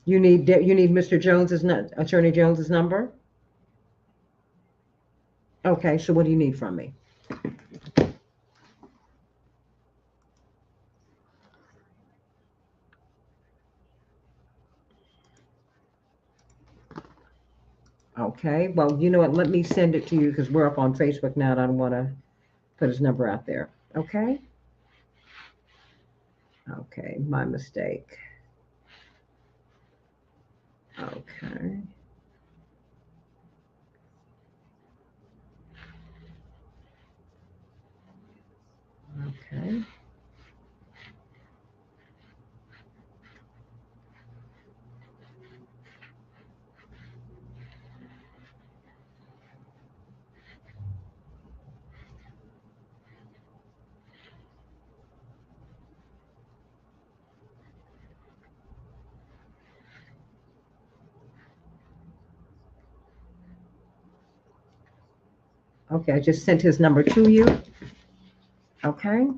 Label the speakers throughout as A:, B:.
A: You need Mr. Jones's Attorney Jones's number? Okay, so what do you need from me? Okay, well, you know what? Let me send it to you because we're up on Facebook now and I don't want to put his number out there. Okay? Okay, my mistake. Okay. Okay. Okay, I just sent his number to you. Okay.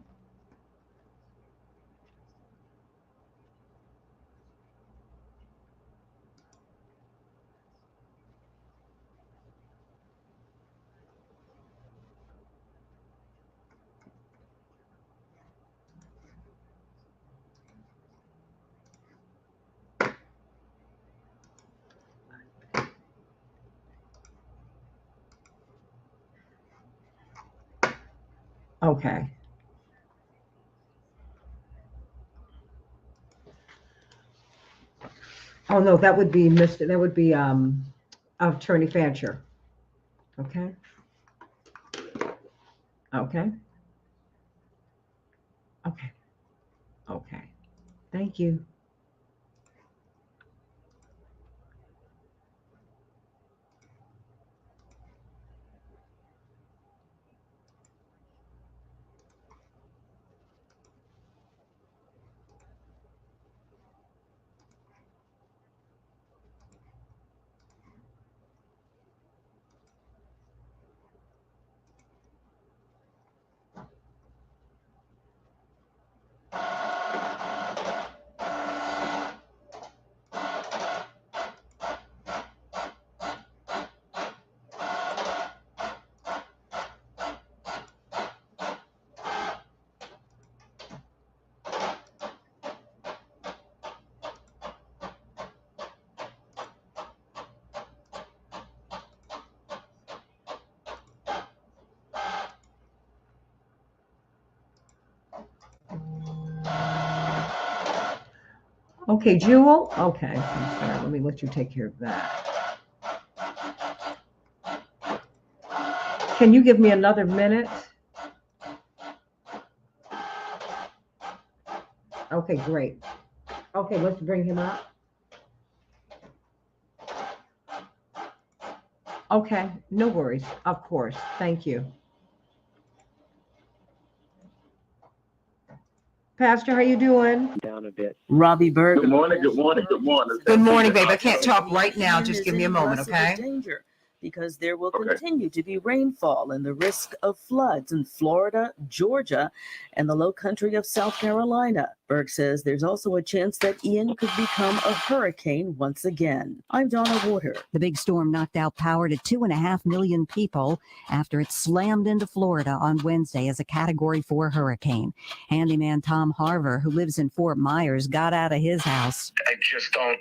A: Okay. Oh no, that would be Attorney Fancher. Okay. Okay. Okay. Okay. Thank you. Okay, Jewel. Okay, I'm sorry. Let me let you take care of that. Can you give me another minute? Okay, great. Okay, let's bring him up. Okay, no worries. Of course. Thank you. Pastor, how you doing?
B: Down a bit.
C: Robbie Berg.
D: Good morning, good morning, good morning.
A: Good morning, babe. I can't talk right now. Just give me a moment, okay?
C: Danger because there will continue to be rainfall and the risk of floods in Florida, Georgia, and the low country of South Carolina. Berg says there's also a chance that Ian could become a hurricane once again. I'm Donna Water.
E: The big storm knocked out power to 2.5 million people after it slammed into Florida on Wednesday as a Category 4 hurricane. Handyman Tom Harver, who lives in Fort Myers, got out of his house.
F: I just don't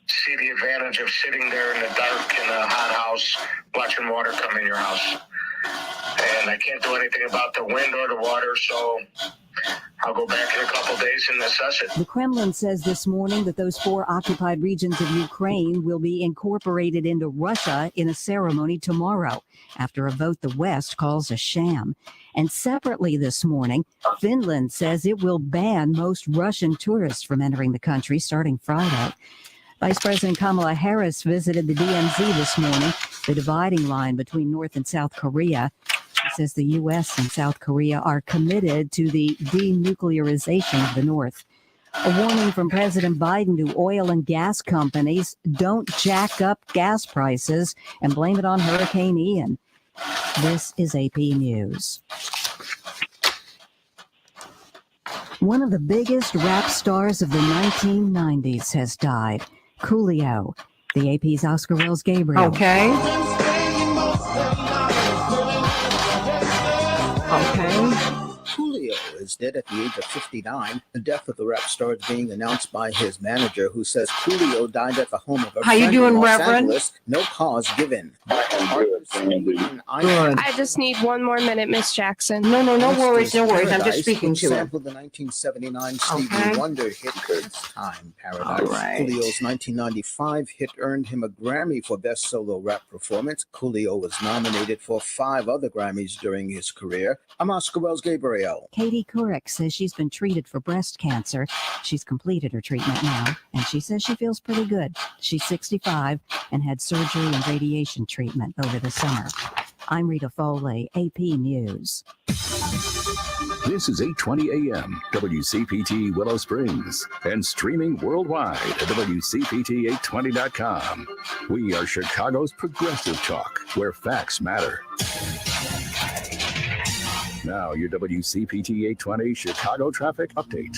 F: see the advantage of sitting there in the dark in a hot house watching water come in your house. And I can't do anything about the wind or the water, so I'll go back in a couple days and assess it.
E: The Kremlin says this morning that those 4 occupied regions of Ukraine will be incorporated into Russia in a ceremony tomorrow after a vote the West calls a sham. And separately this morning, Finland says it will ban most Russian tourists from entering the country starting Friday. Vice President Kamala Harris visited the DMZ this morning, the dividing line between North and South Korea. She says the U.S. and South Korea are committed to the denuclearization of the North. A warning from President Biden to oil and gas companies: don't jack up gas prices and blame it on Hurricane Ian. This is AP News. One of the biggest rap stars of the 1990s has died. Coolio. The AP's Oscar Wells Gabriel.
A: Okay. Okay.
B: Julio is dead at the age of 59. The death of the rap star is being announced by his manager, who says Julio died at the home of a
A: How you
B: friend
A: doing,
B: in Los
A: Reverend?
B: Angeles. No cause given.
A: Good.
D: I just need one more minute, Miss Jackson.
A: No worries. I'm just speaking to him.
B: Sampled the 1979 Stevie
A: Okay.
B: Wonder hit It's Time Paradise.
A: All right.
B: Julio's 1995 hit earned him a Grammy for Best Solo Rap Performance. Julio was nominated for 5 other Grammys during his career. I'm Oscar Wells Gabriel.
E: Katie Couric says she's been treated for breast cancer. She's completed her treatment now, and she says she feels pretty good. She's 65 and had surgery and radiation treatment over the summer. I'm Rita Foley, AP News.
G: This is 8:20 a.m. WCPT Willow Springs and streaming worldwide at WCPT820.com. We are Chicago's progressive talk, where facts matter. Now your WCPT 820 Chicago traffic update.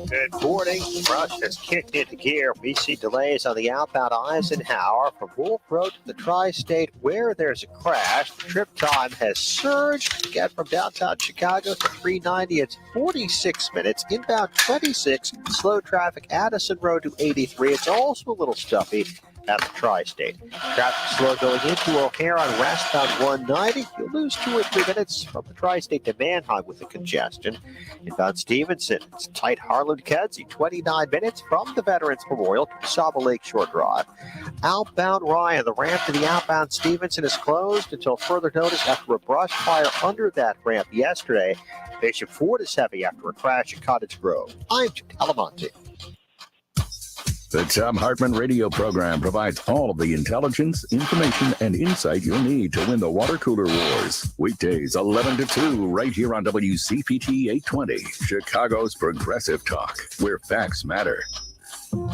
H: Good morning. Rush has kicked into gear. We see delays on the outbound Eisenhower from Wolf Road to the Tri-State where there's a crash. The trip time has surged to get from downtown Chicago to 390. It's 46 minutes. Inbound 26. Slow traffic Addison Road to 83. It's also a little stuffy at the Tri-State. Traffic slow going into O'Hare on westbound 190. You'll lose 2 or 3 minutes from the Tri-State to Manheim with the congestion. Inbound Stevenson, it's tight Harlan-Kedzie, 29 minutes from the Veterans Memorial to Saba Lakeshore Drive. Outbound Ryan, the ramp to the outbound Stevenson is closed until further notice after a brush fire under that ramp yesterday. Bishop Ford is heavy after a crash at Cottage Grove. I'm Jim Talamonte.
G: The Tom Hartman radio program provides all of the intelligence, information, and insight you'll need to win the water cooler wars. Weekdays 11 to 2 right here on WCPT 820, Chicago's progressive talk, where facts matter.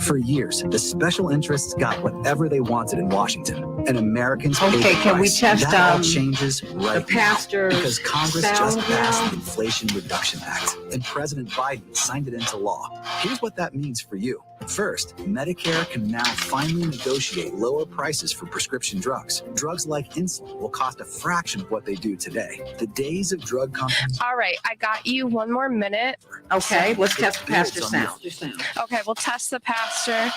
I: For years, the special interests got whatever they wanted in Washington, and Americans paid
A: Okay,
I: the
A: can we
I: price.
A: test
I: That all changes
A: the
I: right now
A: pastor's
I: because Congress just
A: sound
I: passed
A: now?
I: the Inflation Reduction Act, and President Biden signed it into law. Here's what that means for you. First, Medicare can now finally negotiate lower prices for prescription drugs. Drugs like insulin will cost a fraction of what they do today. The days of drug companies.
D: All right, I got you one more minute.
A: Okay, let's test the pastor sound.
D: Okay, we'll test the pastor.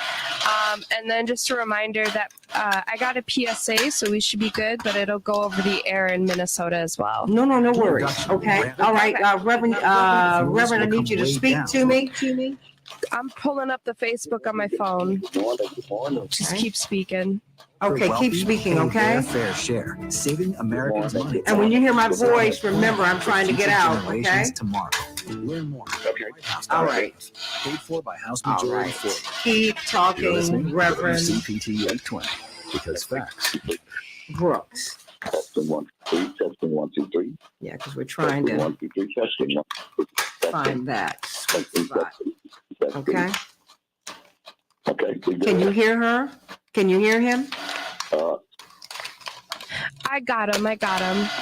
D: And then just a reminder that I got a PSA, so we should be good, but it'll go over the air in Minnesota as well.
A: No worries. Okay. All right, Reverend, I need you to speak to me.
D: I'm pulling up the Facebook on my phone. Just keep speaking.
A: Okay, keep speaking, okay?
I: Their fair share, saving Americans money.
A: And when you hear my voice, remember I'm trying to get out, okay?
I: Tomorrow. Learn more.
A: All right.
I: Paid for by House
A: All
I: Majority
A: right.
I: 40.
A: Keep
G: You're listening
A: talking,
G: to
A: Reverend
G: WCPT 820, because facts.
A: Brooks.
J: Testing 1, 2, 3. Testing 1, 2, 3.
A: Yeah, because we're trying to
J: 1, 2, 3. Testing 1, 2, 3.
A: find that spot. Okay?
J: Okay.
A: Can you hear her? Can you hear him?
D: I got him.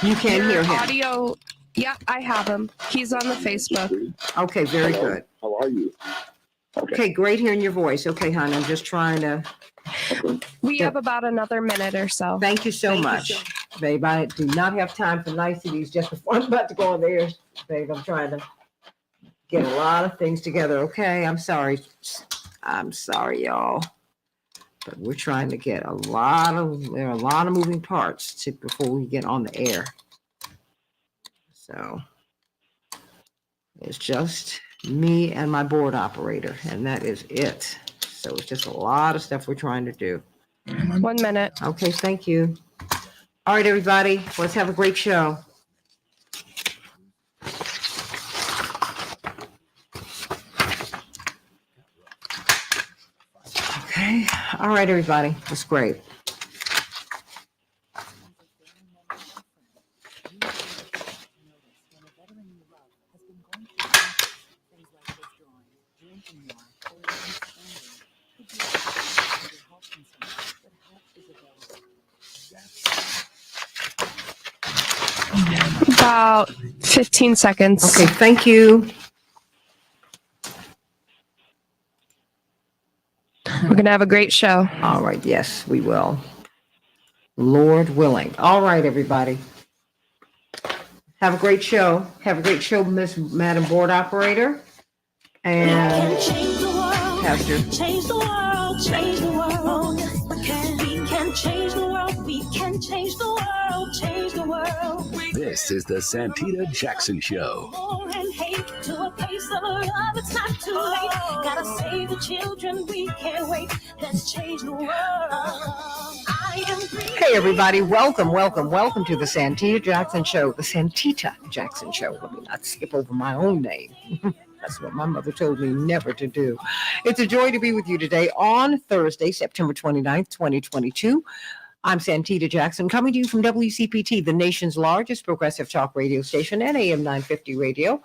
A: You can't hear him.
D: Audio. Yeah, I have him. He's on the Facebook.
A: Okay, very good.
J: How are you?
A: Okay, great hearing your voice. Okay, hon, I'm just trying to.
D: We have about another minute or so.
A: Thank you so much, babe. I do not have time for niceties just before I'm about to go on the air, babe. I'm trying to get a lot of things together. Okay, I'm sorry, y'all, but we're trying to get there are a lot of moving parts before we get on the air. So it's just me and my board operator, and that is it. So it's just a lot of stuff we're trying to do.
D: 1 minute.
A: Okay, thank you. All right, everybody, let's have a great show. Okay, all right, everybody, that's great.
D: About 15 seconds.
A: Okay, thank you.
D: We're going to have a great show.
A: All right. Yes, we will. Lord willing. All right, everybody. Have a great show. Have a great show, Miss Madam Board Operator. And Pastor.
K: Change the world, change the world. We can change the world. We can change the world, change the world.
G: This is the Santita Jackson Show.
K: War and hate to a place of love. It's not too late. Gotta save the children. We can't wait. Let's change the world.
A: Hey, everybody. Welcome to the Santita Jackson Show. The Santita Jackson Show. Let me not skip over my own name. That's what my mother told me never to do. It's a joy to be with you today on Thursday, September 29th, 2022. I'm Santita Jackson, coming to you from Wcpt, the nation's largest progressive talk radio station, and AM 950 radio,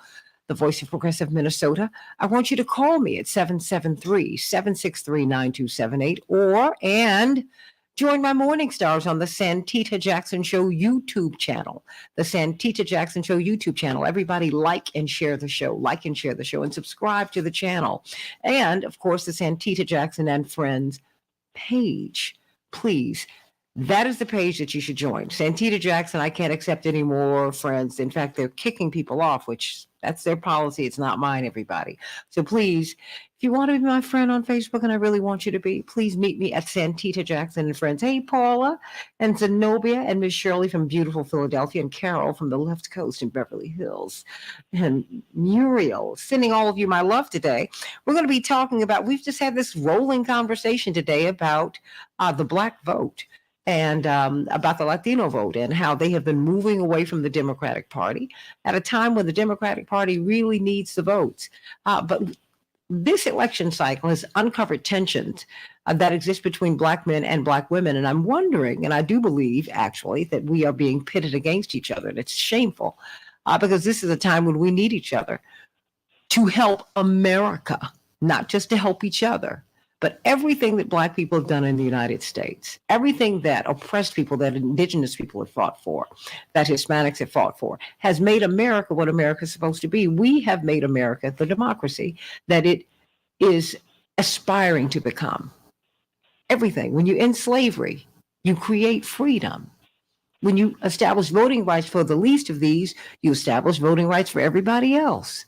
A: the voice of progressive Minnesota. I want you to call me at 773-763-9278 and join my morning stars on the Santita Jackson Show YouTube channel. The Santita Jackson Show YouTube channel. Everybody like and share the show. Like and share the show and subscribe to the channel. And, of course, the Santita Jackson and Friends page. Please. That is the page that you should join. Santita Jackson, I can't accept any more friends. In fact, they're kicking people off, which that's their policy. It's not mine, everybody. So please, if you want to be my friend on Facebook, and I really want you to be, please meet me at Santita Jackson and Friends. Hey, Paula and Zenobia and Miss Shirley from beautiful Philadelphia and Carol from the left coast in Beverly Hills and Muriel, sending all of you my love today. We're going to be talking about, we've just had this rolling conversation today about the Black vote. And about the Latino vote and how they have been moving away from the Democratic Party at a time when the Democratic Party really needs the votes. But this election cycle has uncovered tensions that exist between Black men and Black women. And I'm wondering, and I do believe actually, that we are being pitted against each other. And it's shameful because this is a time when we need each other to help America, not just to help each other. But everything that Black people have done in the United States, everything that oppressed people, that indigenous people have fought for, that Hispanics have fought for, has made America what America is supposed to be. We have made America the democracy that it is aspiring to become. Everything. When you end slavery, you create freedom. When you establish voting rights for the least of these, you establish voting rights for everybody else.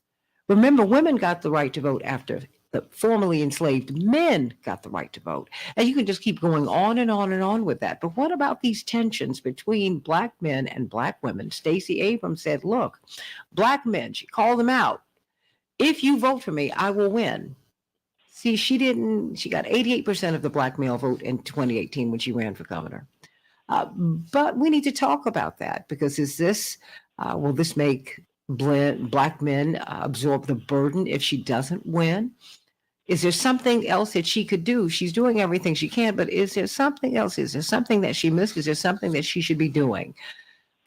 A: Remember, women got the right to vote after the formerly enslaved men got the right to vote. And you can just keep going on and on and on with that. But what about these tensions between Black men and Black women? Stacey Abrams said, look, Black men, she called them out. If you vote for me, I will win. See, she got 88% of the Black male vote in 2018 when she ran for governor. But we need to talk about that because will this make Black men absorb the burden if she doesn't win? Is there something else that she could do? She's doing everything she can, but is there something else? Is there something that she missed? Is there something that she should be doing?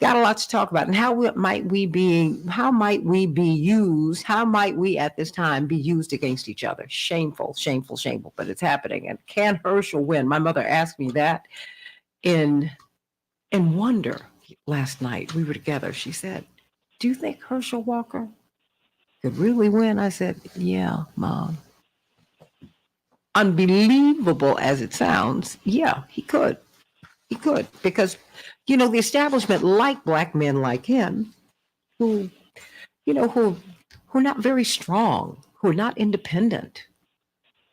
A: Got a lot to talk about. And how might we at this time be used against each other? Shameful, shameful, shameful, but it's happening. And can Herschel win? My mother asked me that in wonder last night. We were together. She said, do you think Herschel Walker could really win? I said, yeah, Mom. Unbelievable as it sounds, yeah, he could. He could, because, the establishment like Black men like him, who are not very strong, who are not independent.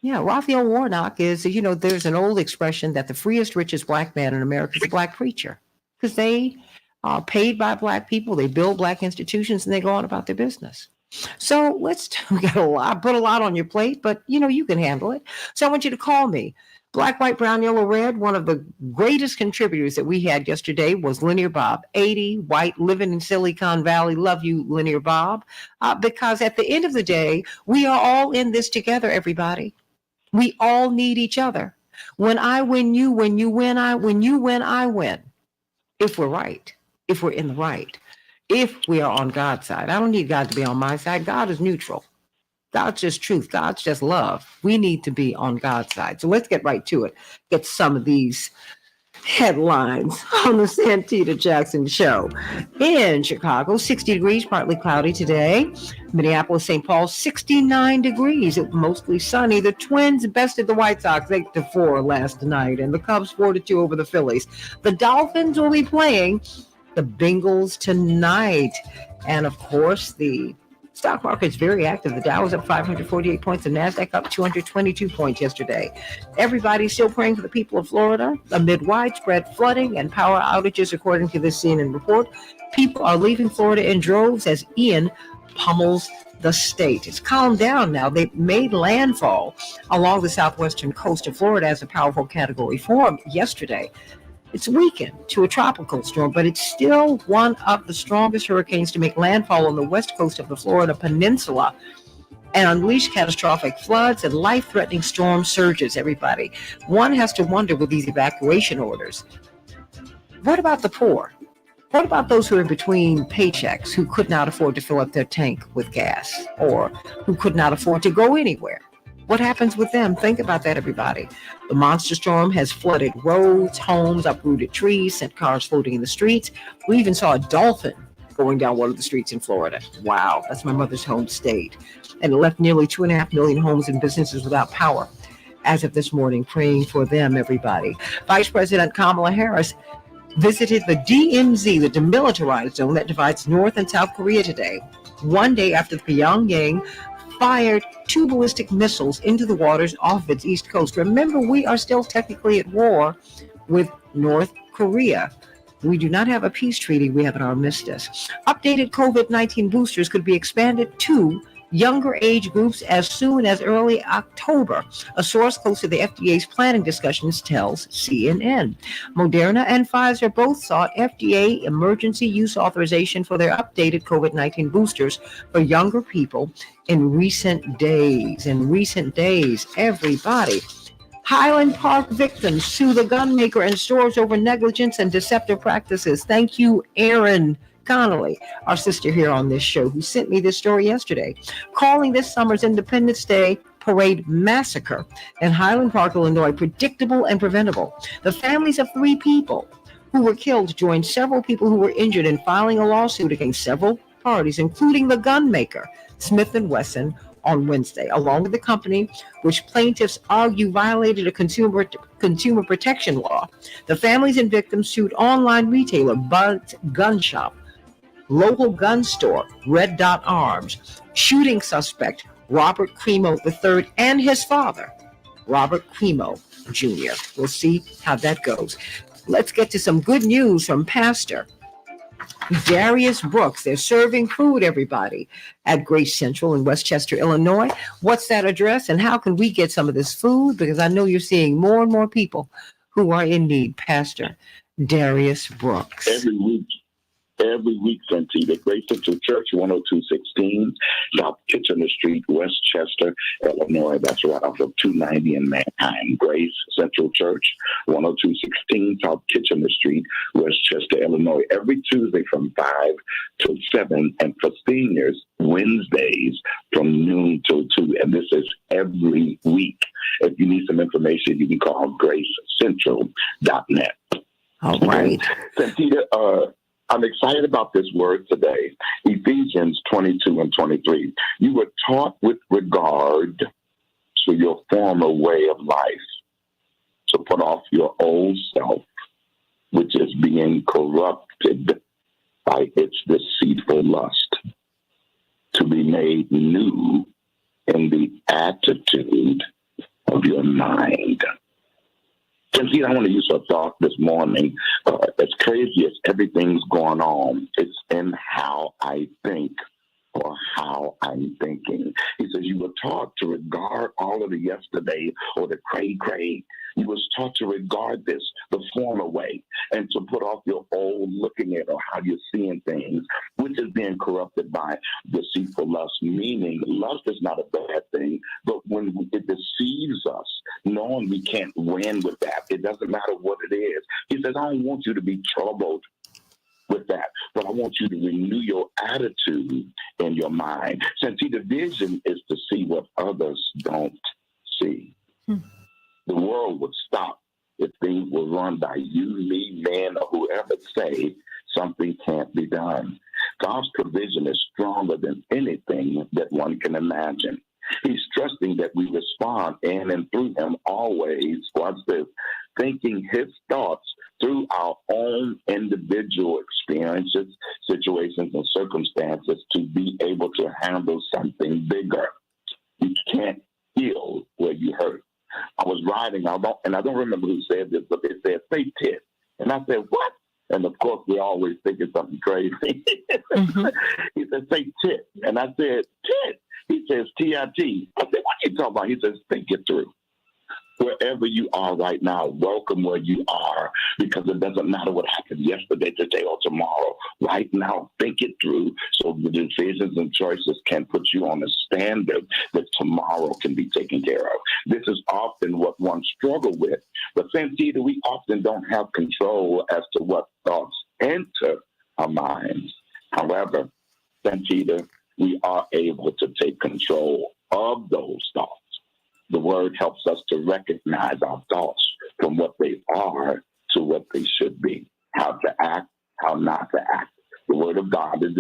A: Yeah, Raphael Warnock is, there's an old expression that the freest, richest Black man in America is a Black preacher, because they are paid by Black people, they build Black institutions, and they go on about their business. So we got put a lot on your plate, but you can handle it. So I want you to call me. Black, white, brown, yellow, red. One of the greatest contributors that we had yesterday was Linear Bob, 80, white, living in Silicon Valley. Love you, Linear Bob. Because at the end of the day, we are all in this together, everybody. We all need each other. When I win, you win. You win, I win. You win, I win. If we're right, if we're in the right. If we are on God's side. I don't need God to be on my side. God is neutral. God's just truth. God's just love. We need to be on God's side. So let's get right to it. Get some of these Headlines on the Santita Jackson Show. In Chicago, 60 degrees, partly cloudy today. Minneapolis, St. Paul, 69 degrees. It was mostly sunny. The Twins bested the White Sox 8-4 last night, and the Cubs 4-2 over the Phillies. The Dolphins will be playing the Bengals tonight. And of course, the stock market's very active. The Dow was up 548 points, the NASDAQ up 222 points yesterday. Everybody's still praying for the people of Florida amid widespread flooding and power outages, according to this CNN report. People are leaving Florida in droves as Ian pummels the state. It's calmed down now. They made landfall along the southwestern coast of Florida as a powerful Category 4 yesterday. It's weakened to a tropical storm, but it's still one of the strongest hurricanes to make landfall on the west coast of the Florida peninsula and unleash catastrophic floods and life-threatening storm surges, everybody. One has to wonder with these evacuation orders, what about the poor? What about those who are in between paychecks, who could not afford to fill up their tank with gas or who could not afford to go anywhere? What happens with them? Think about that, everybody. The monster storm has flooded roads, homes, uprooted trees, sent cars floating in the streets. We even saw a dolphin going down one of the streets in Florida. Wow, that's my mother's home state. And it left nearly 2.5 million homes and businesses without power. As of this morning, praying for them, everybody. Vice President Kamala Harris visited the DMZ, the demilitarized zone that divides North and South Korea today, one day after Pyongyang fired 2 ballistic missiles into the waters off its east coast. Remember, we are still technically at war with North Korea. We do not have a peace treaty. We have an armistice. Updated COVID-19 boosters could be expanded to younger age groups as soon as early October. A source close to the FDA's planning discussions tells CNN. Moderna and Pfizer both sought FDA emergency use authorization for their updated COVID-19 boosters for younger people in recent days. Everybody. Highland Park victims sue the gun maker and stores over negligence and deceptive practices. Thank you, Erin Connolly, our sister here on this show, who sent me this story yesterday, calling this summer's Independence Day parade massacre in Highland Park, Illinois, predictable and preventable. The families of 3 people who were killed joined several people who were injured in filing a lawsuit against several parties, including the gun maker, Smith & Wesson, on Wednesday, along with the company, which plaintiffs argue violated a consumer protection law. The families and victims sued online retailer Bud's Gun Shop, local gun store Red Dot Arms, shooting suspect Robert Cremo III, and his father, Robert Cremo Jr. We'll see how that goes. Let's get to some good news from Pastor Darius Brooks. They're serving food, everybody, at Grace Central in Westchester, Illinois. What's that address, and how can we get some of this food? Because I know you're seeing more and more people who are in need. Pastor Darius Brooks.
J: Every week, Santita, Grace Central Church, 10216 South Kitchener Street, Westchester, Illinois. That's right off of 290 in Manheim. Grace Central Church, 10216 South Kitchener Street, Westchester, Illinois. Every Tuesday from 5 till 7, and for seniors, Wednesdays from noon till 2. And this is every week. If you need some information, you can call gracecentral.net.
A: All right.
J: Santita, I'm excited about this word today, Ephesians 22 and 23. You were taught with regard to your former way of life to put off your old self, which is being corrupted by its deceitful lust, to be made new in the attitude of your mind. See, I want to use a thought this morning. As crazy as everything's going on, it's in how I think or how I'm thinking. He says, you were taught to regard all of the yesterday or the cray-cray. You was taught to regard this the former way and to put off your old looking at or how you're seeing things, which is being corrupted by deceitful lust, meaning lust is not a bad thing, but when it deceives us, knowing we can't win with that, it doesn't matter what it is. He says, I don't want you to be troubled with that, but I want you to renew your attitude in your mind. Since the vision is to see what others don't see. The world would stop if things were run by you, me, men, or whoever, say something can't be done. God's provision is stronger than anything that one can imagine. He's trusting that we respond in and through him always, watch this, thinking his thoughts through our own individual experiences, situations, and circumstances to be able to handle something bigger. You can't heal where you hurt. I was riding, I don't remember who said this, but they said, say tit. And I said, what? And of course, we're always thinking something crazy. Mm-hmm. He said, say tit. And I said, tit. He says, T-I-T. I said, what are you talking about? He says, think it through. Wherever you are right now, welcome where you are, because it doesn't matter what happened yesterday, today, or tomorrow. Right now, think it through so the decisions and choices can put you on a standard that tomorrow can be taken care of. This is often what one struggles with. But Santita, we often don't have control as to what thoughts enter our minds. However, Santita, we are able to take control of those thoughts. The word helps us to recognize our thoughts from what they are to what they should be, how to act, how not to act. The word of God is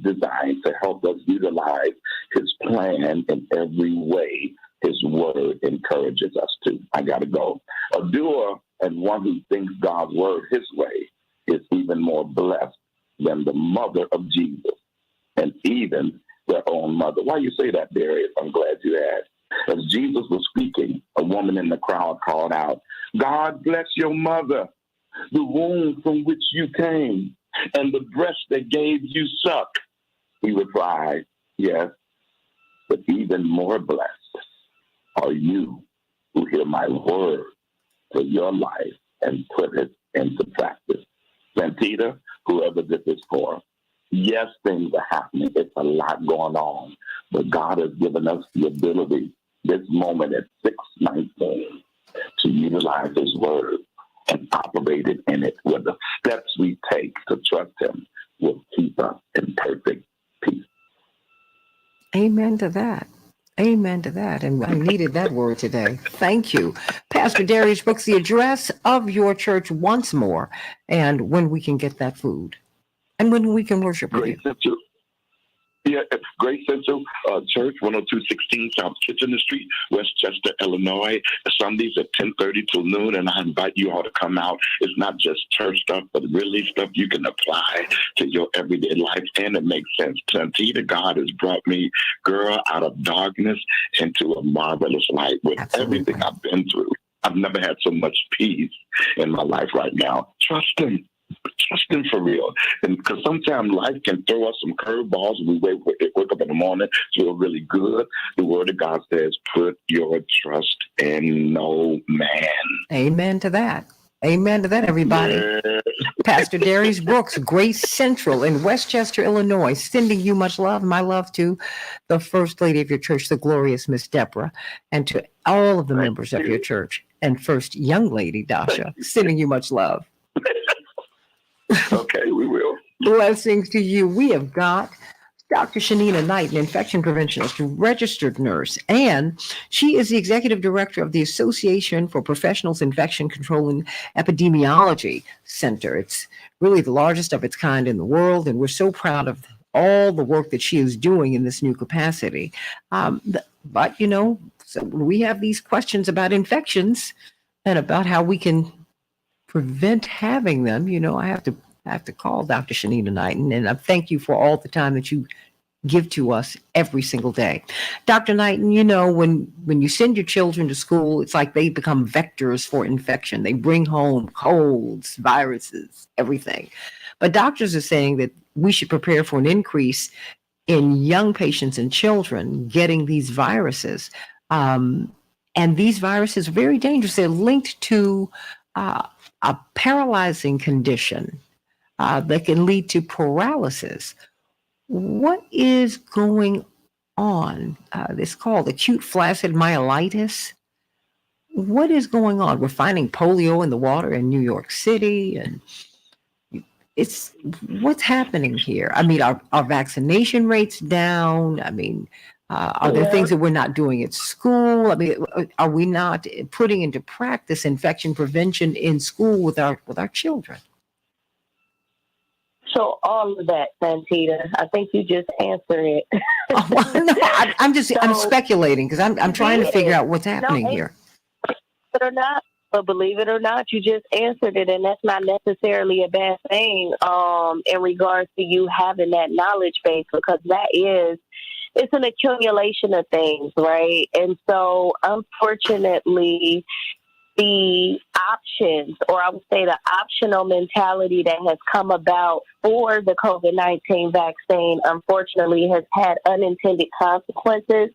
J: designed to help us utilize his plan in every way his word encourages us to. I got to go. A doer and one who thinks God's word his way is even more blessed than the mother of Jesus and even their own mother. Why you say that, Darius? I'm glad you asked. As Jesus was speaking, a woman in the crowd called out, God bless your mother, the womb from which you came, and the breast that gave you suck. He replied, yes, but even more blessed are you who hear my word for your life and put it into practice. Santita, whoever this is for, yes, things are happening. It's a lot going on, but God has given us the ability this moment at 6:19 to utilize his word and operate it in it, where the steps we take to trust him will keep us in perfect peace.
A: Amen to that. Amen to that. And I needed that word today. Thank you. Pastor Darius Brooks, the address of your church once more, and when we can get that food, and when we can worship with you.
J: Yeah, Grace Central Church, 10216 South Kitchener Street, Westchester, Illinois. Sundays at 10:30 till noon, and I invite you all to come out. It's not just church stuff, but really stuff you can apply to your everyday life, and it makes sense. Santita, God has brought me, girl, out of darkness into a marvelous light with everything I've been through. I've never had so much peace in my life right now. Trust him. Trust him for real. And because sometimes life can throw us some curveballs and we wake up in the morning, feel really good. The word of God says, put your trust in no man.
A: Amen to that. Amen to that, everybody. Yeah. Pastor Darius Brooks, Grace Central in Westchester, Illinois, sending you much love. My love to the First Lady of your church, the glorious Miss Deborah, and to all of the members of your church, and First Young Lady Dasha, sending you much love.
J: Okay, we will.
A: Blessings to you. We have got Dr. Shanina Knight, an infection preventionist, registered nurse, and she is the executive director of the Association for Professionals Infection Control and Epidemiology Center. It's really the largest of its kind in the world, and we're so proud of all the work that she is doing in this new capacity. But, you know, so we have these questions about infections and about how we can prevent having them. You know, I have to call Dr. Shanina Knighton, and I thank you for all the time that you give to us every single day. Dr. Knighton, you know, when you send your children to school, it's like they become vectors for infection. They bring home colds, viruses, everything. But doctors are saying that we should prepare for an increase in young patients and children getting these viruses. And these viruses are very dangerous. They're linked to a paralyzing condition that can lead to paralysis. What is going on? It's called acute flaccid myelitis. What is going on? We're finding polio in the water in New York City, and it's what's happening here. I mean, are vaccination rates down? I mean, Are there things that we're not doing at school? I mean, are we not putting into practice infection prevention in school with our children?
L: So all of that, Santita, I think you just answered it.
A: Oh, well, no, I'm speculating because I'm trying to figure out what's happening here.
L: Believe it or not, you just answered it, and that's not necessarily a bad thing in regards to you having that knowledge base, because it's an accumulation of things, right? And so, unfortunately, the options, or I would say the optional mentality that has come about for the COVID-19 vaccine, unfortunately, has had unintended consequences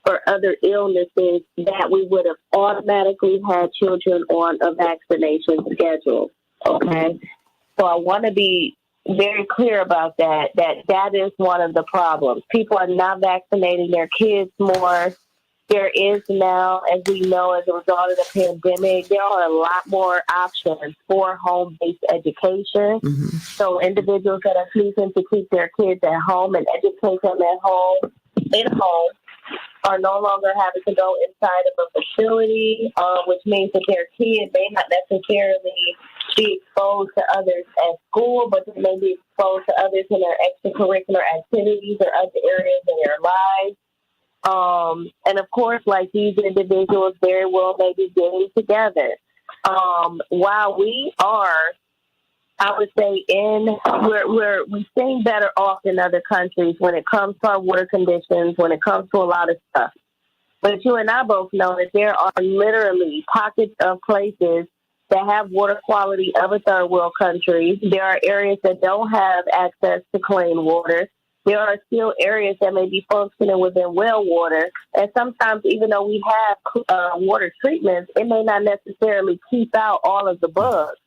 L: for other illnesses that we would have automatically had children on a vaccination schedule. Okay. So I want to be very clear about that is one of the problems. People are not vaccinating their kids more. There is now, as we know, as a result of the pandemic, there are a lot more options for home-based education.
A: Mm-hmm.
L: So individuals that are choosing to keep their kids at home and educate them at home, are no longer having to go inside of a facility, which means that their kids may not necessarily be exposed to others at school, but they may be exposed to others in their extracurricular activities or other areas in their lives. And of course, like, these individuals very well may be getting together. While we are, I would say, we're seeing better off than other countries when it comes to our water conditions, when it comes to a lot of stuff. But you and I both know that there are literally pockets of places that have water quality of a third world country. There are areas that don't have access to clean water. There are still areas that may be functioning within well water. And sometimes, even though we have water treatments, it may not necessarily keep out all of the bugs.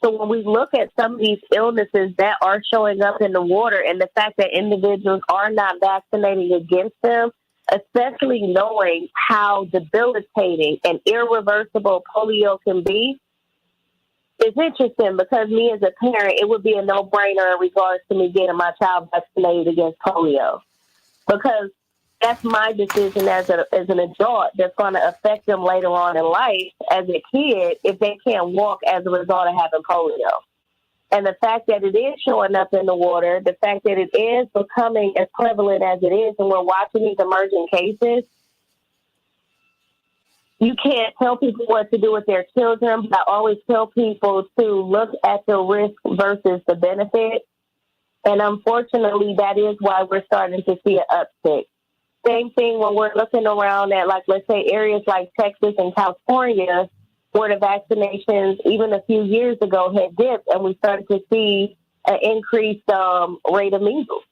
L: So when we look at some of these illnesses that are showing up in the water, and the fact that individuals are not vaccinating against them, especially knowing how debilitating and irreversible polio can be, it's interesting, because me as a parent, it would be a no-brainer in regards to me getting my child vaccinated against polio, because that's my decision as an adult that's going to affect them later on in life as a kid if they can't walk as a result of having polio. And the fact that it is showing up in the water, the fact that it is becoming as prevalent as it is, and we're watching these emerging cases, you can't tell people what to do with their children, but I always tell people to look at the risk versus the benefit. And unfortunately, that is why we're starting to see an uptick. Same thing when we're looking around at, like, let's say areas like Texas and California, where the vaccinations even a few years ago had dipped, and we started to see an increased rate of measles.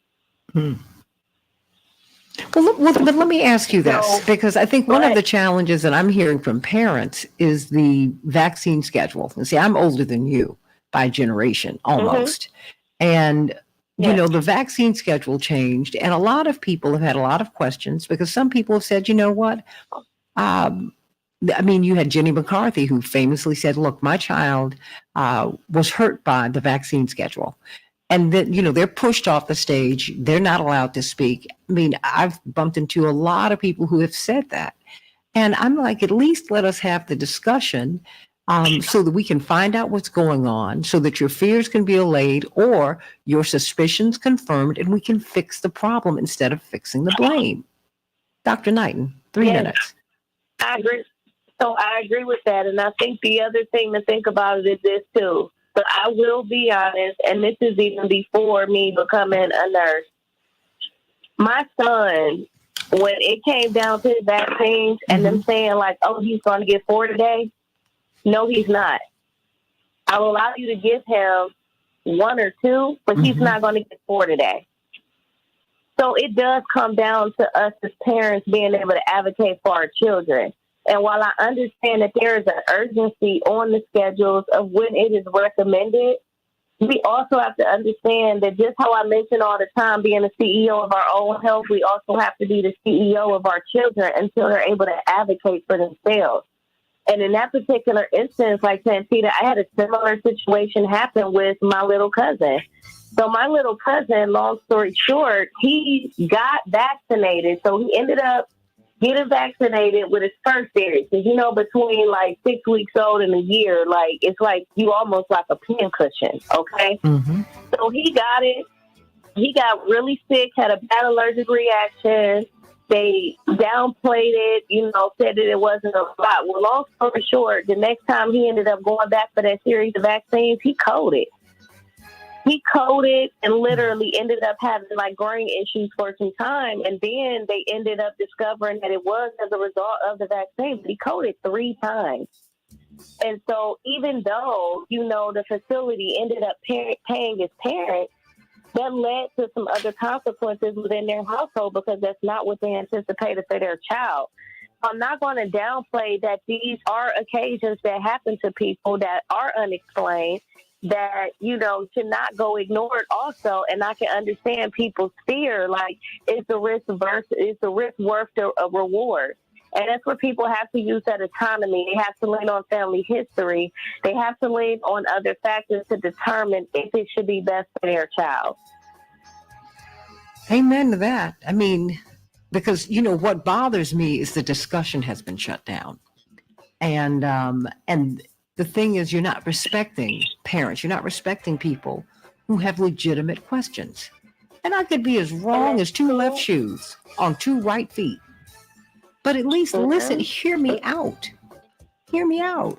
A: Well, but let me ask you this, because I think one of the challenges that I'm hearing from parents is the vaccine schedule. And see, I'm older than you by generation, almost. And you know, the vaccine schedule changed, and a lot of people have had a lot of questions, because some people have said, you know what? I mean, you had Jenny McCarthy, who famously said, look, my child was hurt by the vaccine schedule. And then, you know, they're pushed off the stage. They're not allowed to speak. I mean, I've bumped into a lot of people who have said that. And I'm like, at least let us have the discussion so that we can find out what's going on, so that your fears can be allayed or your suspicions confirmed, and we can fix the problem instead of fixing the blame. Dr. Knighton, 3 minutes.
L: I agree. So I agree with that. And I think the other thing to think about is this too. But I will be honest, and this is even before me becoming a nurse. My son, when it came down to the vaccines and them saying like, oh, he's going to get 4 today. No, he's not. I will allow you to give him 1 or 2, but he's not going to get 4 today. So it does come down to us as parents being able to advocate for our children. And while I understand that there is an urgency on the schedules of when it is recommended, we also have to understand that, just how I mention all the time, being the CEO of our own health, we also have to be the CEO of our children until they're able to advocate for themselves. And in that particular instance, like Santita, I had a similar situation happen with my little cousin. So my little cousin, long story short, he got vaccinated. So he ended up getting vaccinated with his first series. Because, you know, between like 6 weeks old and a year, like it's like you almost like a pincushion, okay?
A: Mm-hmm.
L: So he got it. He got really sick, had a bad allergic reaction. They downplayed it, you know, said that it wasn't a lot. Well, long story short, the next time he ended up going back for that series of vaccines, he coded. He coded and literally ended up having like growing issues for some time. And then they ended up discovering that it was as a result of the vaccine. But he coded 3 times. And so even though, you know, the facility ended up paying his parents, that led to some other consequences within their household because that's not what they anticipated for their child. I'm not going to downplay that these are occasions that happen to people that are unexplained, that, you know, should not go ignored also. And I can understand people's fear, like, is the risk worth the reward? And that's where people have to use that autonomy. They have to lean on family history. They have to lean on other factors to determine if it should be best for their child.
A: Amen to that. I mean, because, you know, what bothers me is the discussion has been shut down. And the thing is, you're not respecting parents. You're not respecting people who have legitimate questions. And I could be as wrong as 2 left shoes on 2 right feet. But at least listen, hear me out. Hear me out.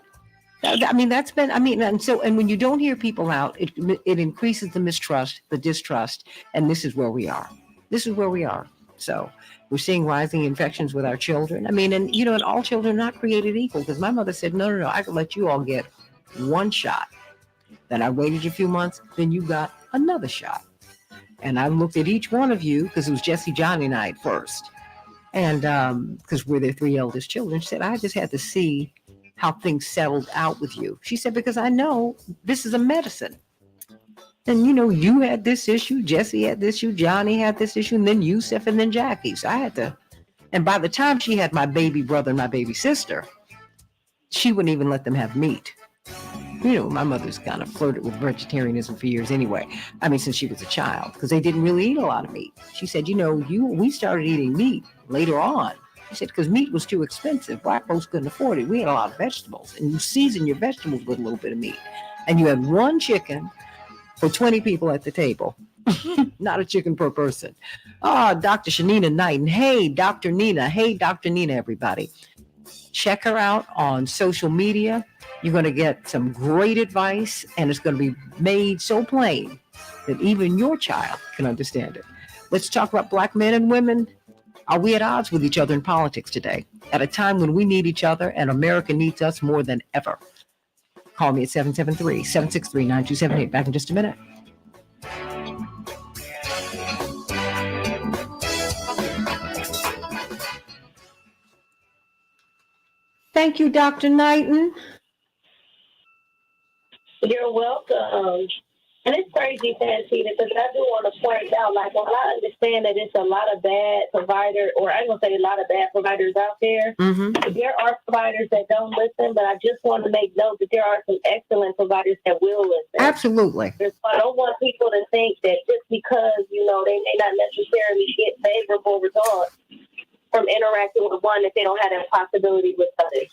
A: I mean, and when you don't hear people out, it increases the mistrust, the distrust, and this is where we are. This is where we are. So we're seeing rising infections with our children. I mean, and, you know, and all children are not created equal, because my mother said, no, I can let you all get 1 shot. Then I waited a few months, then you got another shot. And I looked at each one of you, because it was Jesse, Johnny, and I at first. And because we're their 3 eldest children, she said, I just had to see how things settled out with you. She said, because I know this is a medicine. And, you know, you had this issue, Jesse had this issue, Johnny had this issue, and then Yusuf, and then Jackie. So I had to, and by the time she had my baby brother and my baby sister, she wouldn't even let them have meat. You know, my mother's kind of flirted with vegetarianism for years anyway. I mean, since she was a child, because they didn't really eat a lot of meat. She said, you know, we started eating meat later on. She said, because meat was too expensive. Black folks couldn't afford it. We had a lot of vegetables. And you season your vegetables with a little bit of meat. And you had 1 chicken for 20 people at the table. Not a chicken per person. Oh, Dr. Shanina Knighton. Hey, Dr. Nina. Hey, Dr. Nina, everybody. Check her out on social media. You're going to get some great advice, and it's going to be made so plain that even your child can understand it. Let's talk about Black men and women. Are we at odds with each other in politics today, at a time when we need each other and America needs us more than ever? Call me at 773-763-9278. Back in just a minute. Thank you, Dr. Knighton.
L: You're welcome. And it's crazy, Santita, because I do want to point out, like, while I understand that it's a lot of bad providers, or I'm going to say a lot of bad providers out there, there are providers that don't listen, but I just want to make note that there are some excellent providers that will listen.
A: Absolutely.
L: So I don't want people to think that just because, you know, they may not necessarily get favorable results from interacting with one, that they don't have that possibility with others.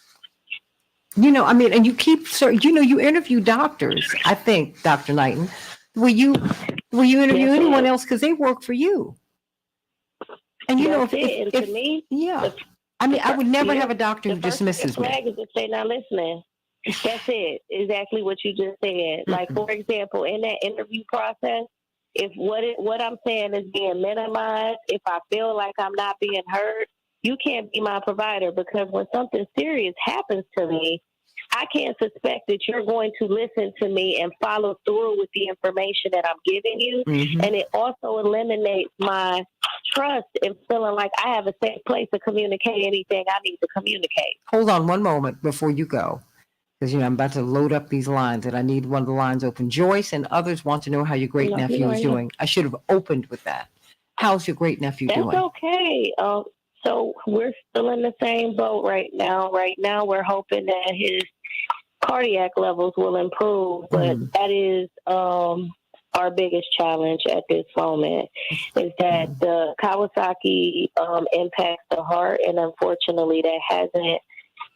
A: You know, I mean, and you keep, you know, you interview doctors, I think, Dr. Knighton. Will you interview anyone else? Because they work for you. And, you know, if
L: to me,
A: I mean, I would never have a doctor who dismisses me.
L: Flag is to say, now listening. That's it. Exactly what you just said. Like, for example, in that interview process, if what I'm saying is being minimized, if I feel like I'm not being heard, you can't be my provider, because when something serious happens to me, I can't suspect that you're going to listen to me and follow through with the information that I'm giving you. And it also eliminates my trust in feeling like I have a safe place to communicate anything I need to communicate.
A: Hold on one moment before you go, because, you know, I'm about to load up these lines and I need one of the lines open. Joyce and others want to know how your great nephew is doing. I should have opened with that. How's your great nephew doing?
L: That's okay. So we're still in the same boat right now. Right now, we're hoping that his cardiac levels will improve, but that is our biggest challenge at this moment is that the Kawasaki impacts the heart, and unfortunately that hasn't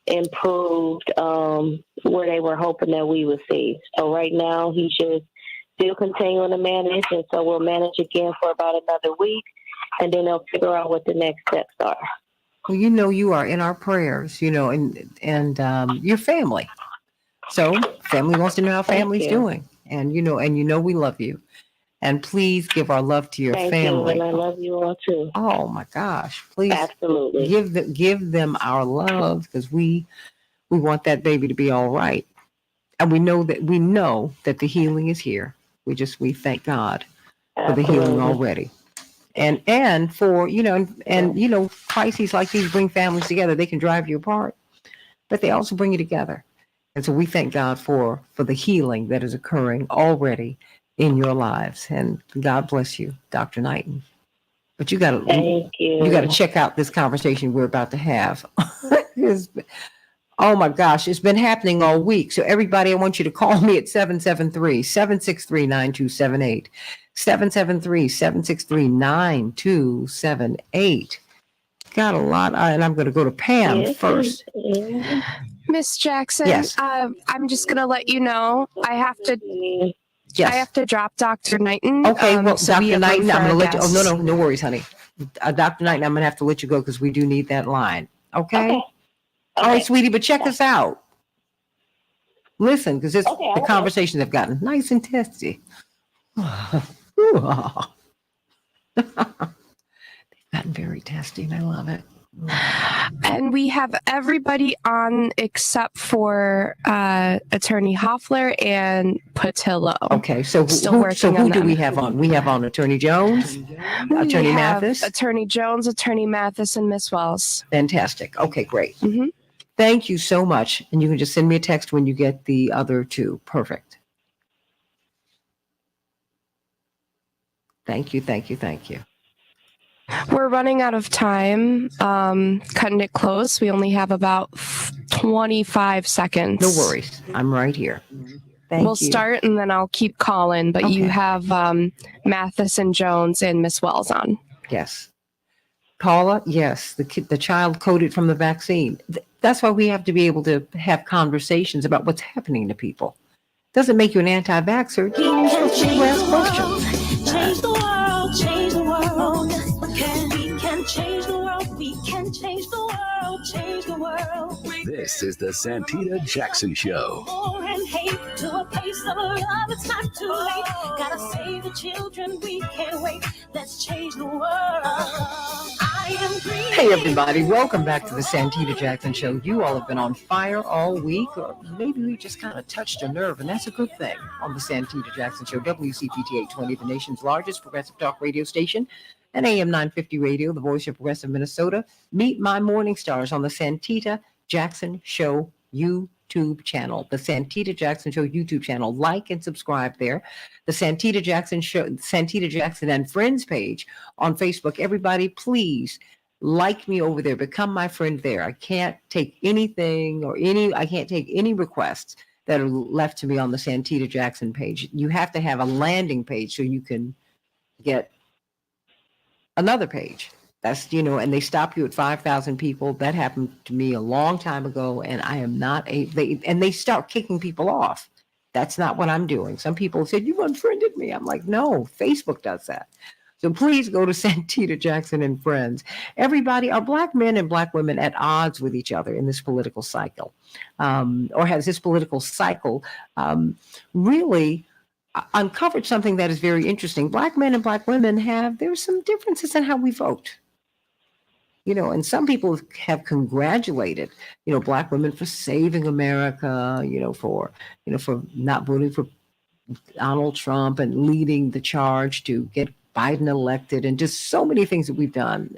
L: improved where they were hoping that we would see. So right now he's just still continuing to manage, and so we'll manage again for about another week, and then they'll figure out what the next steps are.
A: Well, you are in our prayers, and your family. So family wants to know how family's doing, and we love you, and please give our love to your family.
L: Thank you, and I love you all too.
A: Oh my gosh, please
L: absolutely
A: give them our love, because we want that baby to be all right, and we know that the healing is here. We thank God for the healing already. And for, crises like these bring families together. They can drive you apart, but they also bring you together. And so we thank God for the healing that is occurring already in your lives. And God bless you, Dr. Knighton. But you got to check out this conversation we're about to have. Oh my gosh, it's been happening all week. So everybody, I want you to call me at 773-763-9278. 773-763-9278. Got a lot, and I'm going to go to Pam first.
D: Miss Jackson,
A: yes.
D: I'm just going to let you know I have to drop Dr. Knighton.
A: Okay, well,
D: so
A: Dr. Knighton, I'm going to let you. Oh, no worries, honey. Dr. Knighton, I'm going to have to let you go because we do need that line. Okay. All right, sweetie, but check us out. Listen, because the conversations have gotten nice and testy. They've gotten very testy, and I love it.
D: And we have everybody on except for Attorney Hoffler and Patillo.
A: Okay, so who do we have on? We have on Attorney Jones, Attorney Mathis,
D: Attorney Jones, Attorney Mathis, and Miss Wells.
A: Fantastic. Okay, great.
D: Mm-hmm.
A: Thank you so much. And you can just send me a text when you get the other two. Perfect. Thank you.
D: We're running out of time, cutting it close. We only have about 25 seconds.
A: No worries. I'm right here. We'll
D: start and then I'll keep calling, but you have Mathis and Jones and Miss Wells on.
A: Yes. Paula, yes, the child coded from the vaccine. That's why we have to be able to have conversations about what's happening to people. Doesn't make you an anti-vaxxer. You ask questions.
K: Change the world, change the world. We can change the world. We can change the world, change the world.
G: This is the Santita Jackson Show.
K: War and hate to a place of love. It's not too late. Gotta save the children. We can't wait. Let's change the world.
A: Hey everybody, welcome back to the Santita Jackson Show. You all have been on fire all week, or maybe we just kind of touched a nerve, and that's a good thing on the Santita Jackson Show. Wcpt 820, the nation's largest progressive talk radio station, and AM 950 radio, the voice of progressive Minnesota. Meet my morning stars on the Santita Jackson Show YouTube channel, the Santita Jackson Show YouTube channel. Like and subscribe there. The Santita Jackson Show, Santita Jackson and Friends page on Facebook. Everybody, please like me over there. Become my friend there. I can't take anything I can't take any requests that are left to me on the Santita Jackson page. You have to have a landing page so you can get another page. That's, and they stop you at 5,000 people. That happened to me a long time ago, and I am not and they start kicking people off. That's not what I'm doing. Some people said, you unfriended me. I'm like, no, Facebook does that. So please go to Santita Jackson and Friends. Everybody, are Black men and Black women at odds with each other in this political cycle? Or has this political cycle really uncovered something that is very interesting? Black men and Black women there's some differences in how we vote. And some people have congratulated, Black women for saving America, for not voting for Donald Trump and leading the charge to get Biden elected, and just so many things that we've done.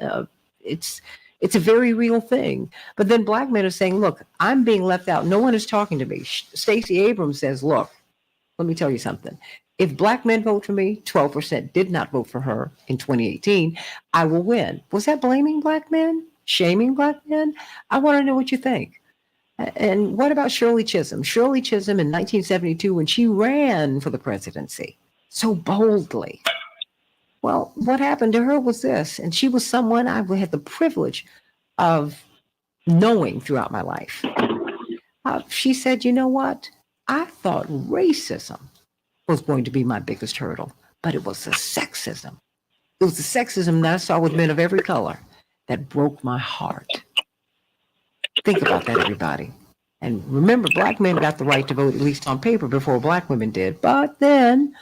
A: It's a very real thing. But then Black men are saying, look, I'm being left out. No one is talking to me. Stacey Abrams says, look, let me tell you something. If Black men vote for me, 12% did not vote for her in 2018, I will win. Was that blaming Black men? shaming black men? I want to know what you think. And what about Shirley Chisholm? Shirley Chisholm in 1972, when she ran for the presidency so boldly. Well, what happened to her was this, and she was someone I had the privilege of knowing throughout my life. She said, you know what? I thought racism was going to be my biggest hurdle, but it was the sexism. It was the sexism that I saw with men of every color that broke my heart. Think about that, everybody. And remember, black men got the right to vote, at least on paper, before black women did. But then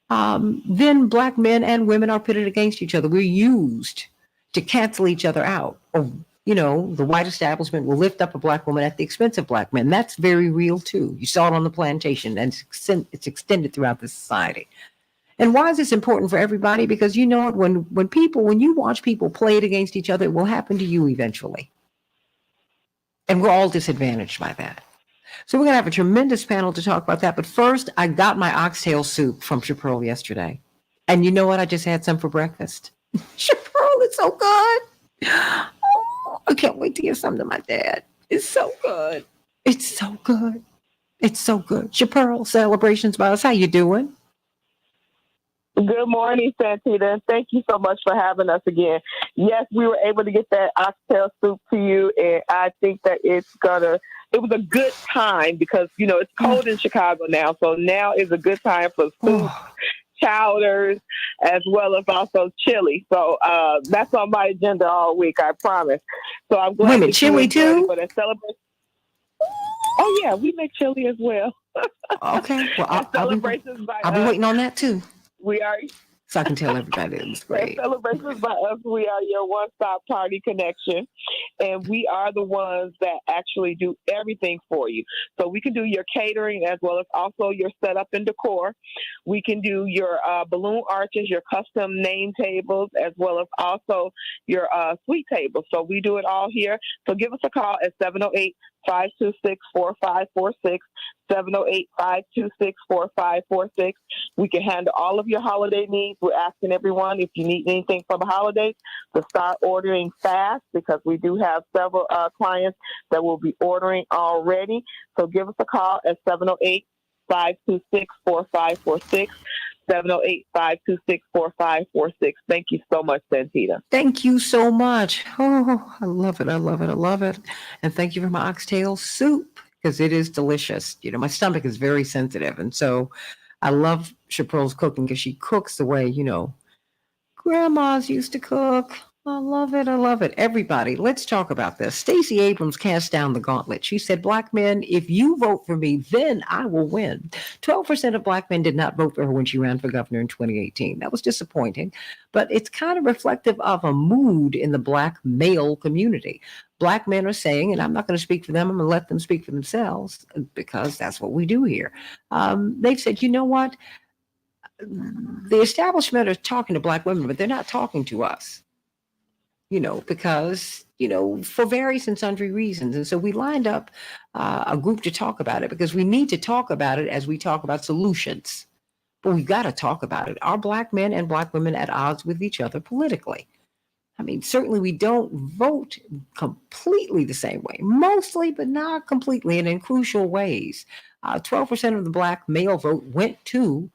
A: black men and women are pitted against each other. We're used to cancel each other out. Or, the white establishment will lift up a black woman at the expense of black men. That's very real, too. You saw it on the plantation, and it's extended throughout the society. And why is this important for everybody? Because you know what, when you watch people play it against each other, it will happen to you eventually. And we're all disadvantaged by that. So we're going to have a tremendous panel to talk about that. But first, I got my oxtail soup from Chaparral yesterday. And you know what? I just had some for breakfast. Chaparral, it's so good. Oh, I can't wait to give some to my dad. It's so good. It's so good. It's so good. Chaparral, Celebrations by Us. How you doing?
L: Good morning, Santita. Thank you so much for having us again. Yes, we were able to get that oxtail soup to you, and I think that it was a good time because, it's cold in Chicago now, so now is a good time for soup, chowders, as well as also chili. So that's on my agenda all week, I promise. So I'm glad that
A: chili too?
L: For that celebration. Oh, yeah, we make chili as well.
A: Okay. Well, I'll be waiting on that too.
L: We are.
A: So I can tell everybody it was great.
L: Celebrations by Us, we are your one-stop party connection. And we are the ones that actually do everything for you. So we can do your catering as well as also your setup and decor. We can do your balloon arches, your custom name tables, as well as also your suite tables. So we do it all here. So give us a call at 708-526-4546. 708-526-4546. We can handle all of your holiday needs. We're asking everyone if you need anything for the holidays to start ordering fast because we do have several clients that will be ordering already. So give us a call at 708-526-4546. 708-526-4546. Thank you so much, Santita.
A: Thank you so much. Oh, I love it. I love it. I love it. And thank you for my oxtail soup because it is delicious. My stomach is very sensitive. And so I love Chaparral's cooking because she cooks the way, grandmas used to cook. I love it. I love it. Everybody, let's talk about this. Stacey Abrams cast down the gauntlet. She said, black men, if you vote for me, then I will win. 12% of black men did not vote for her when she ran for governor in 2018. That was disappointing, but it's kind of reflective of a mood in the black male community. Black men are saying, and I'm not going to speak for them, I'm going to let them speak for themselves because that's what we do here. They've said, you know what? The establishment are talking to black women, but they're not talking to us. Because, for various and sundry reasons. And so we lined up a group to talk about it because we need to talk about it as we talk about solutions. But we've got to talk about it. Are black men and black women at odds with each other politically? I mean, certainly we don't vote completely the same way, mostly, but not completely, and in crucial ways. 12% of the black male vote went to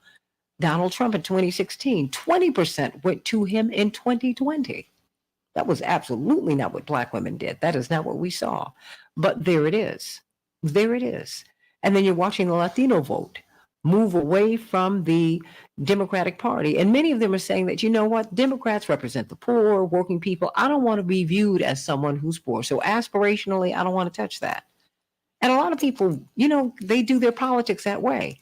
A: Donald Trump in 2016. 20% went to him in 2020. That was absolutely not what black women did. That is not what we saw. But there it is. There it is. And then you're watching the Latino vote move away from the Democratic Party. And many of them are saying that, you know what, Democrats represent the poor, working people. I don't want to be viewed as someone who's poor. So aspirationally, I don't want to touch that. And a lot of people, they do their politics that way.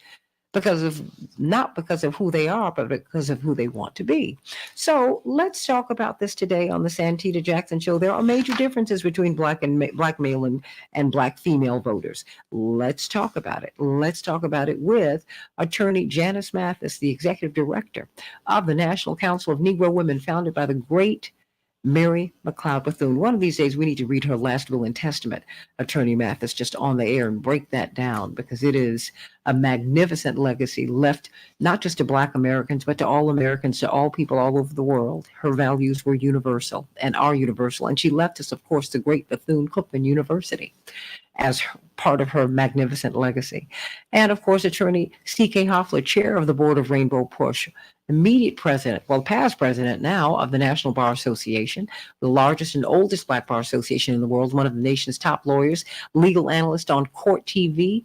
A: Not because of who they are, but because of who they want to be. So let's talk about this today on the Santita Jackson Show. There are major differences between black male and black female voters. Let's talk about it. Let's talk about it with attorney Janice Mathis, the executive director of the National Council of Negro Women, founded by the great Mary McLeod Bethune. One of these days, we need to read her last will and testament, Attorney Mathis, just on the air and break that down because it is a magnificent legacy left not just to Black Americans, but to all Americans, to all people all over the world. Her values were universal and are universal. And she left us, of course, the great Bethune-Cookman University as part of her magnificent legacy. And of course, attorney C.K. Hoffler, chair of the board of Rainbow Push, immediate president, well, past president now of the National Bar Association, the largest and oldest Black bar association in the world, one of the nation's top lawyers, legal analyst on Court TV,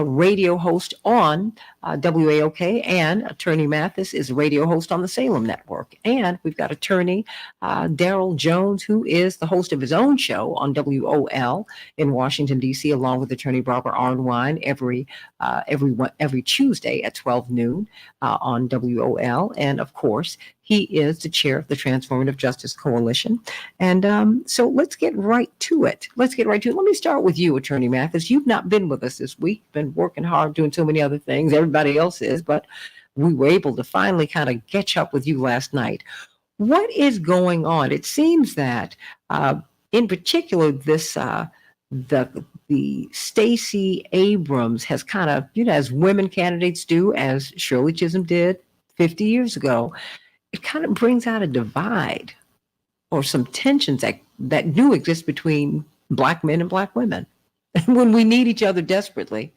A: radio host on WAOK, and Attorney Mathis is radio host on the Salem Network. And we've got attorney Daryl Jones, who is the host of his own show on WOL in Washington, D.C., along with attorney Barbara Arnwine every Tuesday at 12 noon on WOL. And of course, he is the chair of the Transformative Justice Coalition. And so let's get right to it. Let me start with you, Attorney Mathis. You've not been with us this week. Been working hard, doing so many other things. Everybody else is, but we were able to finally kind of catch up with you last night. What is going on? It seems that, in particular, this the Stacey Abrams has kind of, as women candidates do, as Shirley Chisholm did 50 years ago, it kind of brings out a divide or some tensions that do exist between Black men and Black women when we need each other desperately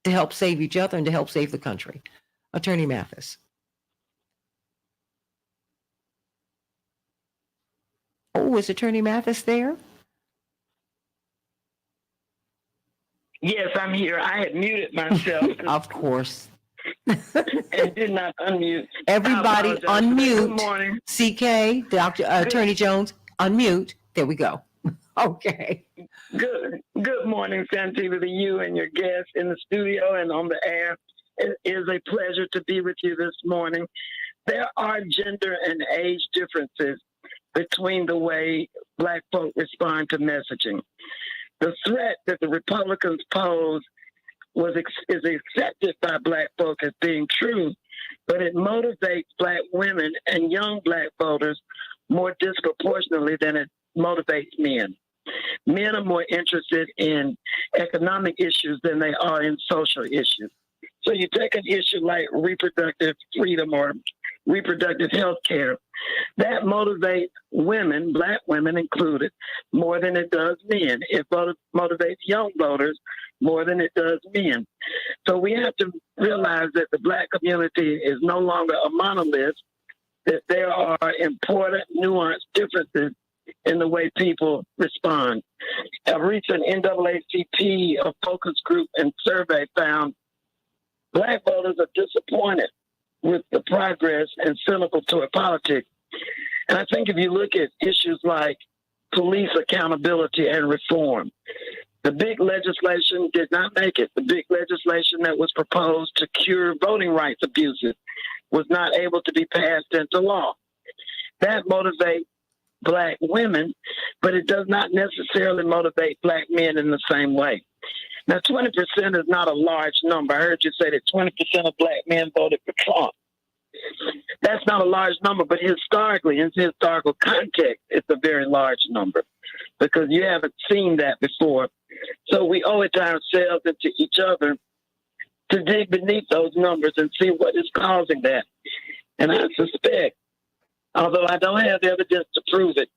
A: to help save each other and to help save the country. Attorney Mathis. Oh, is Attorney Mathis there?
M: Yes, I'm here. I had muted myself.
A: Of course.
M: And did not unmute.
A: Everybody unmute.
M: Good morning.
A: CK, Dr. Attorney Jones, unmute. There we go. Okay.
M: Good morning, Santita, to you and your guests in the studio and on the air. It is a pleasure to be with you this morning. There are gender and age differences between the way Black folk respond to messaging. The threat that the Republicans pose is accepted by Black folk as being true, but it motivates Black women and young Black voters more disproportionately than it motivates men. Men are more interested in economic issues than they are in social issues. So you take an issue like reproductive freedom or reproductive health care, that motivates women, Black women included, more than it does men. It motivates young voters more than it does men. So we have to realize that the Black community is no longer a monolith, that there are important, nuanced differences in the way people respond. A recent NAACP focus group and survey found Black voters are disappointed with the progress and cynical toward politics. And I think if you look at issues like police accountability and reform, the big legislation did not make it. The big legislation that was proposed to cure voting rights abuses was not able to be passed into law. That motivates Black women, but it does not necessarily motivate Black men in the same way. Now, 20% is not a large number. I heard you say that 20% of Black men voted for Trump. That's not a large number, but historically, in historical context, it's a very large number because you haven't seen that before. So we owe it to ourselves and to each other to dig beneath those numbers and see what is causing that. And I suspect, although I don't have evidence to prove it,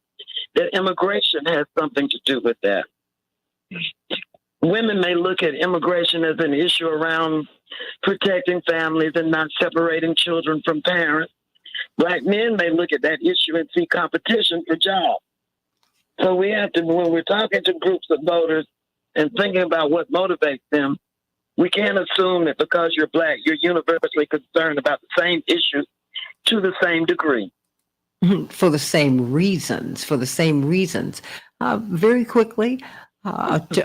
M: that immigration has something to do with that. Women may look at immigration as an issue around protecting families and not separating children from parents. Black men may look at that issue and see competition for jobs. So we have to, when we're talking to groups of voters and thinking about what motivates them, we can't assume that because you're Black, you're universally concerned about the same issues to the same degree.
A: For the same reasons. Very quickly,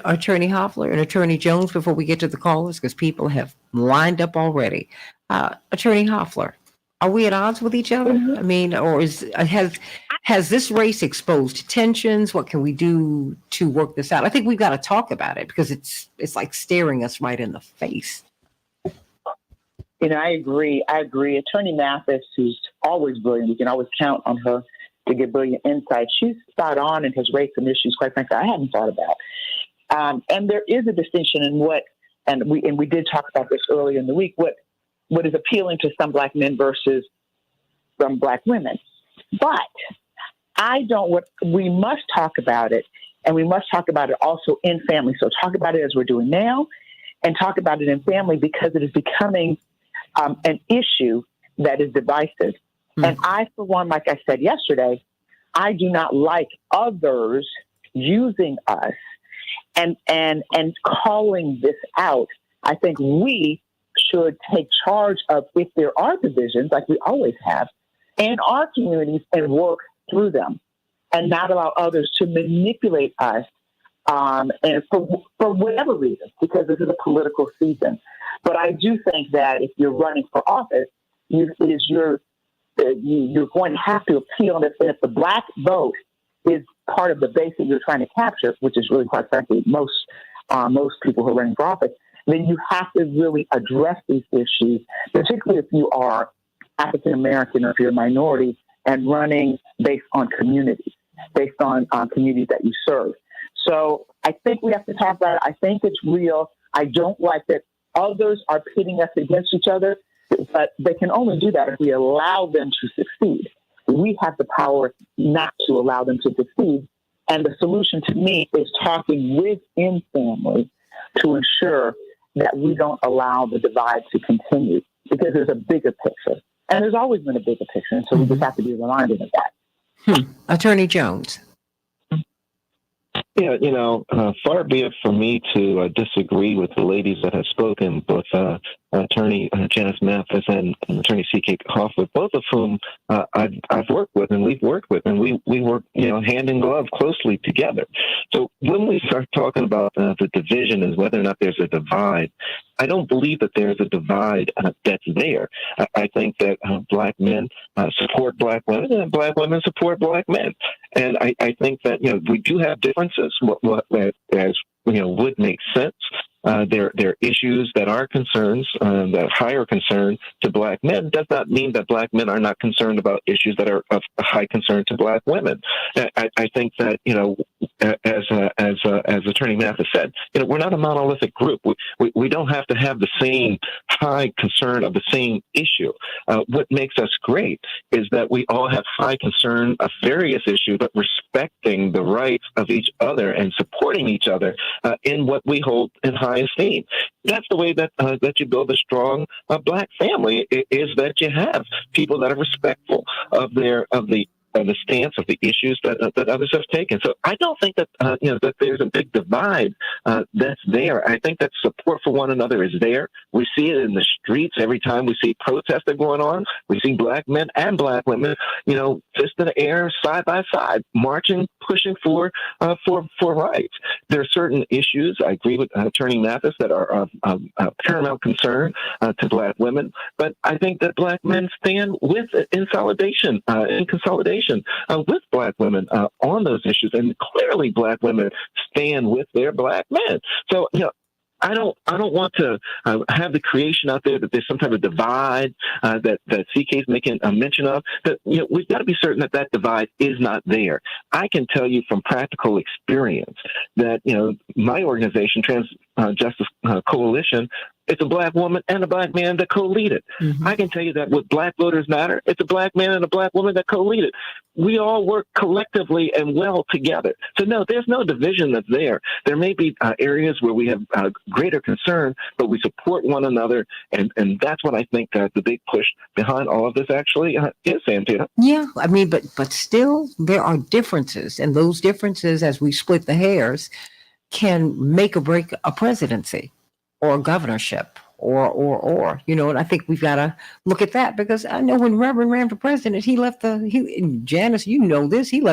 A: Attorney Hoffler and Attorney Jones, before we get to the callers, because people have lined up already. Attorney Hoffler, are we at odds with each other? I mean, or has this race exposed tensions? What can we do to work this out? I think we've got to talk about it because it's like staring us right in the face.
N: I agree. Attorney Mathis, who's always brilliant, we can always count on her to give brilliant insight. She's spot on and has raised some issues, quite frankly, I hadn't thought about. And there is a distinction in what and we did talk about this earlier in the week, what is appealing to some Black men versus some Black women. But we must talk about it, and we must talk about it also in family. So talk about it as we're doing now, and talk about it in family, because it is becoming an issue that is divisive. And I, for one, like I said yesterday, I do not like others using us and calling this out. I think we should take charge of, if there are divisions, like we always have, in our communities, and work through them, and not allow others to manipulate us, and for whatever reason, because this is a political season. But I do think that if you're running for office, you're going to have to appeal that if the Black vote is part of the base that you're trying to capture, which is really, quite frankly, most people who are running for office, then you have to really address these issues, particularly if you are African American or if you're a minority and running based on communities, based on communities that you serve. So I think we have to talk about it. I think it's real. I don't like that others are pitting us against each other, but they can only do that if we allow them to succeed. We have the power not to allow them to succeed. And the solution to me is talking within family to ensure that we don't allow the divide to continue, because there's a bigger picture. And there's always been a bigger picture. And so we just have to be reminded of that.
A: Attorney Jones.
O: Yeah, far be it from me to disagree with the ladies that have spoken, both Attorney Janice Mathis and Attorney C.K. Hoffwood, both of whom I've worked with and we've worked with, and we work, hand in glove closely together. So when we start talking about the division and whether or not there's a divide, I don't believe that there's a divide that's there. I think that Black men support Black women, and Black women support Black men. And I think that, we do have differences, as would make sense. There are issues that are concerns, that higher concern to Black men. Does not mean that Black men are not concerned about issues that are of high concern to Black women. I think that, as Attorney Mathis said, we're not a monolithic group. We don't have to have the same high concern of the same issue. What makes us great is that we all have high concern of various issues, but respecting the rights of each other and supporting each other in what we hold in high esteem. That's the way that you build a strong Black family, is that you have people that are respectful of the stance of the issues that others have taken. So I don't think that that there's a big divide that's there. I think that support for one another is there. We see it in the streets every time we see protests that are going on. We see Black men and Black women, fist in the air, side by side, marching, pushing for rights. There are certain issues, I agree with Attorney Mathis, that are of paramount concern to Black women. But I think that Black men stand in consolidation with Black women on those issues, and clearly Black women stand with their Black men. So, I don't want to have the creation out there that there's some type of divide that CK is making a mention of. That we've got to be certain that divide is not there. I can tell you from practical experience that my organization, Trans Justice Coalition, it's a Black woman and a Black man that co-lead it. Mm-hmm. I can tell you that with Black Voters Matter, it's a Black man and a Black woman that co-lead it. We all work collectively and well together. So no, there's no division that's there. There may be areas where we have greater concern, but we support one another, and that's what I think the big push behind all of this actually is, Santita.
A: Yeah, I mean, but still there are differences, and those differences, as we split the hairs, can make or break a presidency or a governorship or and I think we've got to look at that, because I know when Reverend ran for president, Janice, he left the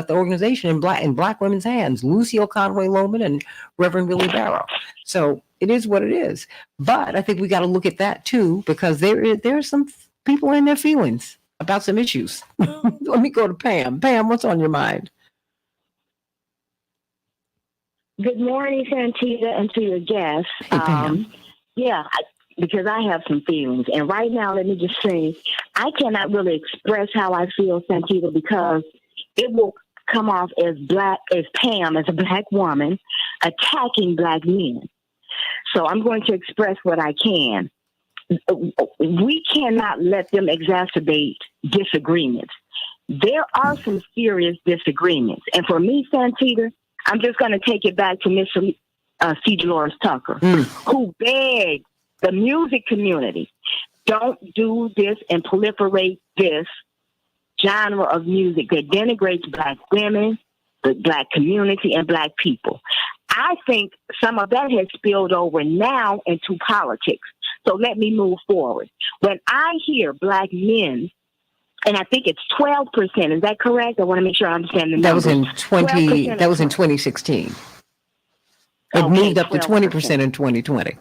A: organization in Black women's hands, Lucille Conway Loman and Reverend Willie Barrow. So it is what it is. But I think we got to look at that too, because there are some people in their feelings about some issues. Let me go to Pam. Pam, what's on your mind?
P: Good morning, Santita, and to your guests.
A: Hey, Pam.
P: Because I have some feelings. And right now, let me just say, I cannot really express how I feel, Santita, because it will come off as Pam, as a Black woman, attacking Black men. So I'm going to express what I can. We cannot let them exacerbate disagreements. There are some serious disagreements. And for me, Santita, I'm just going to take it back to Miss C. Dolores Tucker, who begged the music community, don't do this and proliferate this genre of music that denigrates Black women, the Black community, and Black people. I think some of that has spilled over now into politics. So let me move forward. When I hear Black men, and I think it's 12%, is that correct? I want to make sure I understand the numbers.
A: That was in 2016. It moved up to 20% in 2020.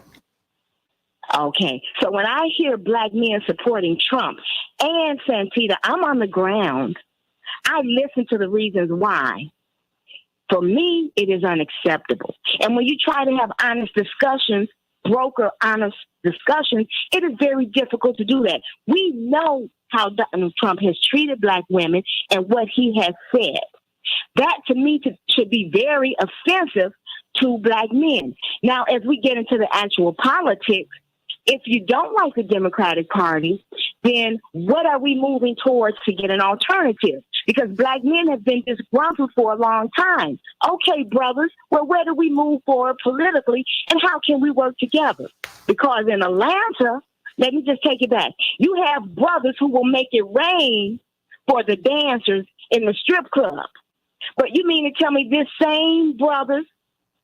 P: Okay. So when I hear Black men supporting Trump and Santita, I'm on the ground. I listen to the reasons why. For me, it is unacceptable. And when you try to have honest discussions, broker honest discussions, it is very difficult to do that. We know how Donald Trump has treated Black women and what he has said. That, to me, should be very offensive to Black men. Now, as we get into the actual politics, if you don't like the Democratic Party, then what are we moving towards to get an alternative? Because Black men have been disgruntled for a long time. Okay, brothers, well, where do we move forward politically, and how can we work together? Because in Atlanta, let me just take it back. You have brothers who will make it rain for the dancers in the strip club. But you mean to tell me this same brothers,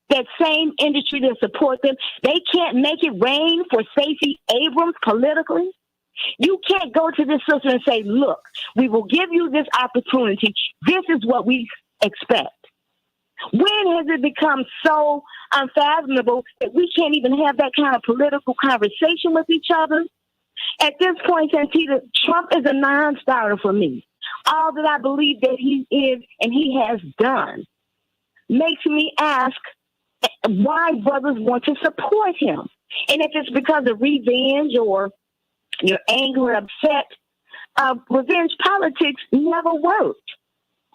P: that same industry that support them, they can't make it rain for Stacey Abrams politically? You can't go to this sister and say, look, we will give you this opportunity. This is what we expect. When has it become so unfathomable that we can't even have that kind of political conversation with each other? At this point, Santita, Trump is a non-starter for me. All that I believe that he is and he has done makes me ask why brothers want to support him. And if it's because of revenge or you're angry or upset, revenge politics never worked.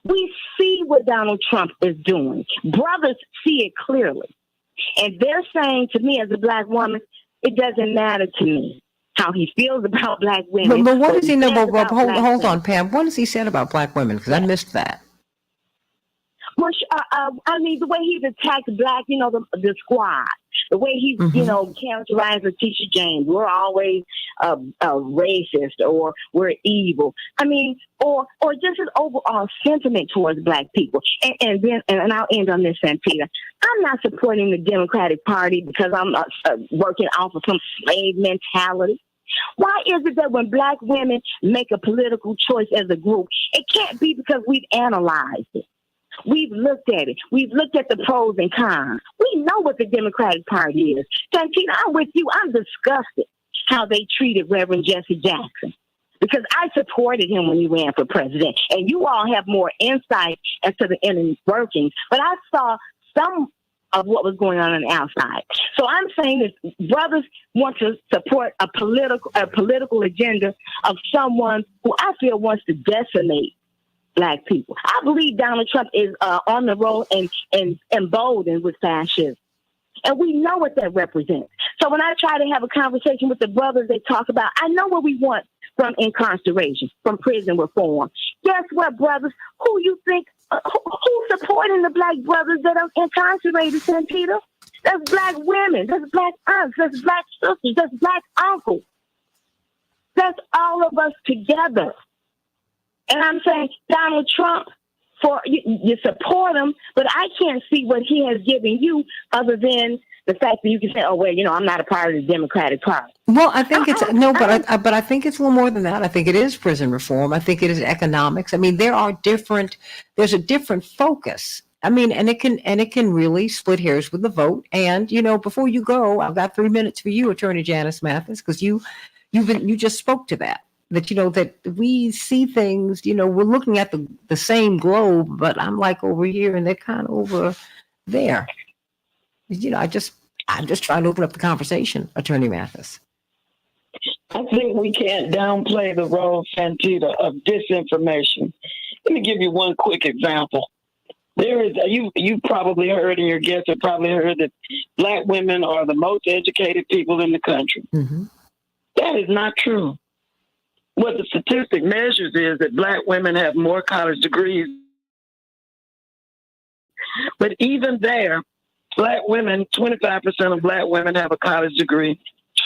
P: We see what Donald Trump is doing. Brothers see it clearly. And they're saying to me as a Black woman, it doesn't matter to me how he feels about Black women.
A: But what does he know about hold on, Pam. What has he said about Black women? Because I missed that.
P: Well, I mean, the way he's attacked Black, the squad, the way he's, characterized Letitia James, we're always racist or we're evil. I mean, or just his overall sentiment towards Black people. And I'll end on this, Santita. I'm not supporting the Democratic Party because I'm working off of some slave mentality. Why is it that when Black women make a political choice as a group, it can't be because we've analyzed it? We've looked at it. We've looked at the pros and cons. We know what the Democratic Party is. Santita, I'm with you. I'm disgusted how they treated Reverend Jesse Jackson because I supported him when he ran for president. And you all have more insight into the inner workings. But I saw some of what was going on the outside. So I'm saying that brothers want to support a political agenda of someone who I feel wants to decimate Black people. I believe Donald Trump is on the road and emboldened with fascism. And we know what that represents. So when I try to have a conversation with the brothers they talk about, I know what we want from incarceration, from prison reform. Guess what, brothers? Who you think, who's supporting the Black brothers that are incarcerated, Santita? That's Black women. That's Black aunts. That's Black sisters. That's Black uncles. That's all of us together. And I'm saying, Donald Trump, you support him, but I can't see what he has given you other than the fact that you can say, oh, well, I'm not a part of the Democratic Party.
A: Well, I think but I think it's a little more than that. I think it is prison reform. I think it is economics. I mean, there's a different focus. I mean, and it can really split hairs with the vote. And, before you go, I've got 3 minutes for you, Attorney Janice Mathis, because you just spoke to that. That we see things, we're looking at the same globe, but I'm like over here and they're kind of over there. I'm just trying to open up the conversation, Attorney Mathis.
M: I think we can't downplay the role, Santita, of disinformation. Let me give you one quick example. There is you probably heard, and your guests have probably heard that black women are the most educated people in the country.
A: Mm-hmm.
M: That is not true. What the statistic measures is that black women have more college degrees. But even there, black women, 25% of black women have a college degree.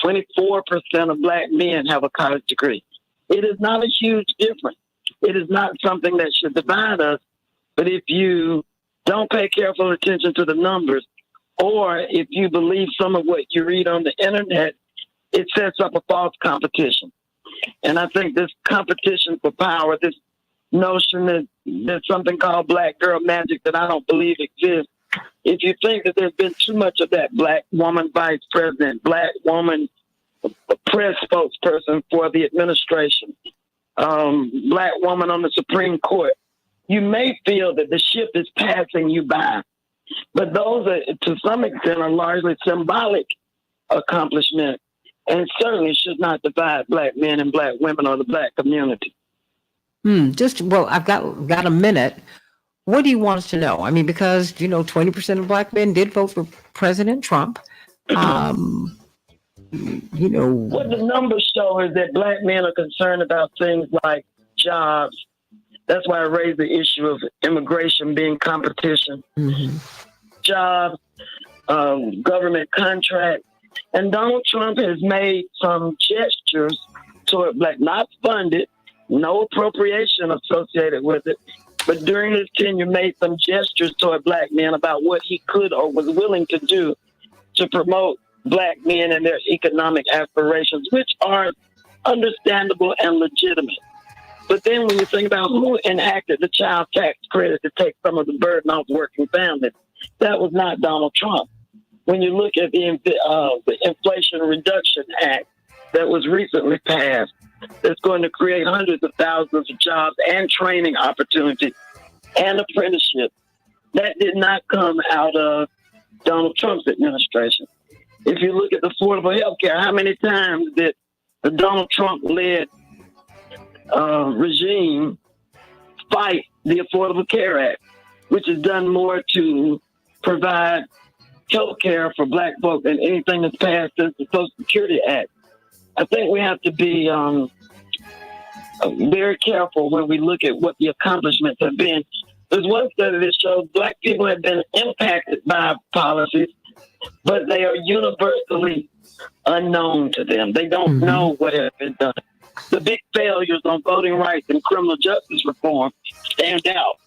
M: 24% of black men have a college degree. It is not a huge difference. It is not something that should divide us. But if you don't pay careful attention to the numbers, or if you believe some of what you read on the internet, it sets up a false competition. And I think this competition for power, this notion that there's something called black girl magic that I don't believe exists. If you think that there's been too much of that black woman vice president, black woman press spokesperson for the administration, black woman on the Supreme Court, you may feel that the ship is passing you by. But those are, to some extent, are largely symbolic accomplishments, and certainly should not divide black men and black women or the black community.
A: I've got a minute. What do you want us to know? I mean, because, 20% of black men did vote for President Trump.
M: What the numbers show is that black men are concerned about things like jobs. That's why I raised the issue of immigration being competition.
A: Mm-hmm.
M: Jobs, government contracts. And Donald Trump has made some gestures toward black, not funded, no appropriation associated with it, but during his tenure made some gestures toward black men about what he could or was willing to do to promote black men and their economic aspirations, which are understandable and legitimate. But then when you think about who enacted the child tax credit to take some of the burden off working families, that was not Donald Trump. When you look at the Inflation Reduction Act that was recently passed, that's going to create hundreds of thousands of jobs and training opportunities and apprenticeships, that did not come out of Donald Trump's administration. If you look at the affordable health care, how many times did the Donald Trump-led regime fight the Affordable Care Act, which has done more to provide health care for black folk than anything that's passed since the Social Security Act? I think we have to be very careful when we look at what the accomplishments have been. There's one study that shows black people have been impacted by policies, but they are universally unknown to them. They don't know what has been done. The big failures on voting rights and criminal justice reform stand out,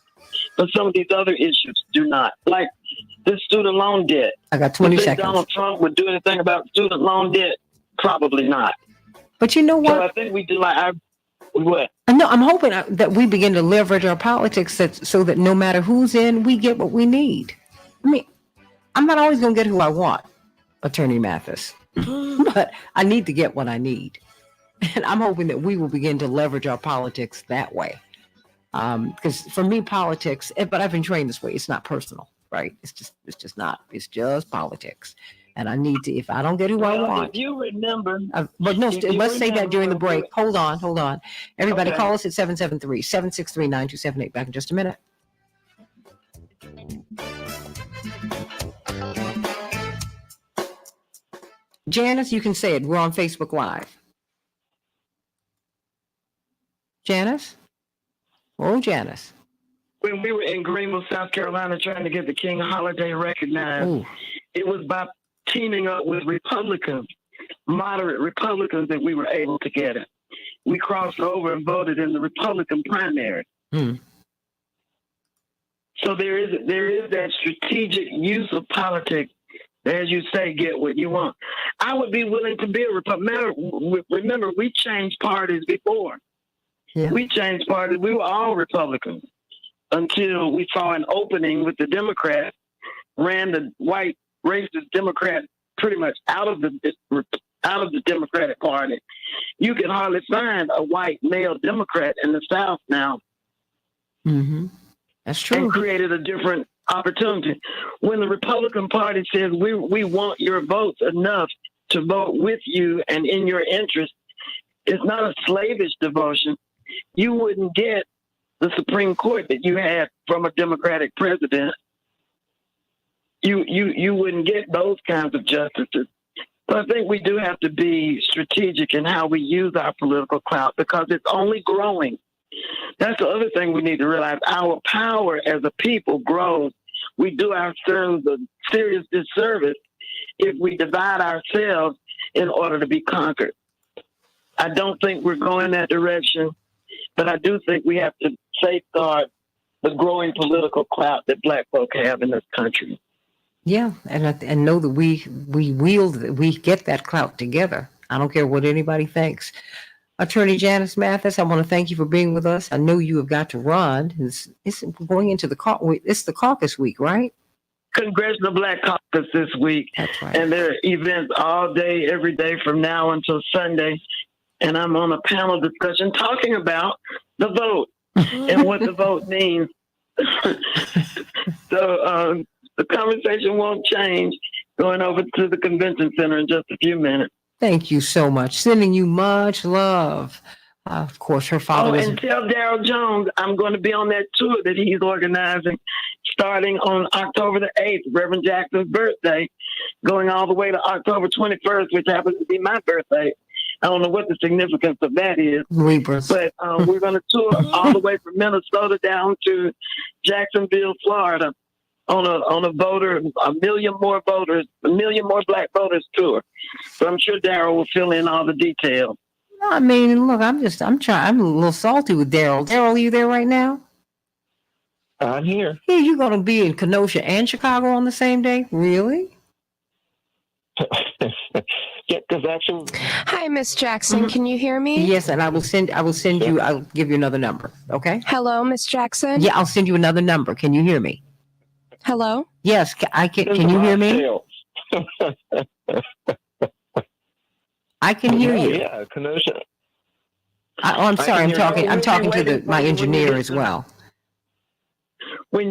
M: but some of these other issues do not. Like this student loan debt.
A: I got 20 seconds.
M: Donald Trump would do anything about student loan debt? Probably not.
A: But you know what?
M: So I think we do what?
A: No, I'm hoping that we begin to leverage our politics so that no matter who's in, we get what we need. I mean, I'm not always going to get who I want, Attorney Mathis, but I need to get what I need. And I'm hoping that we will begin to leverage our politics that way. Because for me, politics, but I've been trained this way. It's not personal, right? It's just not. It's just politics. And I need to, if I don't get who I want.
M: If you remember.
A: But no, let's say that during the break. Hold on. Everybody call us at 773-763-9278. Back in just a minute. Janice, you can say it. We're on Facebook Live. Janice? Oh, Janice.
M: When we were in Greenville, South Carolina, trying to get the King holiday recognized, it was by teaming up with Republicans, moderate Republicans, that we were able to get it. We crossed over and voted in the Republican primary. So there is that strategic use of politics, as you say, get what you want. I would be willing to be a Republican. Remember, we changed parties before.
A: Yeah.
M: We changed parties. We were all Republicans until we saw an opening with the Democrats, ran the white racist Democrats pretty much out of the Democratic Party. You can hardly find a white male Democrat in the South now.
A: Mm-hmm. That's true.
M: And created a different opportunity. When the Republican Party says we want your votes enough to vote with you and in your interest, it's not a slavish devotion. You wouldn't get the Supreme Court that you had from a Democratic president, you wouldn't get those kinds of justices. So I think we do have to be strategic in how we use our political clout because it's only growing. That's the other thing we need to realize. Our power as a people grows. We do ourselves a serious disservice if we divide ourselves in order to be conquered. I don't think we're going that direction, but I do think we have to safeguard the growing political clout that Black folk have in this country.
A: Yeah, and know that we get that clout together. I don't care what anybody thinks. Attorney Janice Mathis, I want to thank you for being with us. I know you have got to run. It's going into it's the caucus week, right?
M: Congressional Black Caucus this week.
A: That's right.
M: And there are events all day, every day from now until Sunday. And I'm on a panel discussion talking about the vote and what the vote means. So the conversation won't change. Going over to the convention center in just a few minutes.
A: Thank you so much. Sending you much love. Of course, her father was...
M: and tell Daryl Jones I'm going to be on that tour that he's organizing starting on October the 8th, Reverend Jackson's birthday, going all the way to October 21st, which happens to be my birthday. I don't know what the significance of that is.
A: Libras.
M: But we're going to tour all the way from Minnesota down to Jacksonville, Florida on a voter, a million more Black voters tour. So I'm sure Daryl will fill in all the details.
A: I mean, look, I'm a little salty with Daryl. Daryl, are you there right now?
O: I'm here.
A: Yeah, you're going to be in Kenosha and Chicago on the same day? Really?
O: Yeah, because actually...
D: Hi, Miss Jackson. Can you hear me?
A: Yes, and I will send you, I'll give you another number, okay?
D: Hello, Miss Jackson?
A: Yeah, I'll send you another number. Can you hear me?
D: Hello?
A: Yes, can you hear me? I can hear you.
O: Yeah, Kenosha.
A: I'm sorry, I'm talking to my engineer as well.
M: When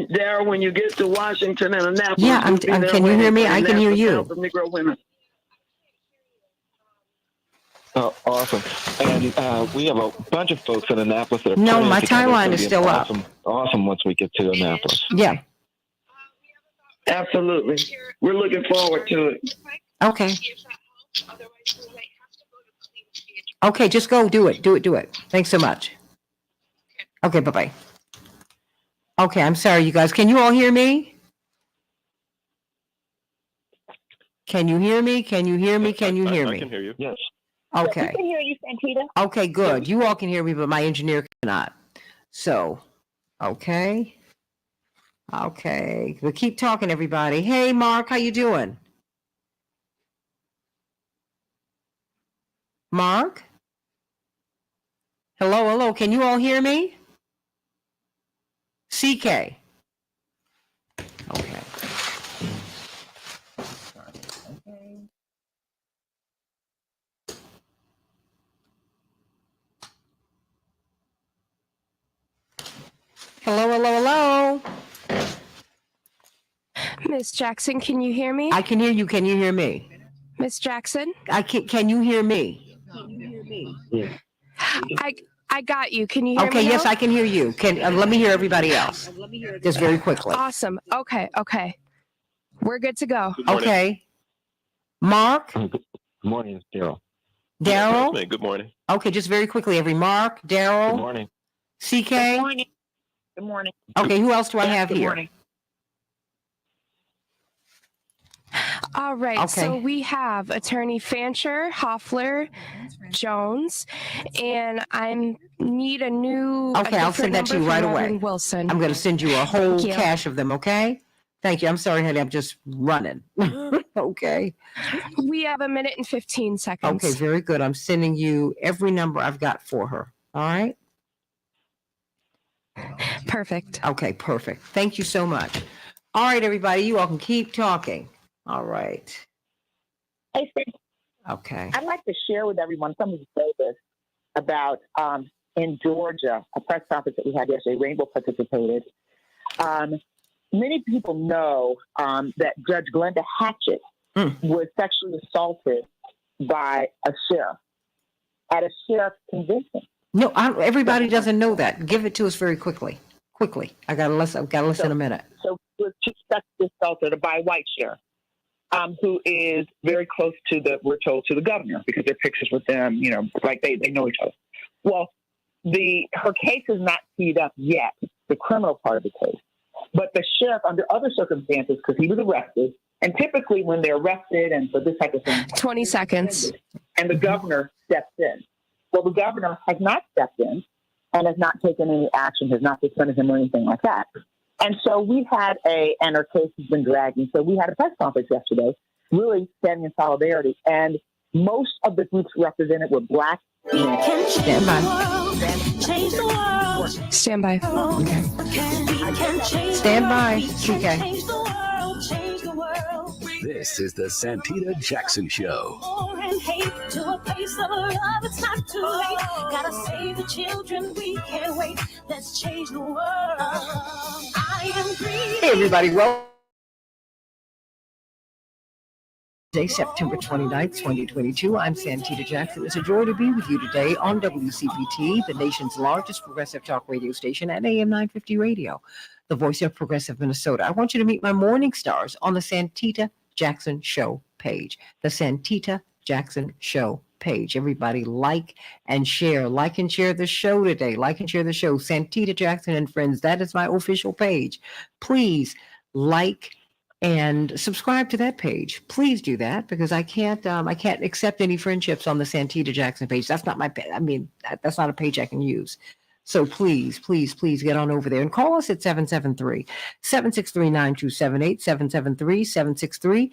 M: you get to Washington and Annapolis,
A: yeah, can you hear me? I can hear you.
M: Negro women.
O: Oh, awesome. And we have a bunch of folks in Annapolis that are
A: No,
O: planning
A: my
O: to come.
A: timeline is still up.
O: Awesome once we get to Annapolis.
A: Yeah.
M: Absolutely. We're looking forward to it.
A: Okay. Okay, just go do it. Do it. Thanks so much. Okay, bye-bye. Okay, I'm sorry, you guys. Can you all hear me? Can you hear me? Can you hear me? Can you hear me?
O: I can hear you. Yes.
A: Okay.
L: We can hear you, Santita.
A: Okay, good. You all can hear me, but my engineer cannot. So, okay. Okay. We'll keep talking, everybody. Hey, Mark, how you doing? Mark? Hello. Can you all hear me? CK. Okay. Hello.
D: Miss Jackson, can you hear me?
A: I can hear you. Can you hear me?
D: Miss Jackson?
A: Can you hear me?
D: I got you. Can you hear me?
A: Okay, yes,
D: now?
A: I can hear you. Let me hear everybody else. Just very quickly.
D: Awesome. Okay. We're good to go.
A: Okay. Mark?
O: Good morning, it's Daryl.
A: Daryl?
O: Good morning.
A: Okay, just very quickly, Mark, Daryl?
O: Good morning.
A: CK?
L: Good morning. Good morning.
A: Okay, who else do I have
L: Good
A: here?
L: morning.
D: All right.
A: Okay.
D: So we have Attorney Fancher, Hoffler, Jones, and I need a new.
A: Okay, I'll send that to you right away.
D: Wilson.
A: I'm going to send you a whole
D: Thank you.
A: cache of them, okay? Thank you. I'm sorry, honey. I'm just running. Okay.
D: We have 1 minute and 15 seconds.
A: Okay, very good. I'm sending you every number I've got for her. All right?
D: Perfect.
A: Okay, perfect. Thank you so much. All right, everybody. You all can keep talking. All right.
N: Hey, Steve,
A: Okay.
N: I'd like to share with everyone some of the service about in Georgia, a press conference that we had yesterday. Rainbow participated. Many people know that Judge Glenda Hatchett was sexually assaulted by a sheriff at a sheriff's convention.
A: No, everybody doesn't know that. Give it to us very quickly. Quickly. I've got less than a minute.
N: So we're suspect this shelter to buy white sheriff, who is very close to we're told, to the governor, because there are pictures with them, like they know each other. Well, her case is not teed up yet, the criminal part of the case. But the sheriff, under other circumstances, because he was arrested, and typically when they're arrested and for this type of thing,
D: 20 seconds.
N: And the governor steps in. Well, the governor has not stepped in and has not taken any action, has not suspended him or anything like that. And so we had and our case has been dragging. So we had a press conference yesterday, really standing in solidarity. And most of the groups represented were Black men.
A: Stand by.
K: Change the world.
D: Stand by.
A: Okay.
K: Stand
A: by, CK.
K: Change the world. Change the world.
G: This is the Santita Jackson Show.
K: War and hate to a place of love. It's not too late. Gotta save the children. We can't wait. Let's change the world. I am green.
A: Hey, everybody. Well, today, September 29th, 2022. I'm Santita Jackson. It's a joy to be with you today on WCPT, the nation's largest progressive talk radio station, at AM 950 Radio, the voice of progressive Minnesota. I want you to meet my morning stars on the Santita Jackson Show page. The Santita Jackson Show page. Everybody like and share the show today. Like and share the show. Santita Jackson and Friends. That is my official page. Please like and subscribe to that page. Please do that, because I can't accept any friendships on the Santita Jackson page. That's not that's not a page I can use. So please get on over there and call us at 773-763-9278, 773-763.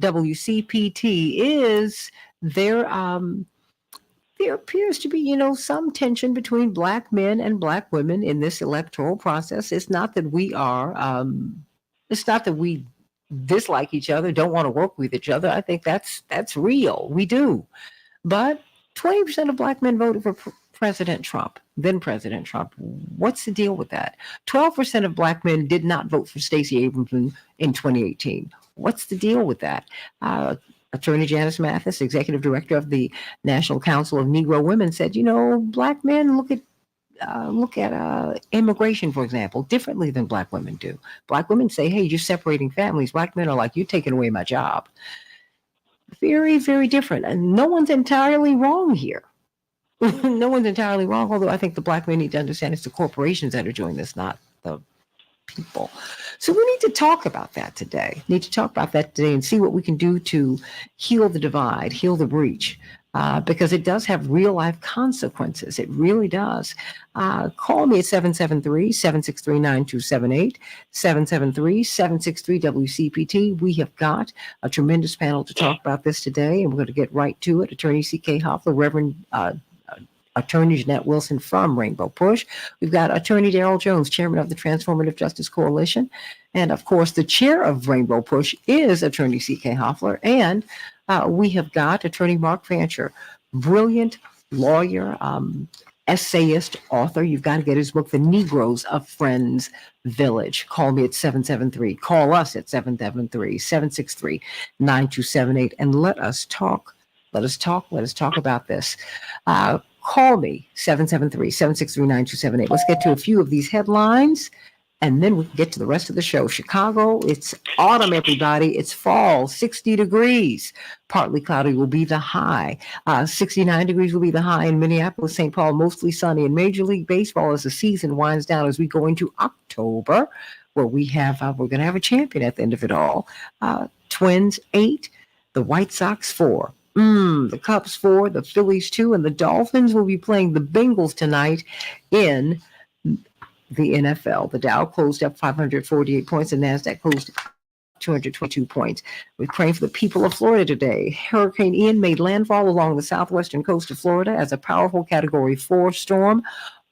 A: WCPT is there. There appears to be, some tension between Black men and Black women in this electoral process. It's not that we dislike each other, don't want to work with each other. I think that's real. We do. But 20% of Black men voted for President Trump, then President Trump. What's the deal with that? 12% of Black men did not vote for Stacey Abrams in 2018. What's the deal with that? Attorney Janice Mathis, executive director of the National Council of Negro Women, said, Black men look at immigration, for example, differently than Black women do. Black women say, hey, you're separating families. Black men are like, you're taking away my job. Very, very different. And no one's entirely wrong here. No one's entirely wrong, although I think the Black men need to understand it's the corporations that are doing this, not the people. So we need to talk about that today. And see what we can do to heal the divide, heal the breach. Because it does have real life consequences. It really does. Call me at 773-763-9278, 773-763-WCPT. We have got a tremendous panel to talk about this today, and we're going to get right to it. Attorney C.K. Hoffler, Reverend Attorney Jeanette Wilson from Rainbow Push. We've got Attorney Darrell Jones, Chairman of the Transformative Justice Coalition. And of course, the chair of Rainbow Push is Attorney C.K. Hoffler. And we have got Attorney Mark Fancher, brilliant lawyer, essayist, author. You've got to get his book, The Negroes of Friends Village. Call me at 773. Call us at 773-763-9278. And let us talk. Let us talk about this. Call me, 773-763-9278. Let's get to a few of these headlines, and then we can get to the rest of the show. Chicago, it's autumn, everybody. It's fall, 60 degrees. Partly cloudy will be the high. 69 degrees will be the high in Minneapolis, St. Paul, mostly sunny. In Major League Baseball, as the season winds down, as we go into October, where we're going to have a champion at the end of it all. Twins, 8. The White Sox, 4. The Cubs 4, the Phillies 2, and the Dolphins will be playing the Bengals tonight in the NFL. The Dow closed up 548 points, and NASDAQ closed 222 points. We're praying for the people of Florida today. Hurricane Ian made landfall along the southwestern coast of Florida as a powerful Category 4 storm.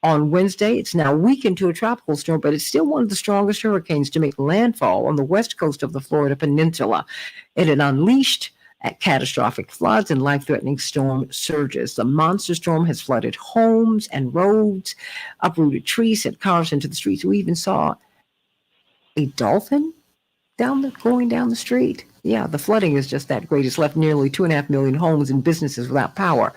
A: On Wednesday, it's now weakened to a tropical storm, but it's still one of the strongest hurricanes to make landfall on the west coast of the Florida Peninsula. It had unleashed at catastrophic floods and life-threatening storm surges. The monster storm has flooded homes and roads, uprooted trees, sent cars into the streets. We even saw a dolphin going down the street. Yeah, the flooding is just that great. It's left nearly 2.5 million homes and businesses without power.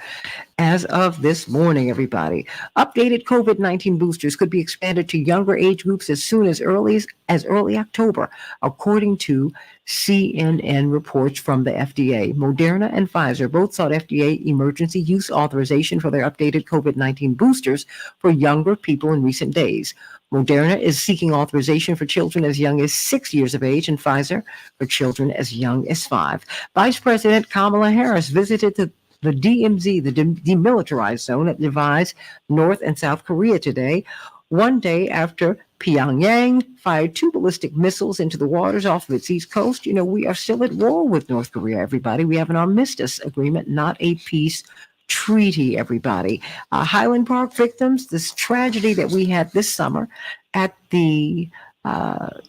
A: As of this morning, everybody, updated COVID-19 boosters could be expanded to younger age groups as soon as early October, according to CNN reports from the FDA. Moderna and Pfizer both sought FDA emergency use authorization for their updated COVID-19 boosters for younger people in recent days. Moderna is seeking authorization for children as young as 6 years of age, and Pfizer for children as young as 5. Vice President Kamala Harris visited the DMZ, the demilitarized zone that divides North and South Korea today, one day after Pyongyang fired 2 ballistic missiles into the waters off of its east coast. You know, we are still at war with North Korea, everybody. We have an armistice agreement, not a peace treaty, everybody. Highland Park victims, this tragedy that we had this summer at the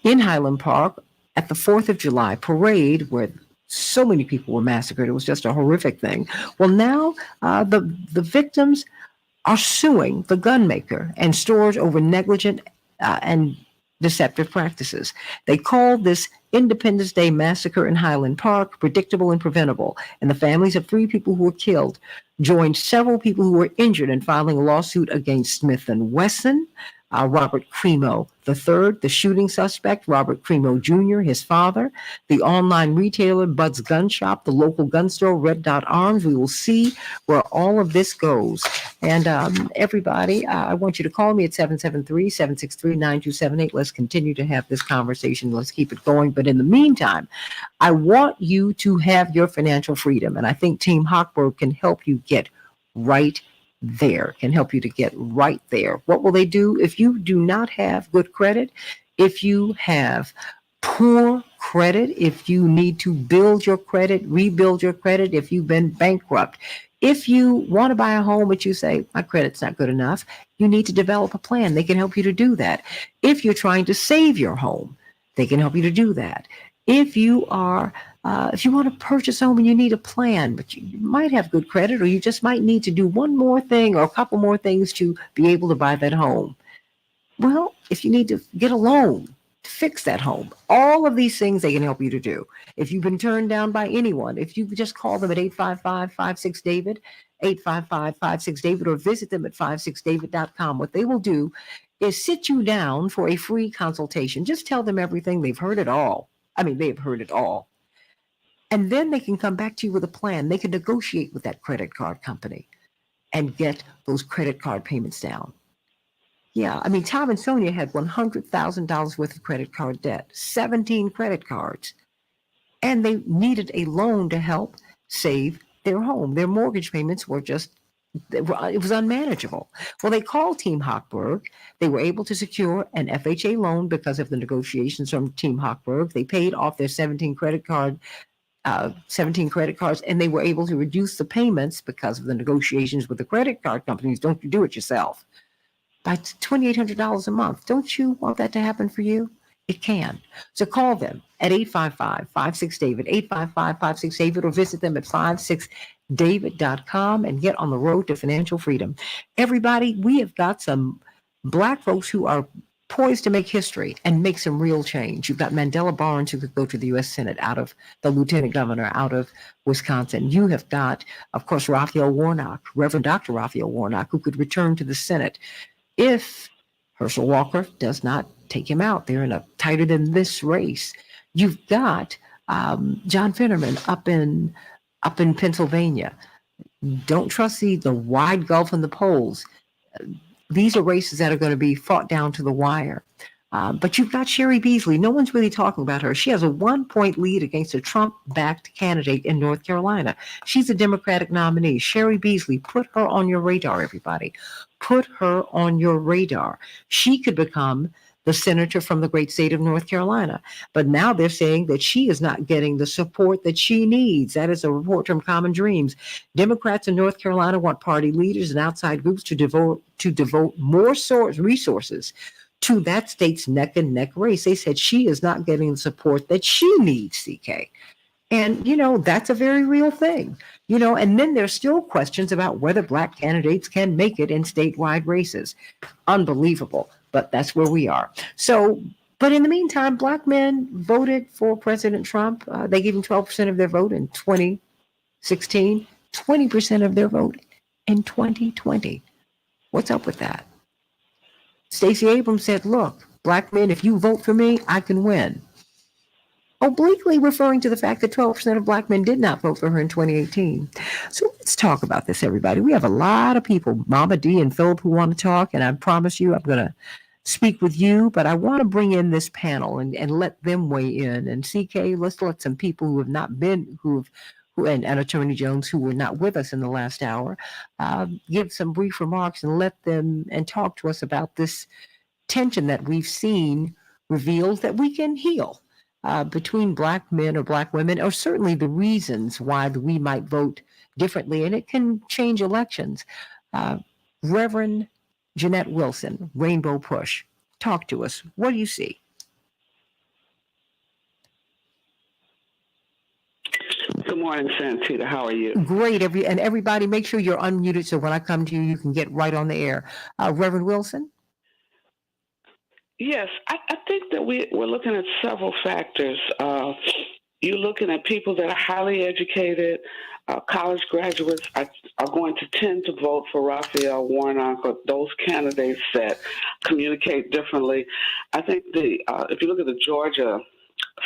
A: in Highland Park at the 4th of July parade, where so many people were massacred. It was just a horrific thing. Well, now the victims are suing the gun maker and stores over negligent and deceptive practices. They called this Independence Day massacre in Highland Park predictable and preventable. And the families of 3 people who were killed joined several people who were injured in filing a lawsuit against Smith & Wesson, Robert Cremo III, the shooting suspect, Robert Cremo Jr., his father, the online retailer Bud's Gun Shop, the local gun store Red Dot Arms. We will see where all of this goes. And everybody, I want you to call me at 773-763-9278. Let's continue to have this conversation. Let's keep it going. But in the meantime, I want you to have your financial freedom. And I think Team Hochberg can help you get right there, can help you to get right there. What will they do if you do not have good credit? If you have poor credit, if you need to build your credit, rebuild your credit, if you've been bankrupt, if you want to buy a home but you say, my credit's not good enough, you need to develop a plan. They can help you to do that. If you're trying to save your home, they can help you to do that. If you are if you want to purchase a home and you need a plan, but you might have good credit, or you just might need to do one more thing or a couple more things to be able to buy that home. Well, if you need to get a loan to fix that home, all of these things they can help you to do. If you've been turned down by anyone, if you just call them at 855-56-DAVID, 855-56-DAVID, or visit them at 56david.com, what they will do is sit you down for a free consultation. Just tell them everything. They've heard it all. I mean, they've heard it all. And then they can come back to you with a plan. They can negotiate with that credit card company and get those credit card payments down. Yeah, I mean, Tom and Sonia had $100,000 worth of credit card debt, 17 credit cards, and they needed a loan to help save their home. Their mortgage payments were just, it was unmanageable. Well, they called Team Hochberg. They were able to secure an FHA loan because of the negotiations from Team Hochberg. They paid off their 17 credit cards, and they were able to reduce the payments because of the negotiations with the credit card companies. Don't you do it yourself. By $2,800 a month. Don't you want that to happen for you? It can. So call them at 855-56-DAVID, 855-56-DAVID, or visit them at 56david.com and get on the road to financial freedom. Everybody, we have got some Black folks who are poised to make history and make some real change. You've got Mandela Barnes, who could go to the U.S. Senate out of the lieutenant governor out of Wisconsin. You have got, of course, Raphael Warnock, Reverend Dr. Raphael Warnock, who could return to the Senate if Herschel Walker does not take him out. They're in a tighter than this race. You've got John Fetterman up in Pennsylvania. Don't trust the wide gulf in the polls. These are races that are going to be fought down to the wire. But you've got Sherry Beasley. No one's really talking about her. She has a 1-point lead against a Trump-backed candidate in North Carolina. She's a Democratic nominee. Sherry Beasley, put her on your radar, everybody. Put her on your radar. She could become the senator from the great state of North Carolina. But now they're saying that she is not getting the support that she needs. That is a report from Common Dreams. Democrats in North Carolina want party leaders and outside groups to devote more resources to that state's neck and neck race. They said she is not getting the support that she needs, CK. And, that's a very real thing, and then there's still questions about whether Black candidates can make it in statewide races. Unbelievable, but that's where we are. So But in the meantime, black men voted for President Trump. They gave him 12% of their vote in 2016, 20% of their vote in 2020. What's up with that? Stacey Abrams said, look, black men, if you vote for me, I can win. Obliquely referring to the fact that 12% of black men did not vote for her in 2018. So let's talk about this, everybody. We have a lot of people, Mama D and Philip, who want to talk, and I promise you I'm going to speak with you, but I want to bring in this panel and let them weigh in. And CK, let's let some people who have not been, and Attorney Jones, who were not with us in the last hour, give some brief remarks and let them and talk to us about this tension that we've seen revealed that we can heal between black men or black women, or certainly the reasons why we might vote differently, and it can change elections. Reverend Jeanette Wilson, Rainbow Push, talk to us. What do you see?
Q: Good morning, Santita. How are you?
A: Great. Everybody, make sure you're unmuted so when I come to you, you can get right on the air. Reverend Wilson?
Q: Yes, I think that we're looking at several factors. You're looking at people that are highly educated, college graduates are going to tend to vote for Raphael Warnock or those candidates that communicate differently. I think if you look at the Georgia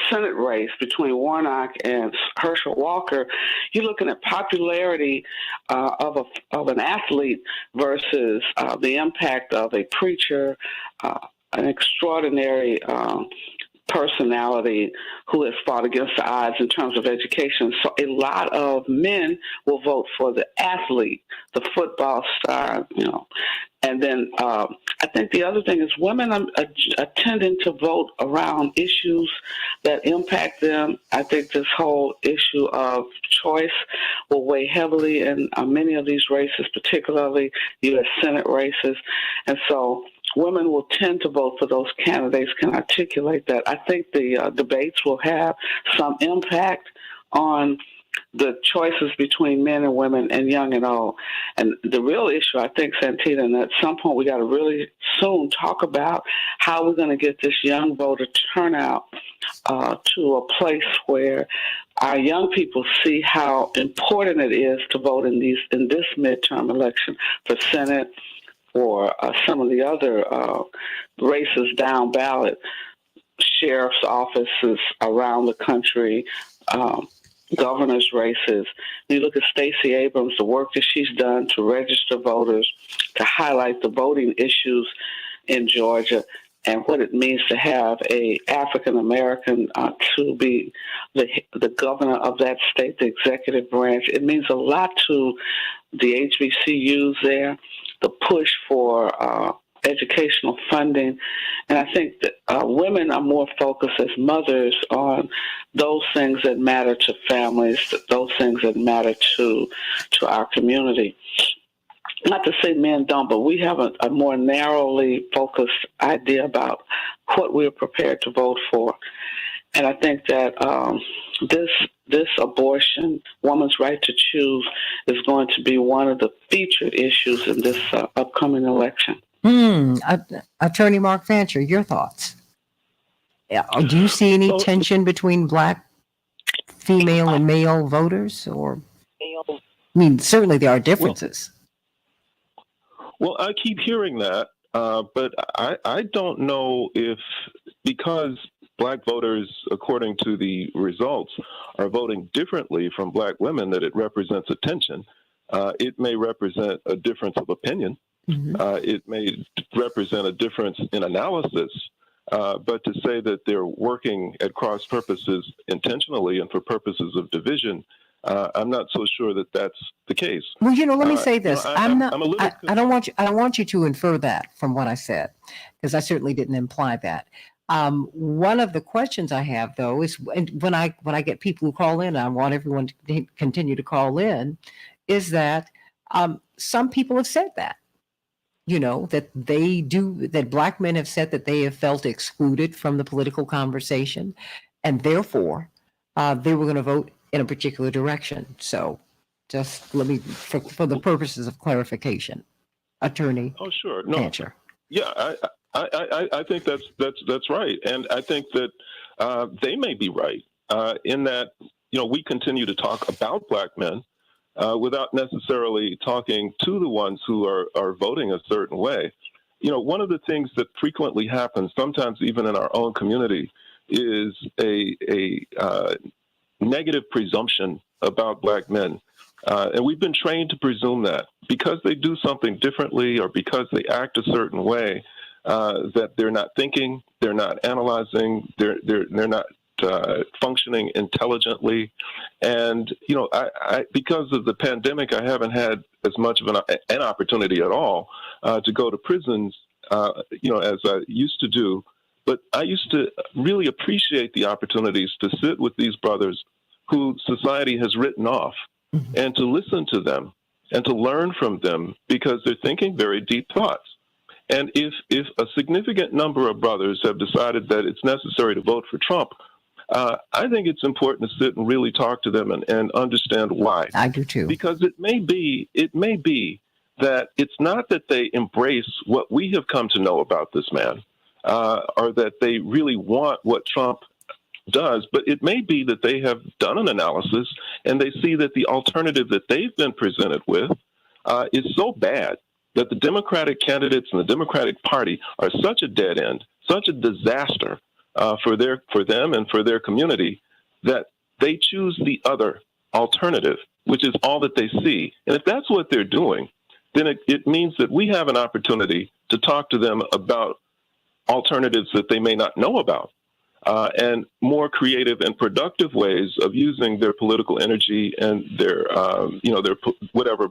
Q: Senate race between Warnock and Herschel Walker, you're looking at popularity of an athlete versus the impact of a preacher, an extraordinary personality who has fought against the odds in terms of education. So a lot of men will vote for the athlete, the football star, And then I think the other thing is women are tending to vote around issues that impact them. I think this whole issue of choice will weigh heavily in many of these races, particularly U.S. Senate races. And so women will tend to vote for those candidates can articulate that. I think the debates will have some impact on the choices between men and women and young and old. And the real issue, I think, Santita, and at some point we got to really soon talk about how we're going to get this young voter turnout to a place where our young people see how important it is to vote in this midterm election for Senate or some of the other races down ballot, sheriff's offices around the country, governor's races. You look at Stacey Abrams, the work that she's done to register voters, to highlight the voting issues in Georgia, and what it means to have a African American to be the governor of that state, the executive branch. It means a lot to the HBCUs there, the push for educational funding. And I think that women are more focused as mothers on those things that matter to families, those things that matter to our community. Not to say men don't, but we have a more narrowly focused idea about what we're prepared to vote for. And I think that this abortion, woman's right to choose, is going to be one of the featured issues in this upcoming election.
A: Attorney Mark Fancher, your thoughts? Do you see any tension between black female and male voters? Or, I mean, certainly there are differences.
R: Well, I keep hearing that, but I don't know if, because black voters, according to the results, are voting differently from black women, that it represents a tension. It may represent a difference of opinion. Mm-hmm. It may represent a difference in analysis, but to say that they're working at cross purposes intentionally and for purposes of division, I'm not so sure that that's the case.
A: Well, let me say this. I don't want you to infer that from what I said, because I certainly didn't imply that. One of the questions I have, though, is when I get people who call in, I want everyone to continue to call in, is that some people have said that. That black men have said that they have felt excluded from the political conversation, and therefore they were going to vote in a particular direction. So just let me, for the purposes of clarification, Attorney
R: Fancher.
A: Yeah,
R: I think that's right, and I think that they may be right in that we continue to talk about black men without necessarily talking to the ones who are voting a certain way. One of the things that frequently happens, sometimes even in our own community, is a negative presumption about black men. And we've been trained to presume that because they do something differently or because they act a certain way, that they're not thinking, they're not analyzing, they're not functioning intelligently. And, I because of the pandemic, I haven't had as much of an opportunity at all to go to prisons, as I used to do. But I used to really appreciate the opportunities to sit with these brothers who society has written off and to listen to them and to learn from them because they're thinking very deep thoughts. And if a significant number of brothers have decided that it's necessary to vote for Trump, I think it's important to sit and really talk to them and understand why.
A: I do too.
R: Because it may be that it's not that they embrace what we have come to know about this man, or that they really want what Trump does, but it may be that they have done an analysis and they see that the alternative that they've been presented with is so bad that the Democratic candidates and the Democratic Party are such a dead end, such a disaster for them and for their community, that they choose the other alternative, which is all that they see. And if that's what they're doing, then it means that we have an opportunity to talk to them about alternatives that they may not know about, and more creative and productive ways of using their political energy and their whatever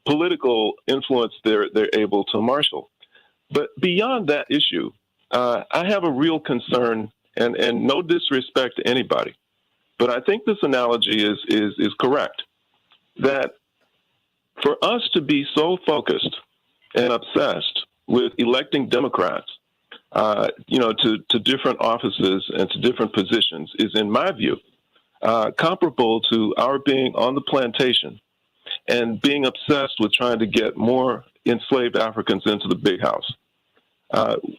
R: political influence they're able to marshal. But beyond that issue, I have a real concern, and no disrespect to anybody, but I think this analogy is correct, that for us to be so focused and obsessed with electing Democrats, to different offices and to different positions is, in my view, comparable to our being on the plantation and being obsessed with trying to get more enslaved Africans into the big house.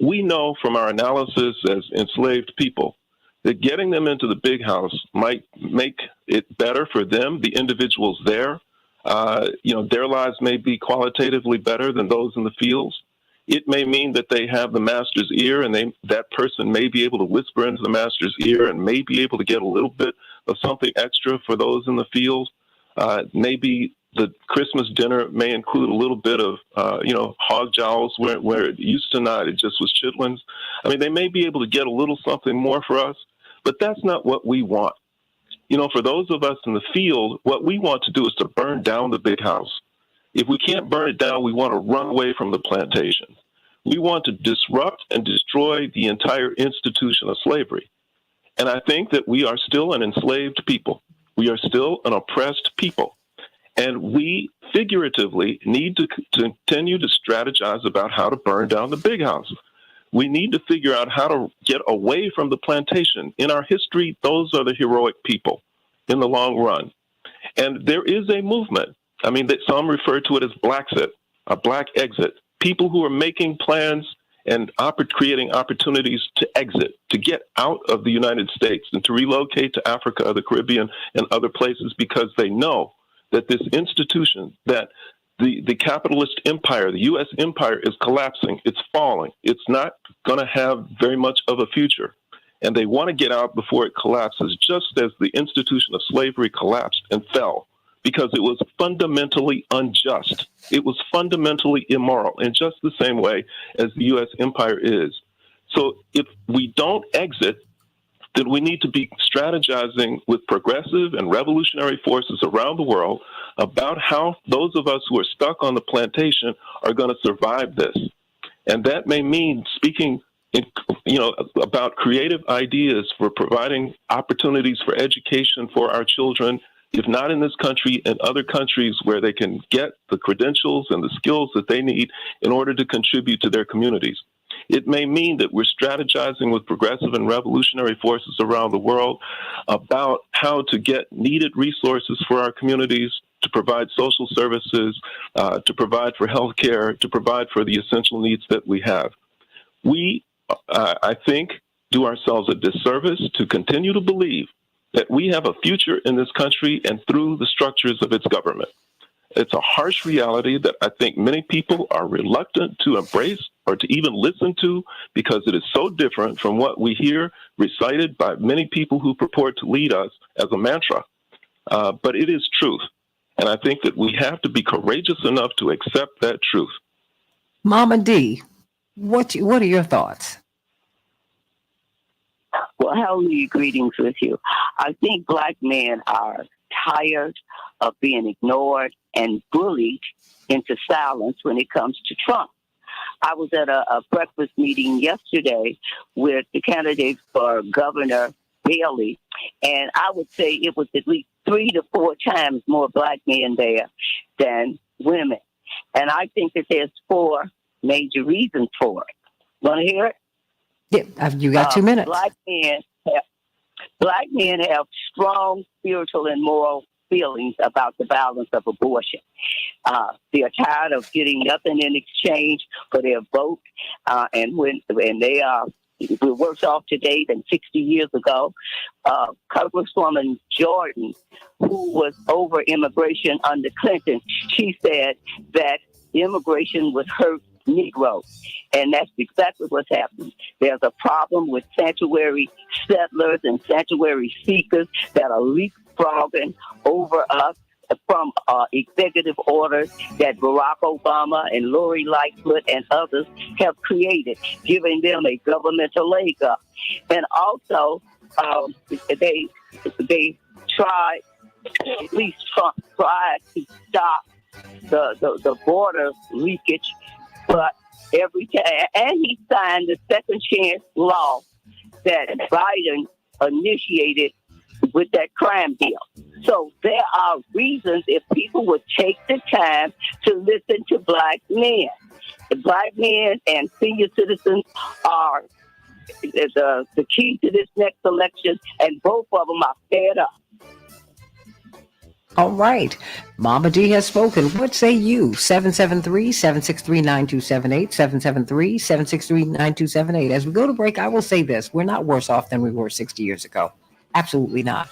R: We know from our analysis as enslaved people that getting them into the big house might make it better for them, the individuals there. Their lives may be qualitatively better than those in the fields. It may mean that they have the master's ear, and that person may be able to whisper into the master's ear and may be able to get a little bit of something extra for those in the field. Maybe the Christmas dinner may include a little bit of, hog jowls where it used to not. It just was chitlins. I mean, they may be able to get a little something more for us, but that's not what we want. For those of us in the field, what we want to do is to burn down the big house. If we can't burn it down, we want to run away from the plantation. We want to disrupt and destroy the entire institution of slavery. And I think that we are still an enslaved people. We are still an oppressed people. And we figuratively need to continue to strategize about how to burn down the big house. We need to figure out how to get away from the plantation. In our history, those are the heroic people in the long run. And there is a movement. I mean, some refer to it as Blacksit, a black exit. People who are making plans and creating opportunities to exit, to get out of the United States and to relocate to Africa, the Caribbean, and other places because they know that this institution, that the capitalist empire, the U.S. empire is collapsing. It's falling. It's not going to have very much of a future. And they want to get out before it collapses, just as the institution of slavery collapsed and fell, because it was fundamentally unjust. It was fundamentally immoral in just the same way as the U.S. empire is. So if we don't exit, then we need to be strategizing with progressive and revolutionary forces around the world about how those of us who are stuck on the plantation are going to survive this. And that may mean speaking about creative ideas for providing opportunities for education for our children, if not in this country, in other countries where they can get the credentials and the skills that they need in order to contribute to their communities. It may mean that we're strategizing with progressive and revolutionary forces around the world about how to get needed resources for our communities, to provide social services, to provide for health care, to provide for the essential needs that we have. we, I think, do ourselves a disservice to continue to believe that we have a future in this country and through the structures of its government. It's a harsh reality that I think many people are reluctant to embrace or to even listen to because it is so different from what we hear recited by many people who purport to lead us as a mantra. But it is truth. And I think that we have to be courageous enough to accept that truth.
A: Mama D, what are your thoughts?
S: Well, healthy greetings with you. I think black men are tired of being ignored and bullied into silence when it comes to Trump. I was at a breakfast meeting yesterday with the candidate for Governor Bailey, and I would say it was at least 3 to 4 times more black men there than women. And I think that there's 4 major reasons for it. Want to hear it?
A: Yeah, you got 2 minutes.
S: Black men have strong spiritual and moral feelings about the violence of abortion. They are tired of getting nothing in exchange for their vote, and when they are, we're worse off today than 60 years ago. Congresswoman Jordan, who was over immigration under Clinton, she said that immigration would hurt Negroes. And that's exactly what's happening. There's a problem with sanctuary settlers and sanctuary seekers that are leapfrogging over us from executive orders that Barack Obama and Lori Lightfoot and others have created, giving them a governmental leg up. And also, they tried, at least Trump tried to stop the border leakage, but every time, and he signed the second chance law that Biden initiated with that crime deal. So there are reasons if people would take the time to listen to black men. The black men and senior citizens are the key to this next election, and both of them are fed up.
A: All right. Mama D has spoken. What say you? 773-763-9278, 773-763-9278. As we go to break, I will say this. We're not worse off than we were 60 years ago. Absolutely not.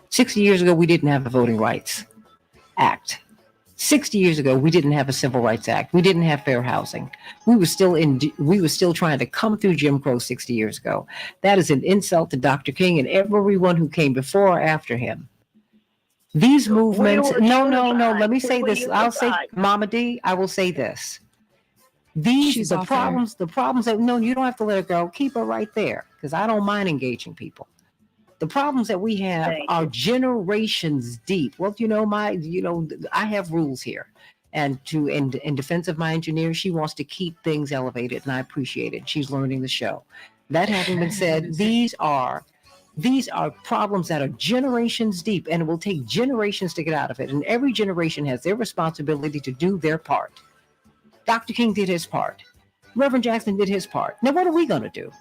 A: 60 years ago, we didn't have a Voting Rights Act. 60 years ago, we didn't have a Civil Rights Act. We didn't have fair housing. We were still trying to come through Jim Crow 60 years ago. That is an insult to Dr. King and everyone who came before or after him. These movements, no, let me say this. I'll say, Mama D, I will say this. The problems that, no, you don't have to let her go. Keep her right there, because I don't mind engaging people. The problems that we have are generations deep. Well, I have rules here. And in defense of my engineer, she wants to keep things elevated, and I appreciate it. She's learning the show. That having been said, these are problems that are generations deep, and it will take generations to get out of it. And every generation has their responsibility to do their part. Dr. King did his part. Reverend Jackson did his part. Now, what are we going to do?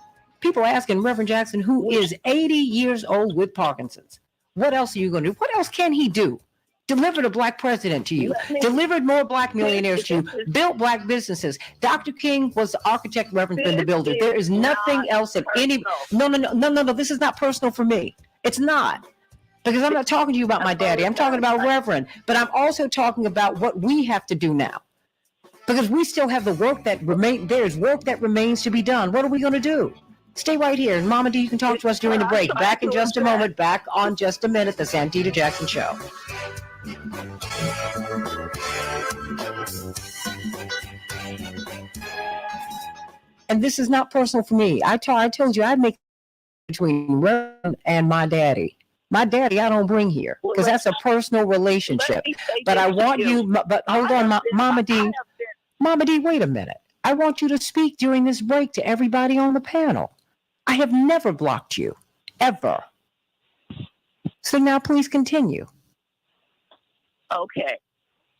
A: People are asking Reverend Jackson, who is 80 years old with Parkinson's, what else are you going to do? What else can he do? Delivered a black president to you, delivered more black millionaires to you, built black businesses. Dr. King was the architect, Reverend been the builder. There is nothing else in any, no, this is not personal for me. It's not. Because I'm not talking to you about my daddy. I'm talking about Reverend. But I'm also talking about what we have to do now. Because we still have the work that remains, there is work that remains to be done. What are we going to do? Stay right here. And Mama D, you can talk to us during the break. Back in just a moment. Back on just a minute. The Santita Jackson Show. And this is not personal for me. I told you I'd make between Reverend and my daddy. My daddy, I don't bring here because that's a personal relationship. But I want you, but hold on, Mama D. Mama D, wait a minute. I want you to speak during this break to everybody on the panel. I have never blocked you, ever. So now please continue.
S: Okay.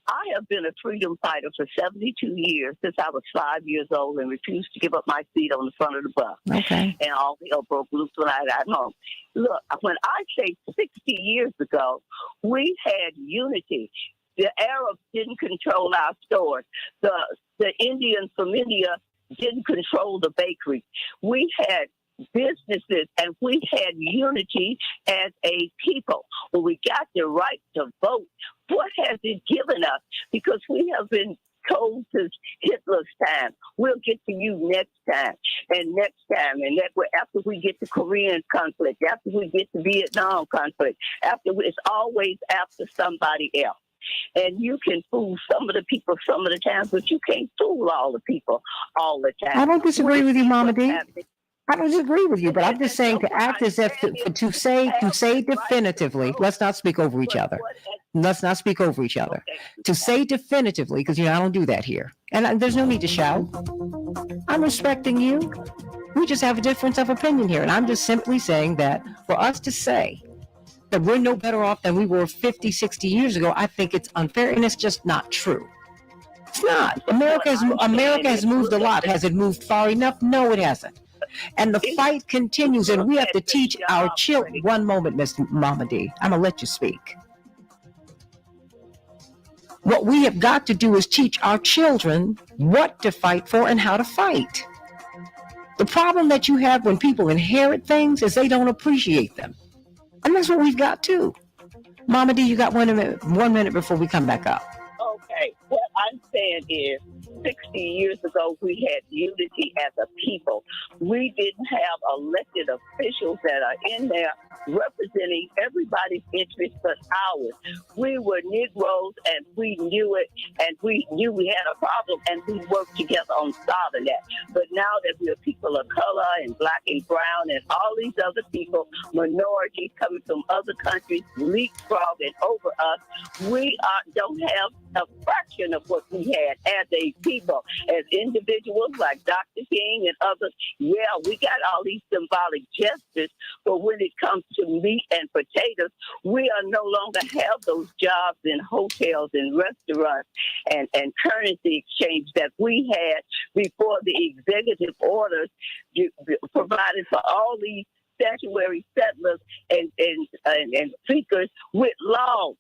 S: I have been a freedom fighter for 72 years since I was 5 years old and refused to give up my seat on the front of the bus.
A: Okay.
S: And all hell broke loose when I got home. Look, when I say 60 years ago, we had unity. The Arabs didn't control our stores. The Indians from India didn't control the bakery. We had businesses and we had unity as a people. When we got the right to vote, what has it given us? Because we have been told since Hitler's time, we'll get to you next time and next time, and that after we get the Korean conflict, after we get the Vietnam conflict, it's always after somebody else. And you can fool some of the people some of the times, but you can't fool all the people all the time.
A: I don't disagree with you, Mama D. I don't disagree with you, but I'm just saying to act as if to say definitively. Let's not speak over each other. Let's not speak over each other. To say definitively, because I don't do that here, and there's no need to shout. I'm respecting you. We just have a difference of opinion here, and I'm just simply saying that for us to say that we're no better off than we were 50, 60 years ago, I think it's unfair, and it's just not true. It's not. America has moved a lot. Has it moved far enough? No, it hasn't. And the fight continues, and we have to teach our children. One moment, Miss Mama D. I'm going to let you speak. What we have got to do is teach our children what to fight for and how to fight. The problem that you have when people inherit things is they don't appreciate them. And that's what we've got too. Mama D, you got 1 minute before we come back up.
S: Okay, what I'm saying is 60 years ago, we had unity as a people. We didn't have elected officials that are in there representing everybody's interests but ours. We were Negroes, and we knew it, and we knew we had a problem, and we worked together on solving that. But now that we're people of color and black and brown and all these other people, minorities coming from other countries, leapfrogging over us, we don't have a fraction of what we had as a people, as individuals like Dr. King and others. Yeah, we got all these symbolic gestures, but when it comes to meat and potatoes, we are no longer have those jobs in hotels and restaurants and currency exchange that we had before the executive orders provided for all these statutory settlers and speakers with laws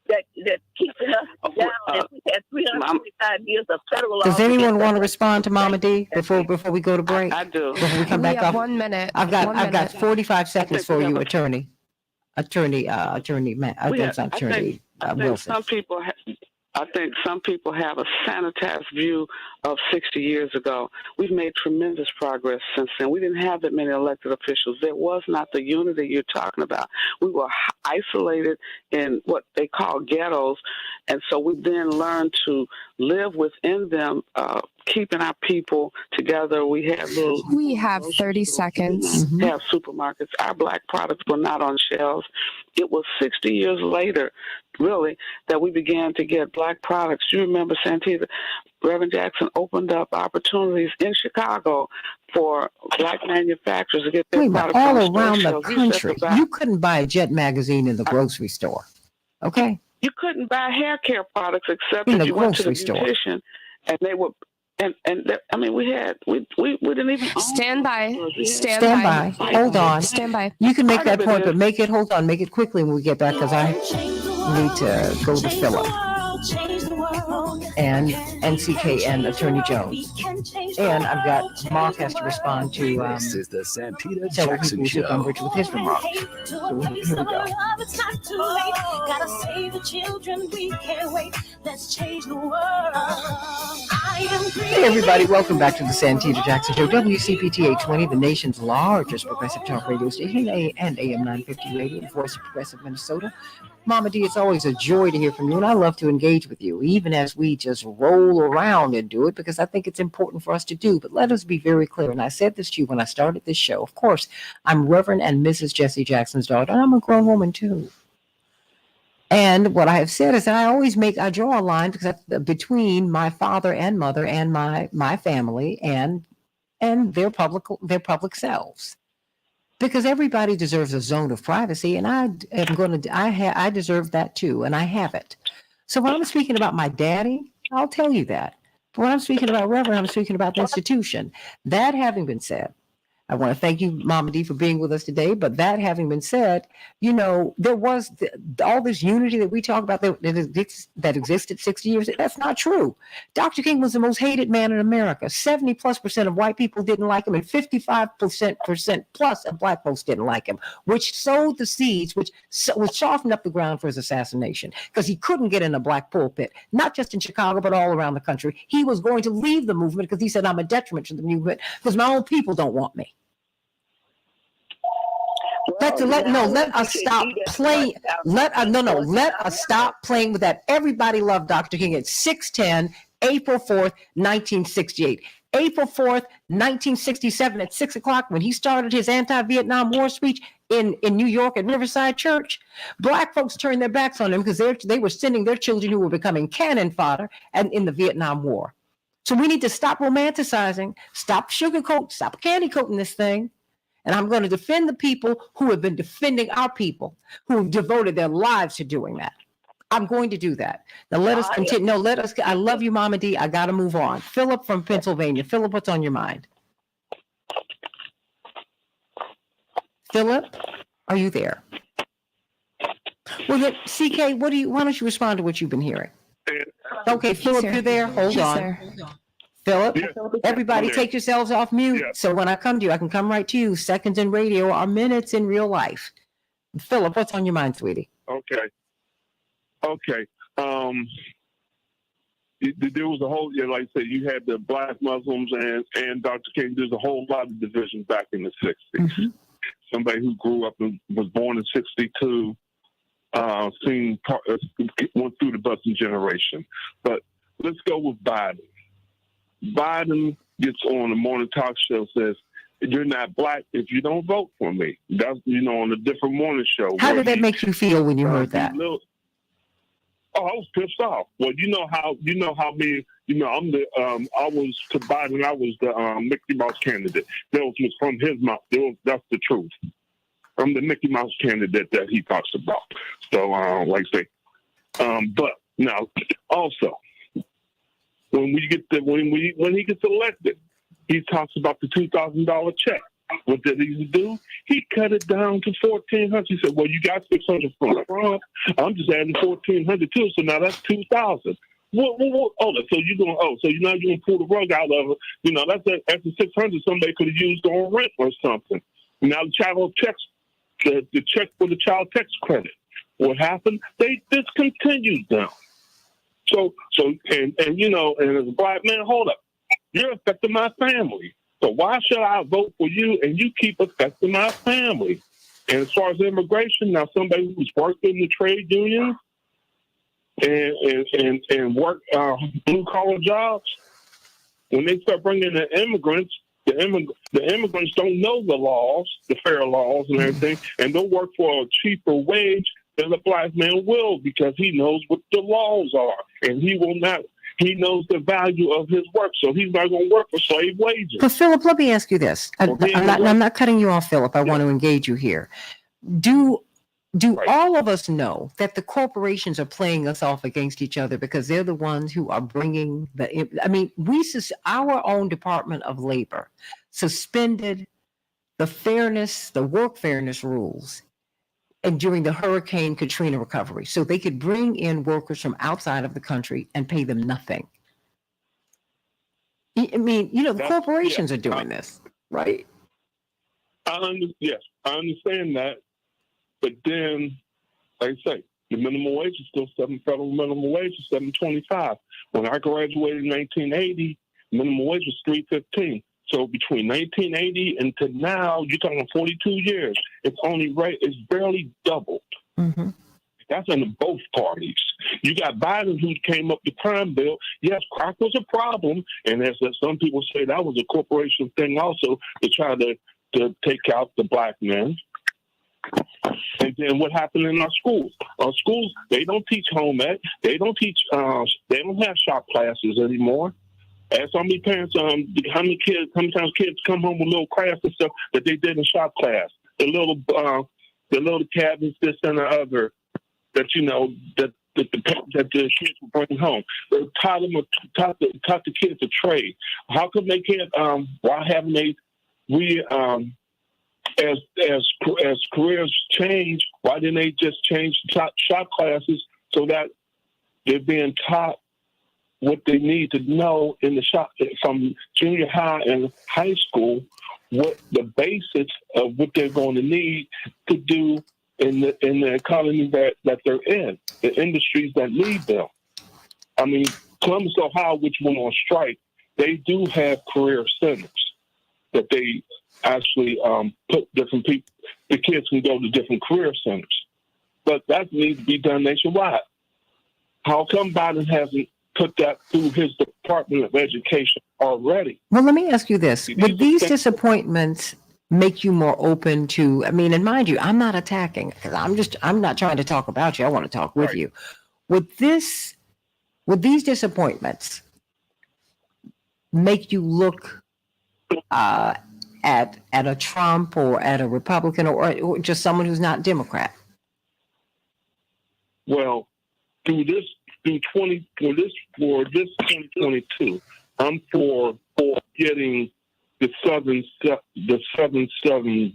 S: that's keeping us down. And we had 325 years of federal law.
A: Does anyone want to respond to Mama D before we go to break?
Q: I do.
A: Before we come back
D: have
A: up.
D: 1 minute.
A: I've got 45 seconds for you, attorney Wilson.
Q: I think some people have a sanitized view of 60 years ago. We've made tremendous progress since then. We didn't have that many elected officials. There was not the unity you're talking about. We were isolated in what they call ghettos, and so we then learned to live within them, keeping our people together. We have
D: 30 seconds.
Q: Have supermarkets. Our black products were not on shelves. It was 60 years later, really, that we began to get black products. You remember, Santita, Reverend Jackson opened up opportunities in Chicago for black manufacturers to get their products
A: all
Q: on
A: around the
Q: shelves.
A: country. You couldn't buy a Jet magazine in the grocery store. Okay?
Q: You couldn't buy hair care products except
A: In
Q: if
A: the
Q: you went to the
A: grocery store.
Q: beautician, and they were. And I mean, we didn't even own
D: Stand by.
A: Stand by. Hold on.
D: Stand by.
A: You can make that point, but make it quickly when we get back, because I need to go to Philip and NCK and Attorney Jones. And I've got Mark has to respond to
G: This is the Santita
A: several
G: Jackson
A: people who
G: Show.
A: come with his remarks. So here we go.
K: Gotta save the children, we can't wait. Let's change the world.
A: Hey everybody, welcome back to the Santita Jackson Show. WCPT 820, the nation's largest progressive talk radio station, and AM 950 radio, the voice of progressive Minnesota. Mama D, it's always a joy to hear from you, and I love to engage with you, even as we just roll around and do it, because I think it's important for us to do. But let us be very clear, and I said this to you when I started this show. Of course, I'm Reverend and Mrs. Jesse Jackson's daughter, and I'm a grown woman too. And what I have said is that I draw a line between my father and mother and my family and their public selves. Because everybody deserves a zone of privacy, and I deserve that too, and I have it. So when I'm speaking about my daddy, I'll tell you that. But when I'm speaking about Reverend, I'm speaking about the institution. That having been said, I want to thank you, Mama D, for being with us today. But that having been said, there was all this unity that we talk about that existed 60 years. That's not true. Dr. King was the most hated man in America. 70+% of white people didn't like him, and 55% plus of black folks didn't like him, which sowed the seeds, which softened up the ground for his assassination, because he couldn't get in a black pulpit, not just in Chicago, but all around the country. He was going to leave the movement because he said, I'm a detriment to the movement because my own people don't want me. Let us stop playing. Let us stop playing with that. Everybody loved Dr. King. It's 6:10, April 4th, 1968. April 4th, 1967 at 6 o'clock, when he started his anti-Vietnam War speech in New York at Riverside Church, black folks turned their backs on him because they were sending their children who were becoming cannon fodder and in the Vietnam War. So we need to stop romanticizing, stop sugarcoating, stop candy coating this thing. And I'm going to defend the people who have been defending our people, who have devoted their lives to doing that. I'm going to do that. Now let us continue. I love you, Mama D. I got to move on. Philip from Pennsylvania. Philip, what's on your mind? Philip, are you there? Well, then, CK, why don't you respond to what you've been hearing? Okay, Philip, you're there. Hold on. Philip, everybody take yourselves off mute. So when I come to you, I can come right to you. Seconds in radio are minutes in real life. Philip, what's on your mind, sweetie?
T: Okay. There was a whole, like I said, you had the black Muslims and Dr. King. There's a whole lot of division back in the 60s. Mm-hmm. Somebody who grew up and was born in 62, went through the busing generation. But let's go with Biden. Biden gets on the morning talk show, says, you're not black if you don't vote for me. That's, on a different morning show.
A: How did that make you feel when you heard that?
T: I was pissed off. Well, me, I'm I was to Biden, I was the Mickey Mouse candidate. That was from his mouth. That's the truth. I'm the Mickey Mouse candidate that he talks about. So, like I say, but now also, when he gets elected, he talks about the $2,000 check. What did he do? He cut it down to $1,400. He said, "Well, you got $600 from Trump. I'm just adding $1,400 too. So now that's $2,000." What? Oh, so you're going? So now you're gonna pull the rug out of it? That's the $600 somebody could have used on rent or something. Now the child checks, the check for the child tax credit. What happened? They discontinued them. So and as a black man, hold up, you're affecting my family. So why should I vote for you and you keep affecting my family? And as far as immigration, now somebody who's worked in the trade unions and work blue collar jobs, when they start bringing in immigrants, the immigrants don't know the laws, the fair laws and everything, and they'll work for a cheaper wage than a black man will, because he knows what the laws are, and he will not. He knows the value of his work, so he's not going to work for slave wages.
A: But Philip, let me ask you this. I'm not cutting you off, Philip. I want to engage you here. Do all of us know that the corporations are playing us off against each other because they're the ones who are bringing our own Department of Labor suspended the work fairness rules and during the Hurricane Katrina recovery, so they could bring in workers from outside of the country and pay them nothing. I mean, the corporations are doing this, right?
T: Yes, I understand that. But then, like I say, the minimum wage is still federal minimum wage is $7.25. When I graduated in 1980, minimum wage was $3.15. So between 1980 and to now, you're talking 42 years. It's barely doubled. Mm-hmm. That's in both parties. You got Biden, who came up with the crime bill. Yes, crack was a problem, and as some people say, that was a corporation thing also to try to take out the black men. And then what happened in our schools? Our schools, they don't teach home ec. They don't teach. They don't have shop classes anymore. Ask how many parents, how many times kids come home with little crafts and stuff that they did in shop class. The little cabinets, this and the other, that the kids will bring home. They taught the kids a trade. How come they can't? Why haven't they we as careers change, why didn't they just change shop classes so that they're being taught what they need to know in the shop from junior high and high school, what the basics of what they're going to need to do in the economy that they're in, the industries that need them. I mean, Columbus, Ohio, which went on strike, they do have career centers that they actually put different people, the kids can go to different career centers. But that needs to be done nationwide. How come Biden hasn't put that through his Department of Education already?
A: Well, let me ask you this. Would these disappointments make you more open to, I mean, and mind you, I'm not attacking, because I'm not trying to talk about you. I want to talk with you. Would these disappointments make you look at a Trump or at a Republican or just someone who's not Democrat?
T: Well, for this 2022, I'm for getting the Southern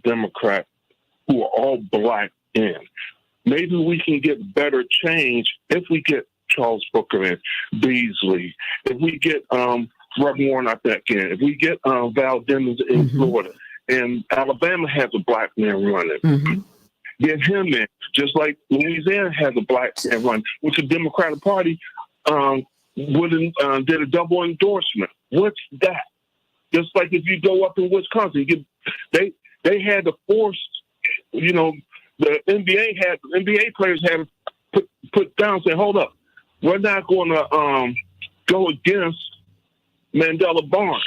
T: Democrats who are all black in. Maybe we can get better change if we get Charles Booker in, Beasley, if we get Reverend Warnock back in, if we get Val Demings in Florida, and Alabama has a black man running. Get him in, just like Louisiana has a black man running, which the Democratic Party did a double endorsement. What's that? Just like if you go up in Wisconsin, they had to force, the NBA players had to put down, say, hold up, we're not going to go against Mandela Barnes,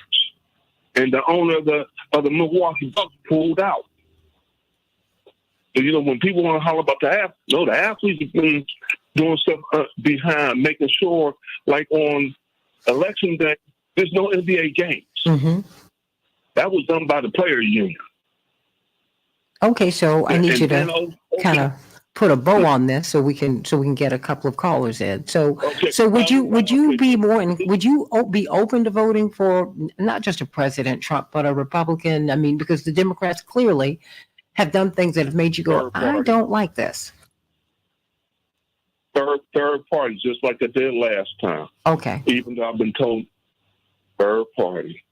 T: and the owner of the Milwaukee Bucks pulled out. So, when people want to holler about the athletes have been doing stuff behind, making sure, like on election day, there's no NBA games. That was done by the player union.
A: Okay, so I need you to kind of put a bow on this so we can get a couple of callers in. So would you be open to voting for not just a President Trump but a Republican? I mean, because the Democrats clearly have done things that have made you go, I don't like this.
T: Third party, just like I did last time.
A: Okay.
T: Even though I've been told third party.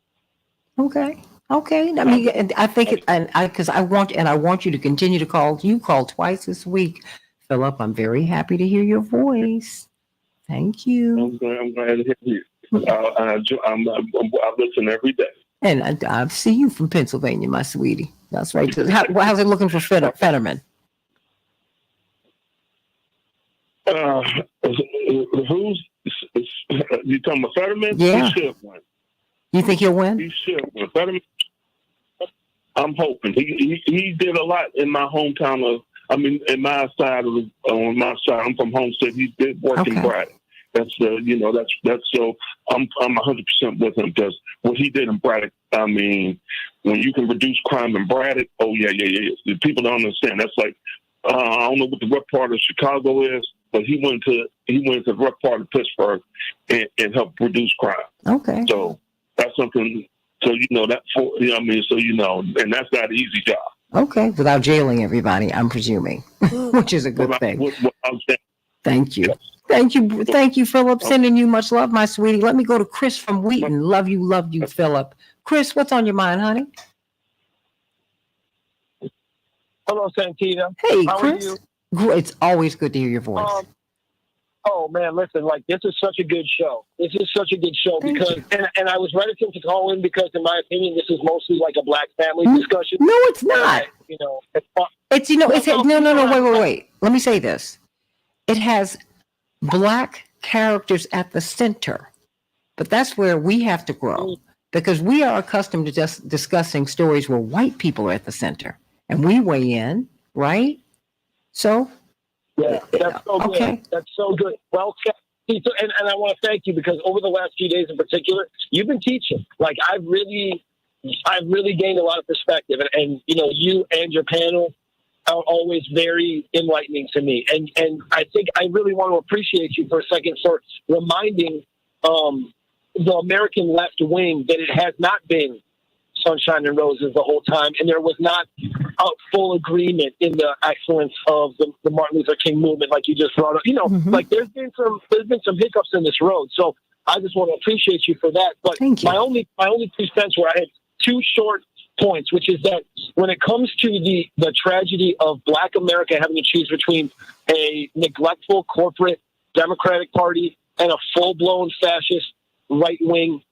A: Okay. I mean, I think because I want you to continue to call. You called twice this week, Philip. I'm very happy to hear your voice. Thank you.
T: I'm glad to hear you. I listen every day.
A: And I see you from Pennsylvania, my sweetie. That's right. How's it looking for Fetterman?
T: Who's you talking about Fetterman?
A: Yeah.
T: He should win.
A: You think he'll win?
T: He should win. Fetterman. I'm hoping he did a lot in my hometown in my side on my side. I'm from Homestead. He did work in Braddock. That's that's so I'm 100% with him because what he did in Braddock. I mean, when you can reduce crime in Braddock, oh yeah. The people don't understand. That's like I don't know what the rough part of Chicago is, but he went to the rough part of Pittsburgh and helped reduce crime.
A: Okay.
T: So that's something. So and that's not an easy job.
A: Okay, without jailing everybody, I'm presuming, which is a good thing. Thank you. Thank you, Philip. Sending you much love, my sweetie. Let me go to Chris from Wheaton. Love you, Philip. Chris, what's on your mind, honey?
U: Hello, Santita.
A: Hey,
U: how
A: Chris.
U: Are you?
A: It's always good to hear your voice.
U: Oh man, listen, this is such a good show. This is such a good show because, and I was reticent to call in because, in my opinion, this is mostly like a black family discussion.
A: No, it's not. Wait. Let me say this. It has black characters at the center, but that's where we have to grow because we are accustomed to just discussing stories where white people are at the center and we weigh in, right? So.
U: Yeah, that's so good.
A: Okay.
U: That's so good. Well, and I want to thank you because over the last few days in particular, you've been teaching. Like I've really gained a lot of perspective, and you and your panel are always very enlightening to me. And I think I really want to appreciate you for a second for reminding the American left wing that it has not been sunshine and roses the whole time, and there was not a full agreement in the excellence of the Martin Luther King movement, like you just brought up. You know, like there's been some hiccups in this road. So I just want to appreciate you for that. But my only 2 cents were I had 2 short points, which is that when it comes to the tragedy of Black America having to choose between a neglectful corporate Democratic Party and a full-blown fascist right-wing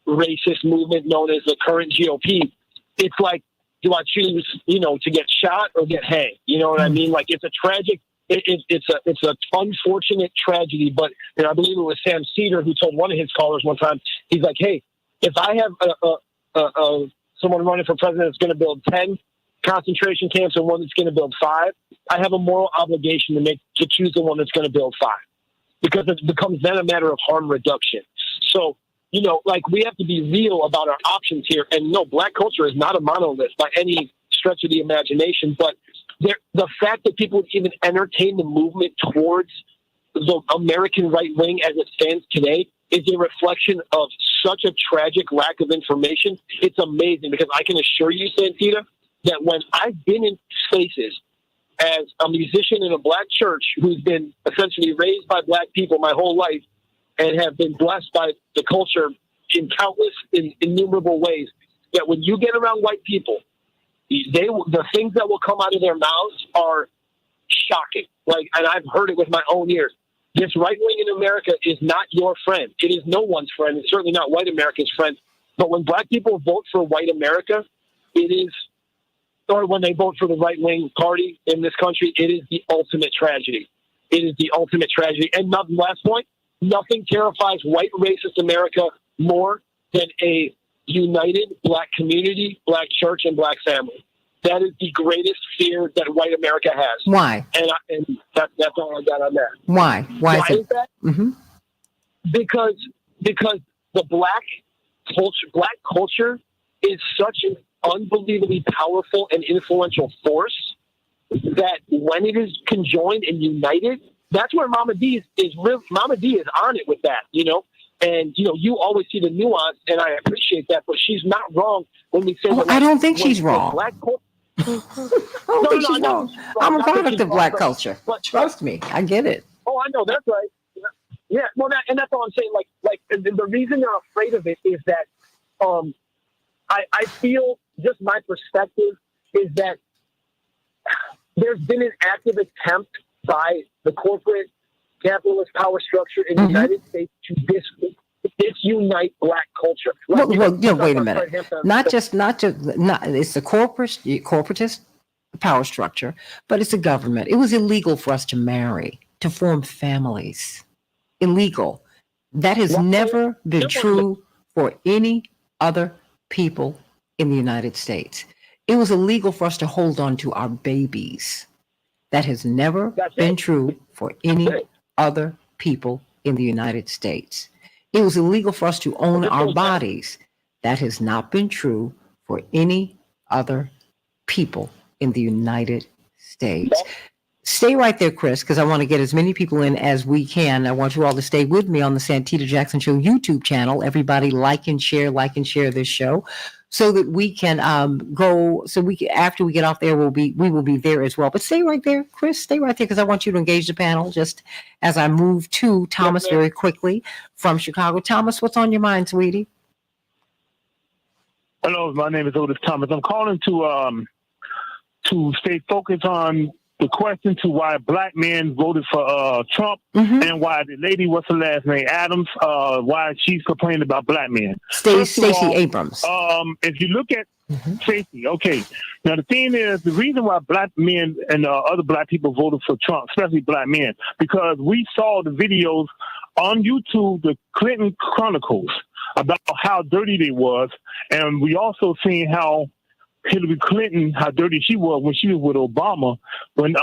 U: racist movement known as the current GOP, it's like, do I choose, to get shot or get hanged? You know what I mean? Like, it's a tragic, it's an unfortunate tragedy. But I believe it was Sam Cedar who told one of his callers one time, he's like, hey, if I have someone running for president that's going to build 10 concentration camps and one that's going to build 5, I have a moral obligation to choose the one that's going to build 5, because it becomes then a matter of harm reduction. So, we have to be real about our options here. And no, Black culture is not a monolith by any stretch of the imagination, but the fact that people would even entertain the movement towards the American right wing as it stands today is a reflection of such a tragic lack of information. It's amazing, because I can assure you, Santita, that when I've been in spaces as a musician in a Black church who's been essentially raised by Black people my whole life and have been blessed by the culture in countless, innumerable ways, that when you get around white people, the things that will come out of their mouths are shocking. And I've heard it with my own ears. This right wing in America is not your friend. It is no one's friend. It's certainly not white America's friend. But when Black people vote for white America, or when they vote for the right wing party in this country, it is the ultimate tragedy. It is the ultimate tragedy. And last point, nothing terrifies white racist America more than a united Black community, Black church, and Black family. That is the greatest fear that white America has.
A: Why?
U: And that's all I got on that.
A: Why? Why is
U: that?
A: Mm-hmm.
U: Because the Black culture is such an unbelievably powerful and influential force that when it is conjoined and united, that's where Mama D is on it with that, And, you always see the nuance, and I appreciate that, but she's not wrong when we say
A: I don't think she's wrong.
U: Black culture.
A: I don't think she's wrong. I'm a product of Black culture. But trust me, I get it.
U: Oh, I know, that's right. Yeah, well, that's all I'm saying. Like the reason they're afraid of it is that I feel, just my perspective is that there's been an active attempt by the corporate capitalist power structure in the United States to disunite Black culture.
A: Wait a minute. It's the corporatist power structure, but it's a government. It was illegal for us to marry, to form families. Illegal. That has never been true for any other people in the United States. It was illegal for us to hold on to our babies. That has never been true for any other people in the United States. It was illegal for us to own our bodies. That has not been true for any other people in the United States. Stay right there, Chris, because I want to get as many people in as we can. I want you all to stay with me on the Santita Jackson Show YouTube channel. Everybody like and share this show, so that we can go. So after we get off there, we will be there as well. But stay right there, Chris. Stay right there, because I want you to engage the panel. Just as I move to Thomas very quickly from Chicago. Thomas, what's on your mind, sweetie?
T: Hello, my name is Otis Thomas. I'm calling to stay focused on the question to why Black men voted for Trump, and why the lady, what's her last name, Adams, why she's complaining about Black men.
A: Stacey Abrams.
T: If you look at Stacey, okay. Now the thing is, the reason why Black men and other Black people voted for Trump, especially Black men, because we saw the videos on YouTube, the Clinton Chronicles, about how dirty they was, and we also seen how Hillary Clinton, how dirty she was when she was with Obama, when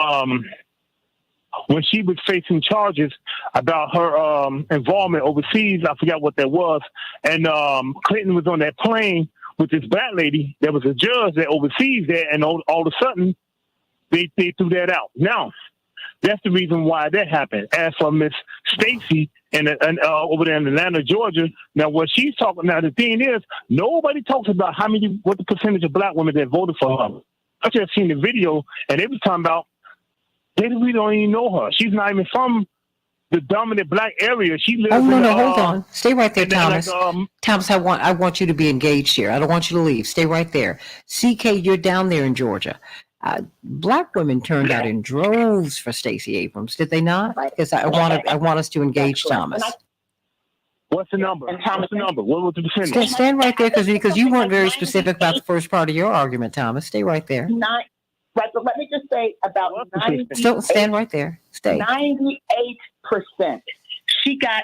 T: she was facing charges about her involvement overseas. I forgot what that was. And Clinton was on that plane with this Black lady that was a judge that oversees that, and all of a sudden they threw that out. Now, that's the reason why that happened. As for Miss Stacey and over there in Atlanta, Georgia. Now, what she's talking now, the thing is, nobody talks about what the percentage of black women that voted for her. I just seen the video, and they was talking about we don't even know her. She's not even from the dominant black area. She lives.
A: Oh no,
T: in
A: no, hold on. Stay right there, Thomas. Thomas, I want you to be engaged here. I don't want you to leave. Stay right there. CK, you're down there in Georgia. Black women turned out in droves for Stacey Abrams, did they not? Because I want us to engage Thomas.
T: What's the number? What's the number? What was the percentage?
A: Stand right there, because you weren't very specific about the first part of your argument, Thomas. Stay right there.
N: Right, but let me just say about 98%.
A: Still stand right there. Stay.
N: 98%. She got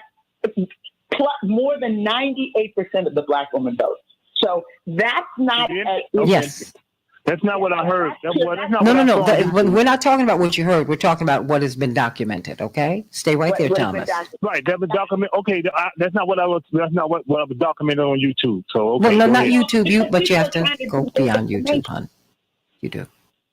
N: more than 98% of the black woman vote. So that's not.
A: Yes.
T: That's not what I heard.
A: No. We're not talking about what you heard. We're talking about what has been documented. Okay, stay right there, Thomas.
T: Right, that was documented. Okay, that's not what I was. That's not what was documented on YouTube. So okay,
A: well, no, not YouTube. But you have to go beyond YouTube, hon. You do.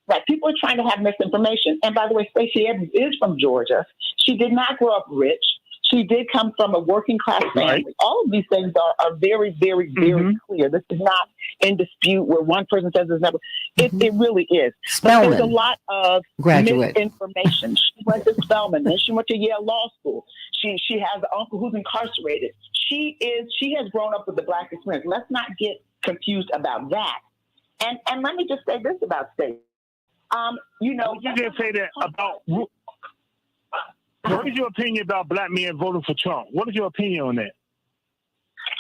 N: Right, people are trying to have misinformation. And by the way, Stacey Abrams is from Georgia. She did not grow up rich. She did come from a working class family. Right. All of these things are very, very, very clear. This is not in dispute where one person says it's never. It really is. But there's a lot of misinformation. She went to Spelman, then she went to Yale Law School. She has an uncle who's incarcerated. She has grown up with the black experience. Let's not get confused about that. And let me just say this about Stacey. You
T: didn't say that about. What is your opinion about black men voting for Trump? What is your opinion on that?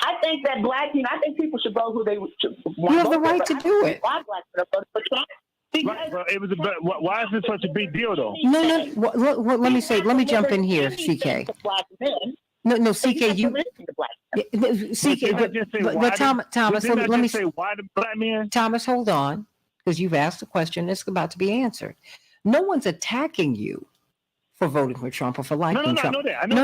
N: I think that I think people should vote who they want.
A: You have the right to do it.
N: Why black men voted for Trump?
T: Why is it such a big deal, though?
A: No. Let me jump in here, CK. No, CK, but Thomas, let me say why the black men. Thomas, hold on, because you've asked a question. It's about to be answered. No one's attacking you for voting for Trump or for liking Trump.
T: I know that.
A: No.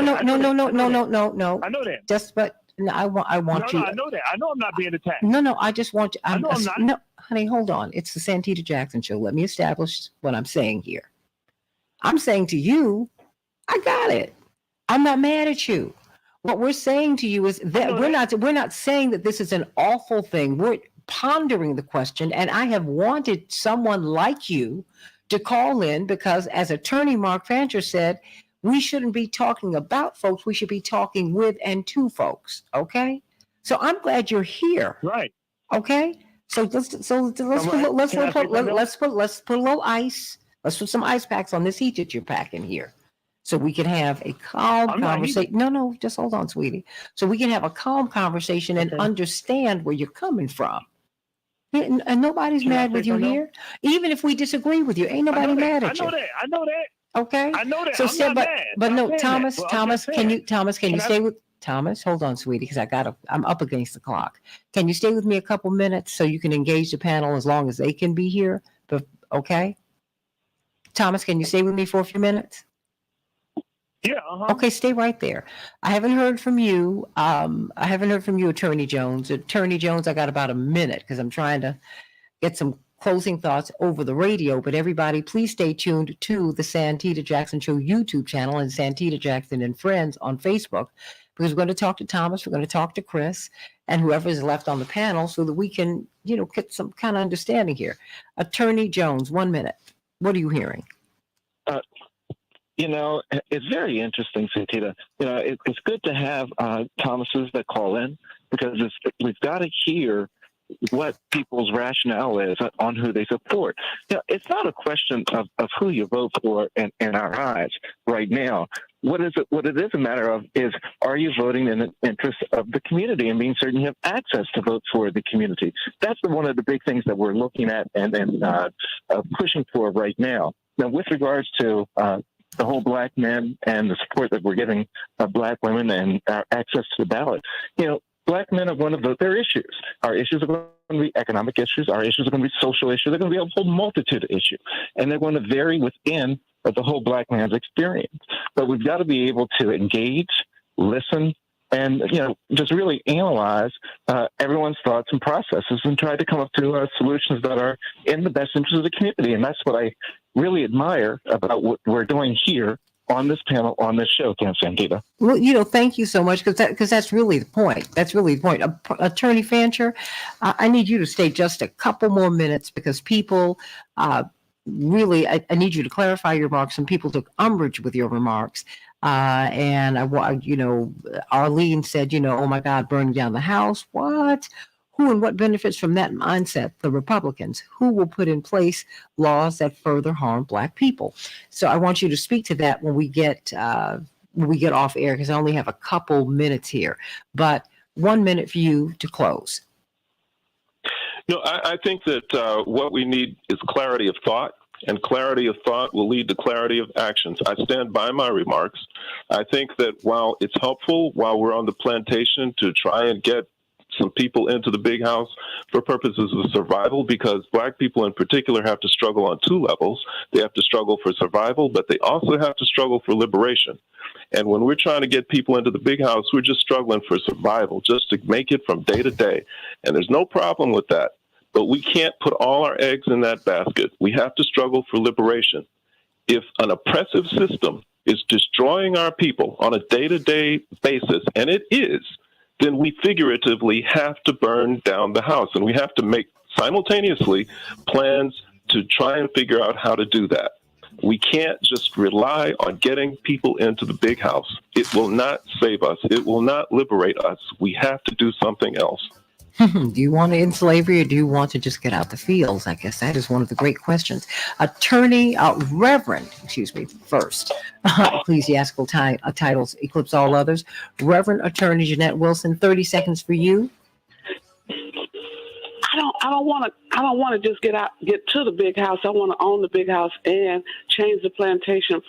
T: I know that.
A: Just, but I want you.
T: I know that. I know I'm not being attacked.
A: No. I just want you.
T: I'm not.
A: No, honey, hold on. It's the Santita Jackson Show. Let me establish what I'm saying here. I'm saying to you, I got it. I'm not mad at you. What we're saying to you is that we're not saying that this is an awful thing. We're pondering the question, and I have wanted someone like you to call in because, as attorney Mark Fancher said, we shouldn't be talking about folks. We should be talking with and to folks. Okay, so I'm glad you're here.
T: Right.
A: Okay. So let's put a little ice. Let's put some ice packs on this heat that you're packing here, so we can have a calm conversation. No, just hold on, sweetie. So we can have a calm conversation and understand where you're coming from. And nobody's mad with you here. Even if we disagree with you, ain't nobody mad at you.
T: I know that.
A: Okay.
T: I know that.
A: So, but no, Thomas, can you stay with Thomas? Hold on, sweetie, because I'm up against the clock. Can you stay with me a couple minutes so you can engage the panel as long as they can be here? But okay. Thomas, can you stay with me for a few minutes?
T: Yeah.
A: Okay, stay right there. I haven't heard from you. Attorney Jones. Attorney Jones, I got about a minute because I'm trying to get some closing thoughts over the radio. But everybody, please stay tuned to the Santita Jackson Show YouTube channel and Santita Jackson and Friends on Facebook, because we're going to talk to Thomas, we're going to talk to Chris, and whoever is left on the panel so that we can, get some kind of understanding here. Attorney Jones, 1 minute. What are you hearing?
O: It's very interesting, Santita. It's good to have Thomases that call in because we've got to hear what people's rationale is on who they support. It's not a question of who you vote for in our eyes right now. What it is a matter of is, are you voting in the interest of the community and being certain you have access to vote for the community? That's one of the big things that we're looking at and pushing for right now. Now, with regards to the whole black men and the support that we're giving black women and our access to the ballot, black men are going to vote their issues. Our issues are going to be economic issues. Our issues are going to be social issues. They're going to be a whole multitude of issues. And they're going to vary within the whole black man's experience. But we've got to be able to engage, listen, and, just really analyze everyone's thoughts and processes and try to come up to solutions that are in the best interest of the community. And that's what I really admire about what we're doing here on this panel, on this show, Santita.
A: Well, thank you so much, because that's really the point. That's really the point. Attorney Fancher, I need you to stay just a couple more minutes, because people really, I need you to clarify your remarks. Some people took umbrage with your remarks. And Arlene said, oh my God, burning down the house. What? Who and what benefits from that mindset? The Republicans. Who will put in place laws that further harm Black people? So I want you to speak to that when we get off air, because I only have a couple minutes here. But 1 minute for you to close.
R: No, I think that what we need is clarity of thought, and clarity of thought will lead to clarity of actions. I stand by my remarks. I think that while it's helpful, while we're on the plantation, to try and get some people into the big house for purposes of survival, because Black people in particular have to struggle on two levels. They have to struggle for survival, but they also have to struggle for liberation. And when we're trying to get people into the big house, we're just struggling for survival, just to make it from day to day. And there's no problem with that. But we can't put all our eggs in that basket. We have to struggle for liberation. If an oppressive system is destroying our people on a day-to-day basis, and it is, then we figuratively have to burn down the house. And we have to make simultaneously plans to try and figure out how to do that. We can't just rely on getting people into the big house. It will not save us. It will not liberate us. We have to do something else.
A: Do you want to end slavery, or do you want to just get out the fields? I guess that is one of the great questions. Reverend, first. Ecclesiastical titles eclipse all others. Reverend Attorney Jeanette Wilson, 30 seconds for you.
Q: I don't want to just get to the big house. I want to own the big house and change the plantation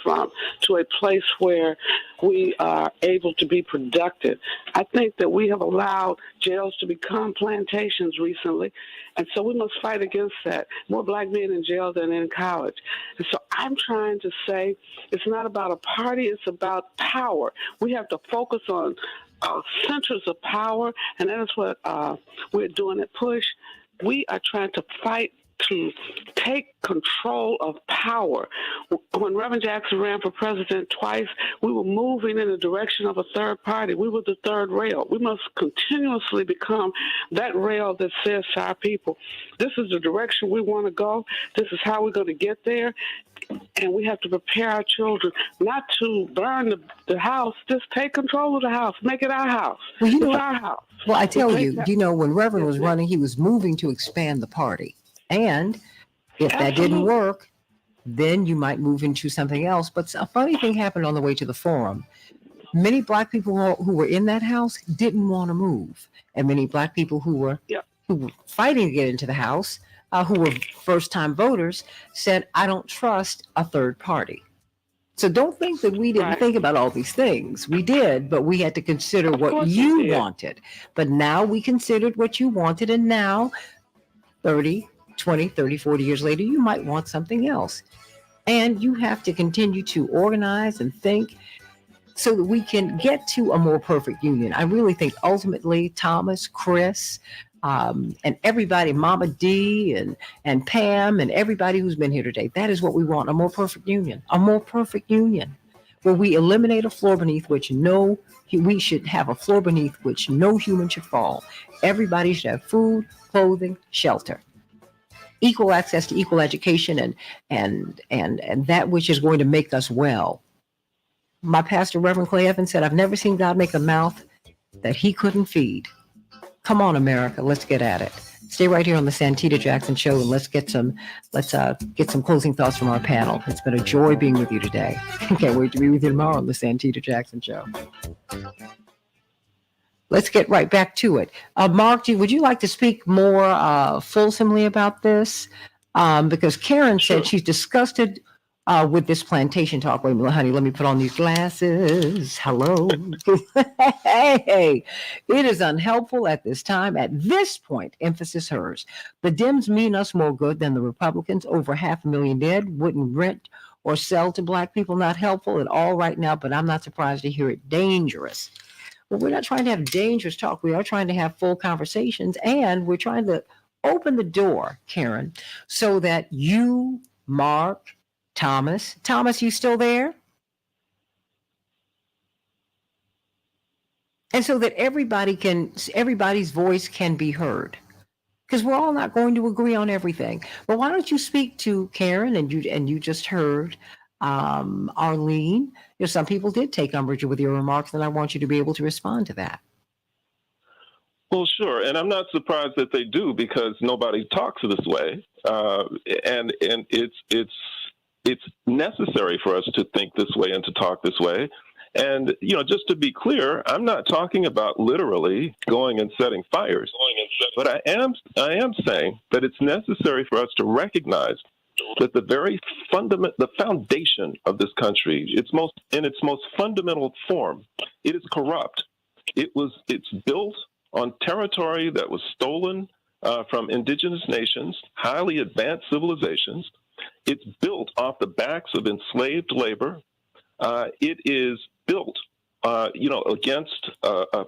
Q: to a place where we are able to be productive. I think that we have allowed jails to become plantations recently, and so we must fight against that. More Black men in jail than in college. And so I'm trying to say it's not about a party, it's about power. We have to focus on centers of power, and that is what we're doing at PUSH. We are trying to fight to take control of power. When Reverend Jackson ran for president twice, we were moving in the direction of a third party. We were the third rail. We must continuously become that rail that says to our people, this is the direction we want to go. This is how we're going to get there. And we have to prepare our children not to burn the house, just take control of the house, make it our house.
A: Well,
Q: it's our house.
A: Well, I tell you, when Reverend was running, he was moving to expand the party. And if that didn't work, then you might move into something else. But a funny thing happened on the way to the forum. Many Black people who were in that house didn't want to move. And many Black people who were fighting to get into the house, who were first-time voters, said, I don't trust a third party. So don't think that we didn't think about all these things. We did, but we had to consider what you wanted. But now we considered what you wanted, and now 30, 20, 30, 40 years later, you might want something else. And you have to continue to organize and think so that we can get to a more perfect union. I really think ultimately Thomas, Chris, and everybody, Mama D and Pam and everybody who's been here today, that is what we want, a more perfect union where we eliminate a floor beneath which we should have a floor beneath which no human should fall. Everybody should have food, clothing, shelter, equal access to equal education, and that which is going to make us well. My pastor, Reverend Clay Evans, said, I've never seen God make a mouth that he couldn't feed. Come on, America, let's get at it. Stay right here on the Santita Jackson Show, and let's get some closing thoughts from our panel. It's been a joy being with you today. Can't wait to be with you tomorrow on the Santita Jackson Show. Let's get right back to it. Mark, would you like to speak more fulsomely about this? Because Karen said she's disgusted with this plantation talk. Wait a minute, honey, let me put on these glasses. Hello. Hey, it is unhelpful at this time. At this point, emphasis hers. The Dems mean us more good than the Republicans. Over 500,000 dead, wouldn't rent or sell to Black people. Not helpful at all right now, but I'm not surprised to hear it. Dangerous. Well, we're not trying to have dangerous talk. We are trying to have full conversations, and we're trying to open the door, Karen, so that you, Mark, Thomas, you still there? And so that everybody's voice can be heard. Because we're all not going to agree on everything. But why don't you speak to Karen, and you just heard Arlene. Some people did take umbrage with your remarks, and I want you to be able to respond to that.
R: Well, sure, and I'm not surprised that they do, because nobody talks this way, and it's necessary for us to think this way and to talk this way. And just to be clear, I'm not talking about literally going and setting fires, but I am saying that it's necessary for us to recognize that the very the foundation of this country, in its most fundamental form, it is corrupt. It's built on territory that was stolen from indigenous nations, highly advanced civilizations. It's built off the backs of enslaved labor. It is built, against an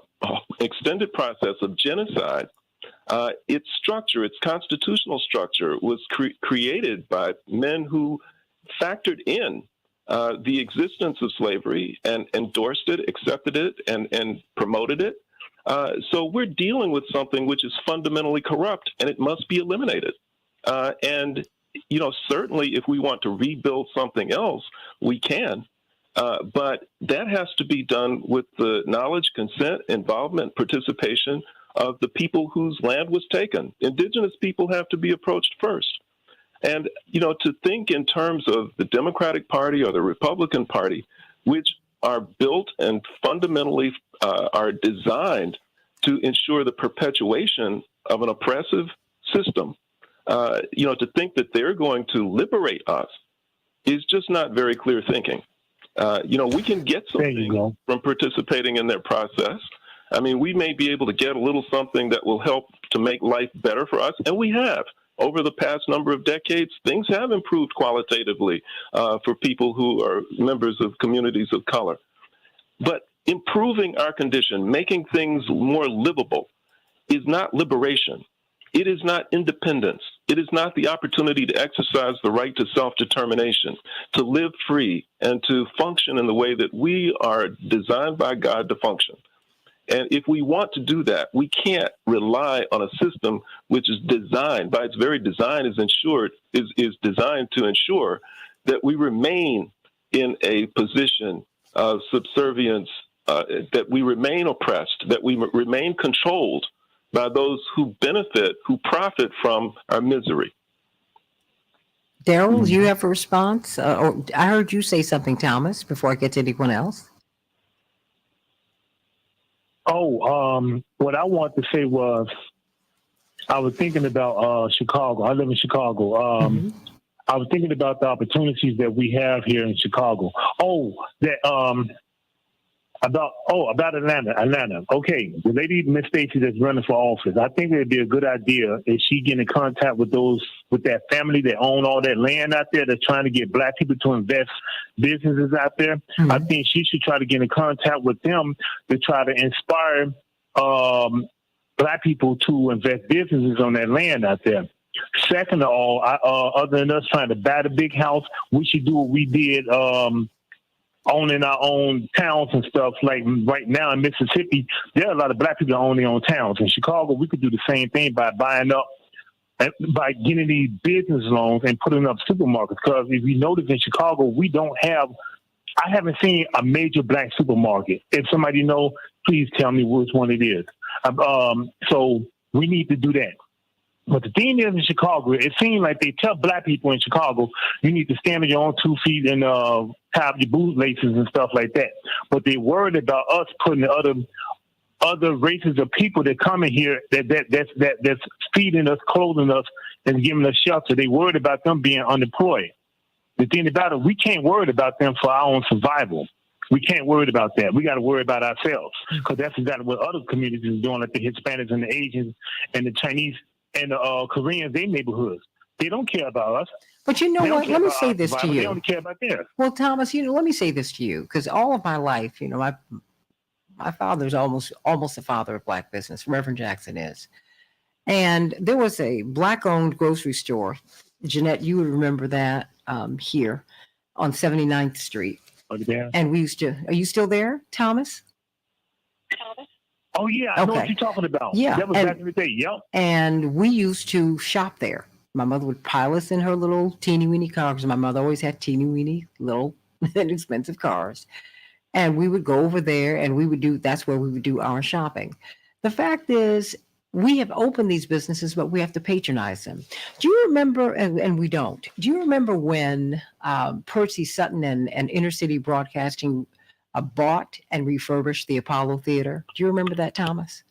R: extended process of genocide. Its structure, its constitutional structure, was created by men who factored in the existence of slavery and endorsed it, accepted it, and promoted it. So we're dealing with something which is fundamentally corrupt, and it must be eliminated. And certainly if we want to rebuild something else, we can. But that has to be done with the knowledge, consent, involvement, participation of the people whose land was taken. Indigenous people have to be approached first. And, to think in terms of the Democratic Party or the Republican Party, which are built and fundamentally are designed to ensure the perpetuation of an oppressive system, to think that they're going to liberate us is just not very clear thinking. We can get something from participating in their process. I mean, we may be able to get a little something that will help to make life better for us, and we have. Over the past number of decades, things have improved qualitatively for people who are members of communities of color. But improving our condition, making things more livable, is not liberation. It is not independence. It is not the opportunity to exercise the right to self-determination, to live free, and to function in the way that we are designed by God to function. And if we want to do that, we can't rely on a system which is designed, by its very design, is designed to ensure that we remain in a position of subservience, that we remain oppressed, that we remain controlled by those who benefit, who profit from our misery.
A: Daryl, do you have a response? Or I heard you say something, Thomas, before I get to anyone else.
U: What I want to say was, I was thinking about Chicago. I live in Chicago. I was thinking about the opportunities that we have here in Chicago. About Atlanta. Okay, the lady, Miss Stacy, that's running for office. I think it'd be a good idea if she get in contact with that family that own all that land out there that's trying to get black people to invest businesses out there. Mm-hmm. I think she should try to get in contact with them to try to inspire black people to invest businesses on that land out there. Second of all, other than us trying to buy the big house, we should do what we did owning our own towns and stuff. Like right now in Mississippi, there are a lot of black people that own their own towns. In Chicago, we could do the same thing by buying up, by getting these business loans and putting up supermarkets. Because if you notice in Chicago, I haven't seen a major black supermarket. If somebody know, please tell me which one it is. So we need to do that. But the thing is in Chicago, it seems like they tell black people in Chicago, you need to stand on your own 2 feet and tie up your bootlaces and stuff like that. But they're worried about us putting other races of people that come in here that's feeding us, clothing us, and giving us shelter. They worried about them being unemployed. The thing about it, we can't worry about them for our own survival. We can't worry about that. We got to worry about ourselves, because that's exactly what other communities are doing, like the Hispanics and the Asians and the Chinese and the Koreans, their neighborhoods. They don't care about us.
A: But you know what? Let me say this to you.
U: They only care about theirs.
A: Well, Thomas, let me say this to you, because all of my life, my father's almost the father of black business. Reverend Jackson is. And there was a black-owned grocery store. Jeanette, you would remember that here on 79th Street.
U: Oh, yeah.
A: And we used to, are you still there, Thomas?
U: Oh yeah, I know what you're talking about.
A: Yeah,
U: That was back in the day. Yep.
A: And we used to shop there. My mother would pile us in her little teeny weeny car because my mother always had teeny weeny little inexpensive cars. And we would go over there and that's where we would do our shopping. The fact is, we have opened these businesses, but we have to patronize them. Do you remember, and we don't, do you remember when Percy Sutton and Inner City Broadcasting bought and refurbished the Apollo Theater? Do you remember that, Thomas?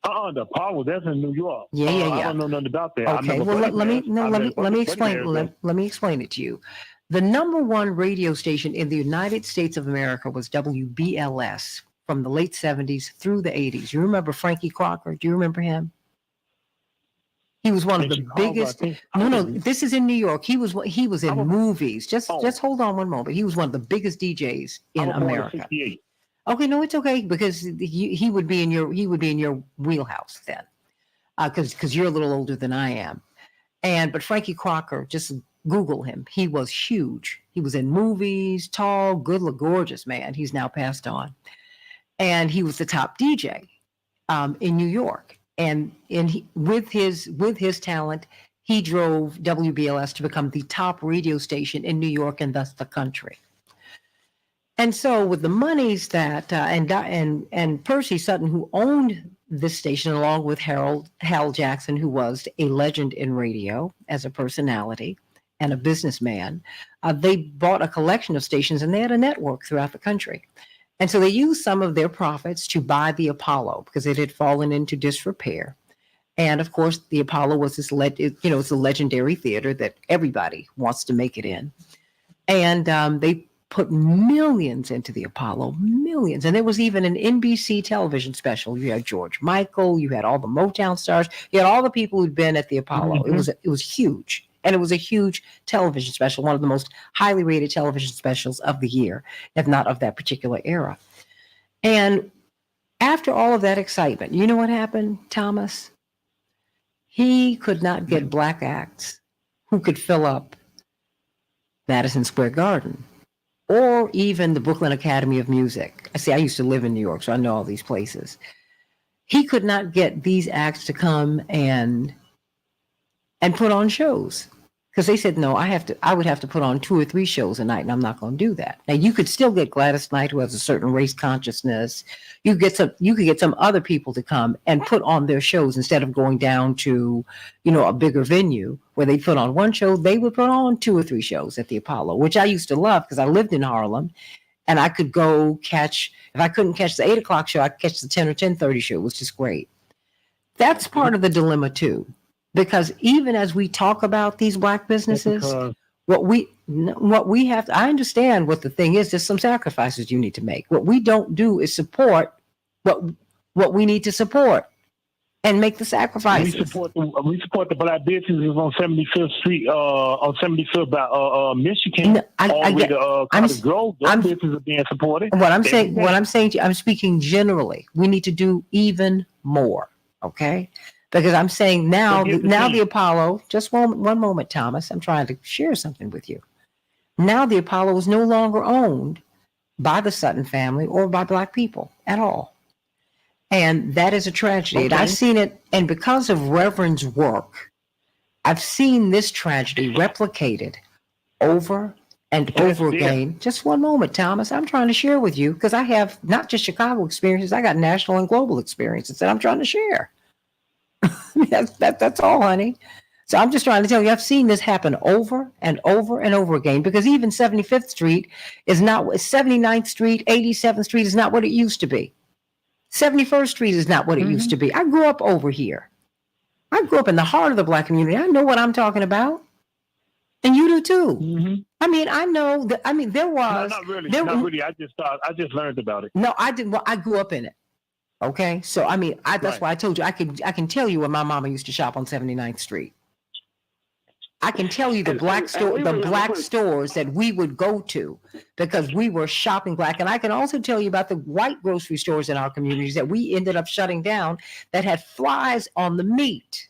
U: The Apollo, that's in New York.
A: Yeah.
U: I don't know nothing about that.
A: Okay, well, let me explain it to you. The number one radio station in the United States of America was WBLS from the late 70s through the 80s. You remember Frankie Crocker? Do you remember him? He was one of the biggest. No, this is in New York. He was in movies. Just hold on one moment. He was one of the biggest DJs in America. Okay, no, it's okay because he would be in your wheelhouse then, because you're a little older than I am. But Frankie Crocker, just Google him. He was huge. He was in movies, tall, good, gorgeous man. He's now passed on, and he was the top DJ in New York. And with his talent, he drove WBLS to become the top radio station in New York and thus the country. And so with the monies that and Percy Sutton, who owned this station, along with Hal Jackson, who was a legend in radio as a personality and a businessman, they bought a collection of stations and they had a network throughout the country. And so they used some of their profits to buy the Apollo because it had fallen into disrepair. And of course, the Apollo was it's a legendary theater that everybody wants to make it in. And they put millions into the Apollo, millions. And there was even an NBC television special. You had George Michael, you had all the Motown stars, you had all the people who'd been at the Apollo. Mm-hmm. It was huge. And it was a huge television special, one of the most highly rated television specials of the year, if not of that particular era. And after all of that excitement, you know what happened, Thomas? He could not get black acts who could fill up Madison Square Garden or even the Brooklyn Academy of Music. I used to live in New York, so I know all these places. He could not get these acts to come and put on shows. Because they said, no, I would have to put on 2 or 3 shows a night, and I'm not going to do that. Now, you could still get Gladys Knight, who has a certain race consciousness. You could get some other people to come and put on their shows instead of going down to, a bigger venue where they put on 1 show. They would put on 2 or 3 shows at the Apollo, which I used to love because I lived in Harlem, and I could go catch. If I couldn't catch the 8 o'clock show, I could catch the 10 or 10:30 show, which is great. That's part of the dilemma too. Because even as we talk about these black businesses, what we have to, I understand what the thing is. There's some sacrifices you need to make. What we don't do is support what we need to support and make the sacrifices.
U: We support the black businesses on 75th Street, on 75th by Michigan, all the way to Cottage Grove. Those businesses are being supported.
A: What I'm saying to you, I'm speaking generally. We need to do even more. Okay. Because I'm saying now the Apollo, just one moment, Thomas, I'm trying to share something with you. Now the Apollo is no longer owned by the Sutton family or by black people at all. And that is a tragedy. Okay. And I've seen it, and because of Reverend's work, I've seen this tragedy replicated over and over again. Just one moment, Thomas. I'm trying to share with you because I have not just Chicago experiences, I got national and global experiences that I'm trying to share. That's all, honey. So I'm just trying to tell you, I've seen this happen over and over and over again because even 75th Street is not, 79th Street, 87th Street is not what it used to be. 71st Street is not what it used to be. I grew up over here. I grew up in the heart of the black community. I know what I'm talking about. And you do too. Mm-hmm. I mean, I know that, there was.
U: No, not really. Not really. I just learned about it.
A: No, I didn't. Well, I grew up in it. Okay, so that's why I told you I can tell you where my mama used to shop on 79th Street. I can tell you the black stores that we would go to because we were shopping black, and I can also tell you about the white grocery stores in our communities that we ended up shutting down that had flies on the meat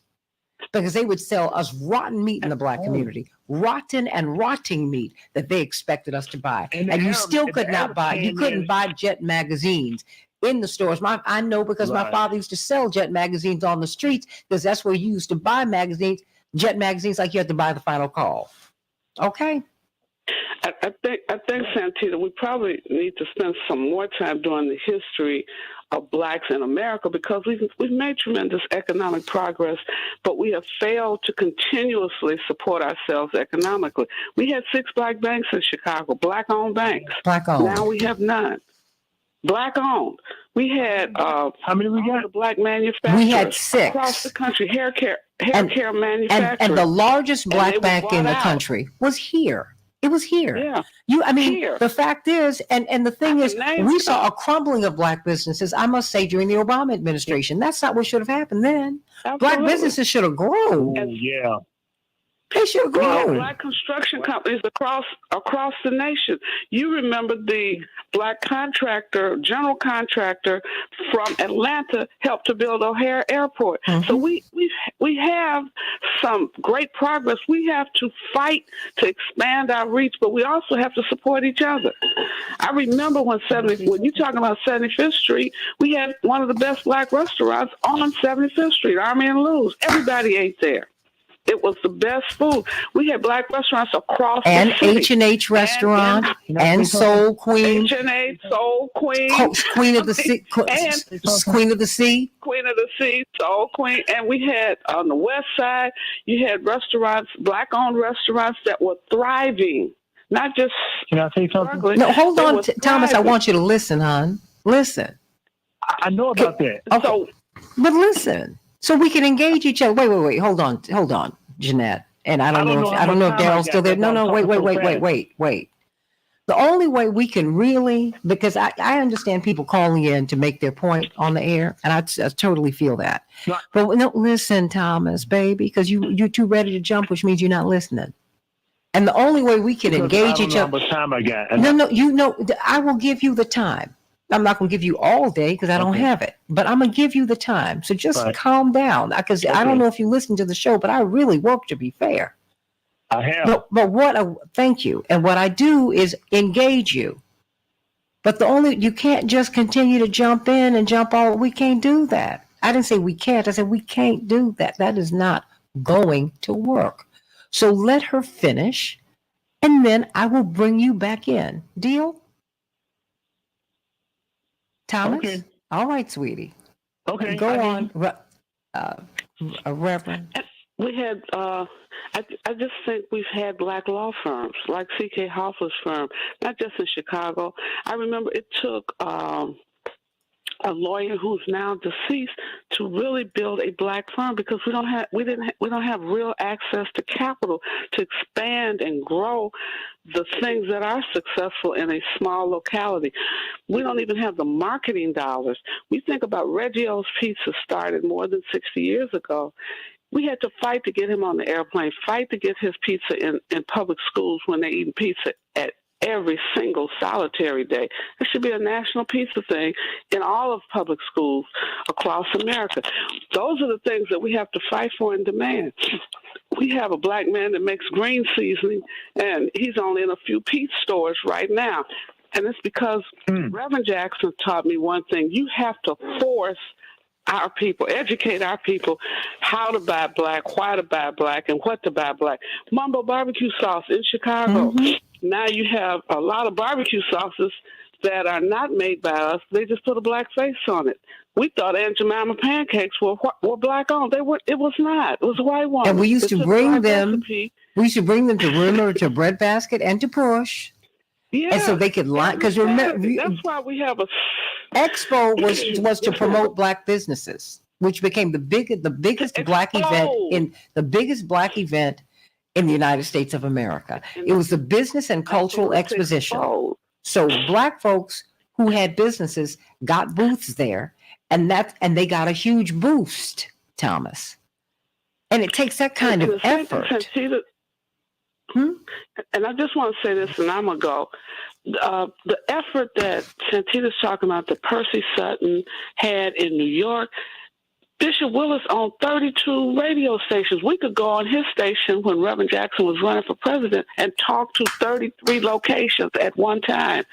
A: because they would sell us rotten meat in the black community, rotten and rotting meat that they expected us to buy. And you still could not buy, you couldn't buy Jet magazines in the stores. I know because my father used to sell Jet magazines on the streets, because that's where you used to buy magazines, Jet magazines, like you had to buy the Final Call. Okay.
Q: I think, Santita, we probably need to spend some more time doing the history of blacks in America, because we've made tremendous economic progress, but we have failed to continuously support ourselves economically. We had 6 black banks in Chicago, black-owned banks.
A: Black-owned.
Q: Now we have none. Black-owned. We had how many we got? The black manufacturers.
A: We had 6
Q: across the country. Hair care manufacturers.
A: And the largest black bank in the country was here. It was here.
Q: Yeah.
A: The fact is, and the thing is, we saw a crumbling of black businesses, I must say, during the Obama administration. That's not what should have happened then.
Q: Absolutely.
A: Black businesses should have grown.
T: Yeah.
A: They should have
Q: We had
A: grown.
Q: black construction companies across the nation. You remember the black contractor, general contractor from Atlanta helped to build O'Hare Airport. So we have some great progress. We have to fight to expand our reach, but we also have to support each other. I remember when you're talking about 75th Street, we had one of the best black restaurants on 75th Street, Army and Lou's. Everybody ate there. It was the best food. We had black restaurants across the city.
A: H&H restaurant and Soul Queen.
Q: H&H, Soul Queen.
A: Queen of the Sea. Queen of the Sea.
Q: Queen of the Sea, Soul Queen. And we had on the west side, you had restaurants, black-owned restaurants that were thriving. Not just.
U: Can I say something?
A: No, hold on, Thomas. I want you to listen, hon. Listen.
U: I know about that.
A: Okay. So, but listen. So we can engage each other. Wait. Hold on, Jeanette. And I don't know if Daryl's still there. No, wait. The only way we can really, because I understand people calling in to make their point on the air, and I totally feel that. But no, listen, Thomas, baby, because you're too ready to jump, which means you're not listening. And the only way we can engage each other.
U: Time I got.
A: No, I will give you the time. I'm not going to give you all day because I don't have it, but I'm going to give you the time. So just calm down, because I don't know if you listen to the show, but I really work to be fair.
U: I have.
A: But thank you. And what I do is engage you. But you can't just continue to jump in and jump all. We can't do that. I didn't say we can't. I said we can't do that. That is not going to work. So let her finish, and then I will bring you back in. Deal? Thomas?
U: Okay.
A: All right, sweetie.
U: Okay.
A: Go on, Reverend.
Q: We had, I just think we've had black law firms, like C.K. Hoffa's firm, not just in Chicago. I remember it took a lawyer who's now deceased to really build a black firm, because we don't have real access to capital to expand and grow the things that are successful in a small locality. We don't even have the marketing dollars. We think about Reggio's Pizza started more than 60 years ago. We had to fight to get him on the airplane, fight to get his pizza in public schools when they're eating pizza at every single solitary day. It should be a national pizza thing in all of public schools across America. Those are the things that we have to fight for and demand. We have a black man that makes green seasoning, and he's only in a few Pete's stores right now. And it's because Reverend Jackson taught me one thing. You have to force our people, educate our people how to buy black, why to buy black, and what to buy black. Mumbo barbecue sauce in Chicago. Now you have a lot of barbecue sauces that are not made by us. They just put a black face on it. We thought Aunt Jemima pancakes were black owned. It was not. It was a white one.
A: And we used to bring them. We used to bring them to Breadbasket and to Push.
Q: Yeah,
A: and so they could line, because remember,
Q: that's why we have a
A: Expo was to promote black businesses, which became the biggest black event in the United States of America. It was the Business and Cultural Exposition. So black folks who had businesses got booths there, and they got a huge boost, Thomas. And it takes that kind of effort.
Q: And I just want to say this, and I'm going to go. The effort that Santita's talking about, that Percy Sutton had in New York, Bishop Willis owned 32 radio stations. We could go on his station when Reverend Jackson was running for president and talk to 33 locations at one time.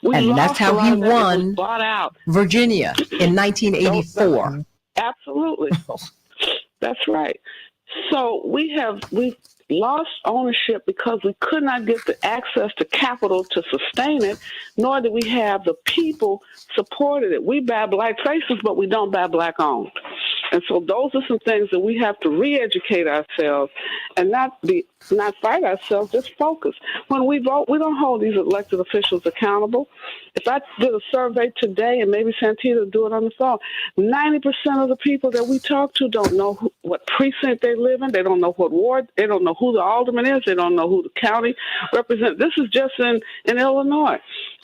A: And that's how he won
Q: bought out.
A: Virginia in 1984.
Q: Absolutely. That's right. So we've lost ownership because we could not get the access to capital to sustain it, nor do we have the people supported it. We buy black faces, but we don't buy black owned. And so those are some things that we have to re-educate ourselves and not fight ourselves, just focus. When we vote, we don't hold these elected officials accountable. If I did a survey today, and maybe Santita will do it on the phone, 90% of the people that we talk to don't know what precinct they live in. They don't know what ward. They don't know who the alderman is. They don't know who the county represents. This is just in Illinois.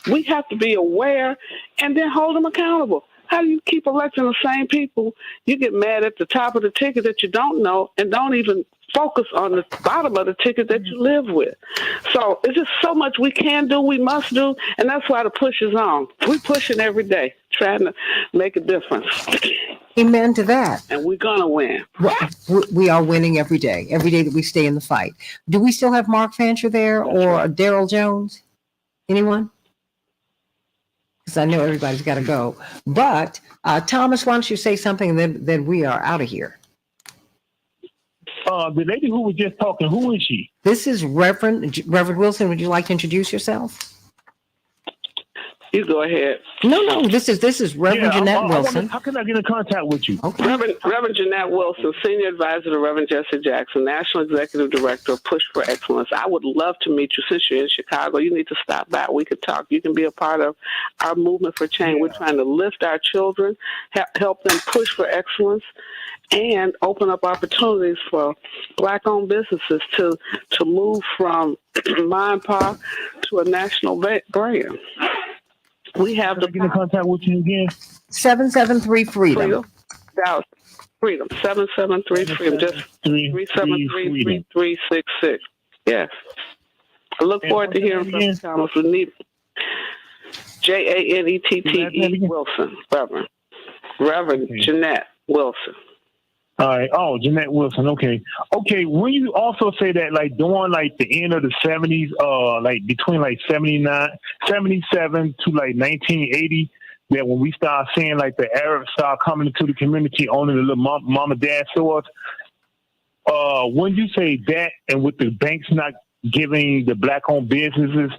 Q: We have to be aware and then hold them accountable. How do you keep electing the same people? You get mad at the top of the ticket that you don't know and don't even focus on the bottom of the ticket that you live with. So it's just so much we can do, we must do, and that's why the push is on. We're pushing every day, trying to make a difference.
A: Amen to that.
Q: And we're going to win.
A: We are winning every day that we stay in the fight. Do we still have Mark Fancher there or Daryl Jones? Anyone? Because I know everybody's got to go. But Thomas, why don't you say something, and then we are out of here.
C: The lady who was just talking, who is she?
A: This is Reverend Wilson. Would you like to introduce yourself?
Q: You go ahead.
A: No. This is Reverend Jeanette Wilson.
C: How can I get in contact with you?
A: Okay.
Q: Reverend Jeanette Wilson, Senior Advisor to Reverend Jesse Jackson, National Executive Director of Push for Excellence. I would love to meet you. Since you're in Chicago, you need to stop by. We could talk. You can be a part of our movement for change. We're trying to lift our children, help them push for excellence, and open up opportunities for Black-owned businesses to move from mom and pop to a national brand. We have to
C: get in contact with you again.
A: 773 Freedom.
Q: Freedom. 773 Freedom. Just 373-3366. Yes. I look forward to hearing from you, Thomas. We need Janette Wilson. Reverend Jeanette Wilson.
C: All right. Oh, Jeanette Wilson. Okay. When you also say that, like during like the end of the 70s, like between like 77 to like 1980, that when we start seeing like the Arabs start coming into the community, owning the little mom and dad stores. When you say that, and with the banks not giving the black-owned businesses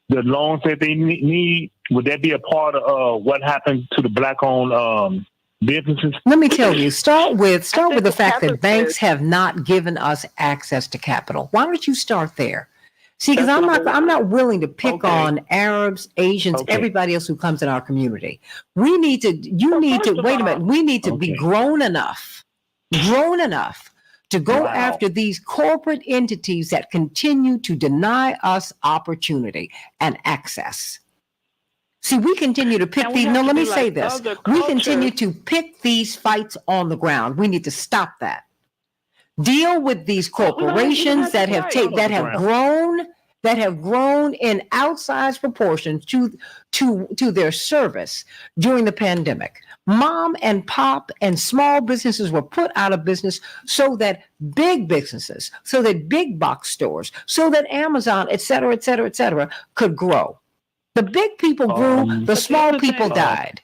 C: the loans that they need, would that be a part of what happened to the black-owned businesses?
A: Let me tell you, start with the fact that banks have not given us access to capital. Why don't you start there? See, because I'm not willing to pick on Arabs, Asians, everybody else who comes in our community. We need to be grown enough to go after these corporate entities that continue to deny us opportunity and access. See, we continue to pick these. No, let me say this. We continue to pick these fights on the ground. We need to stop that. Deal with these corporations that have grown in outsized proportions to their service during the pandemic. Mom and pop and small businesses were put out of business so that big businesses, so that big box stores, so that Amazon, et cetera, could grow. The big people grew, the small people died.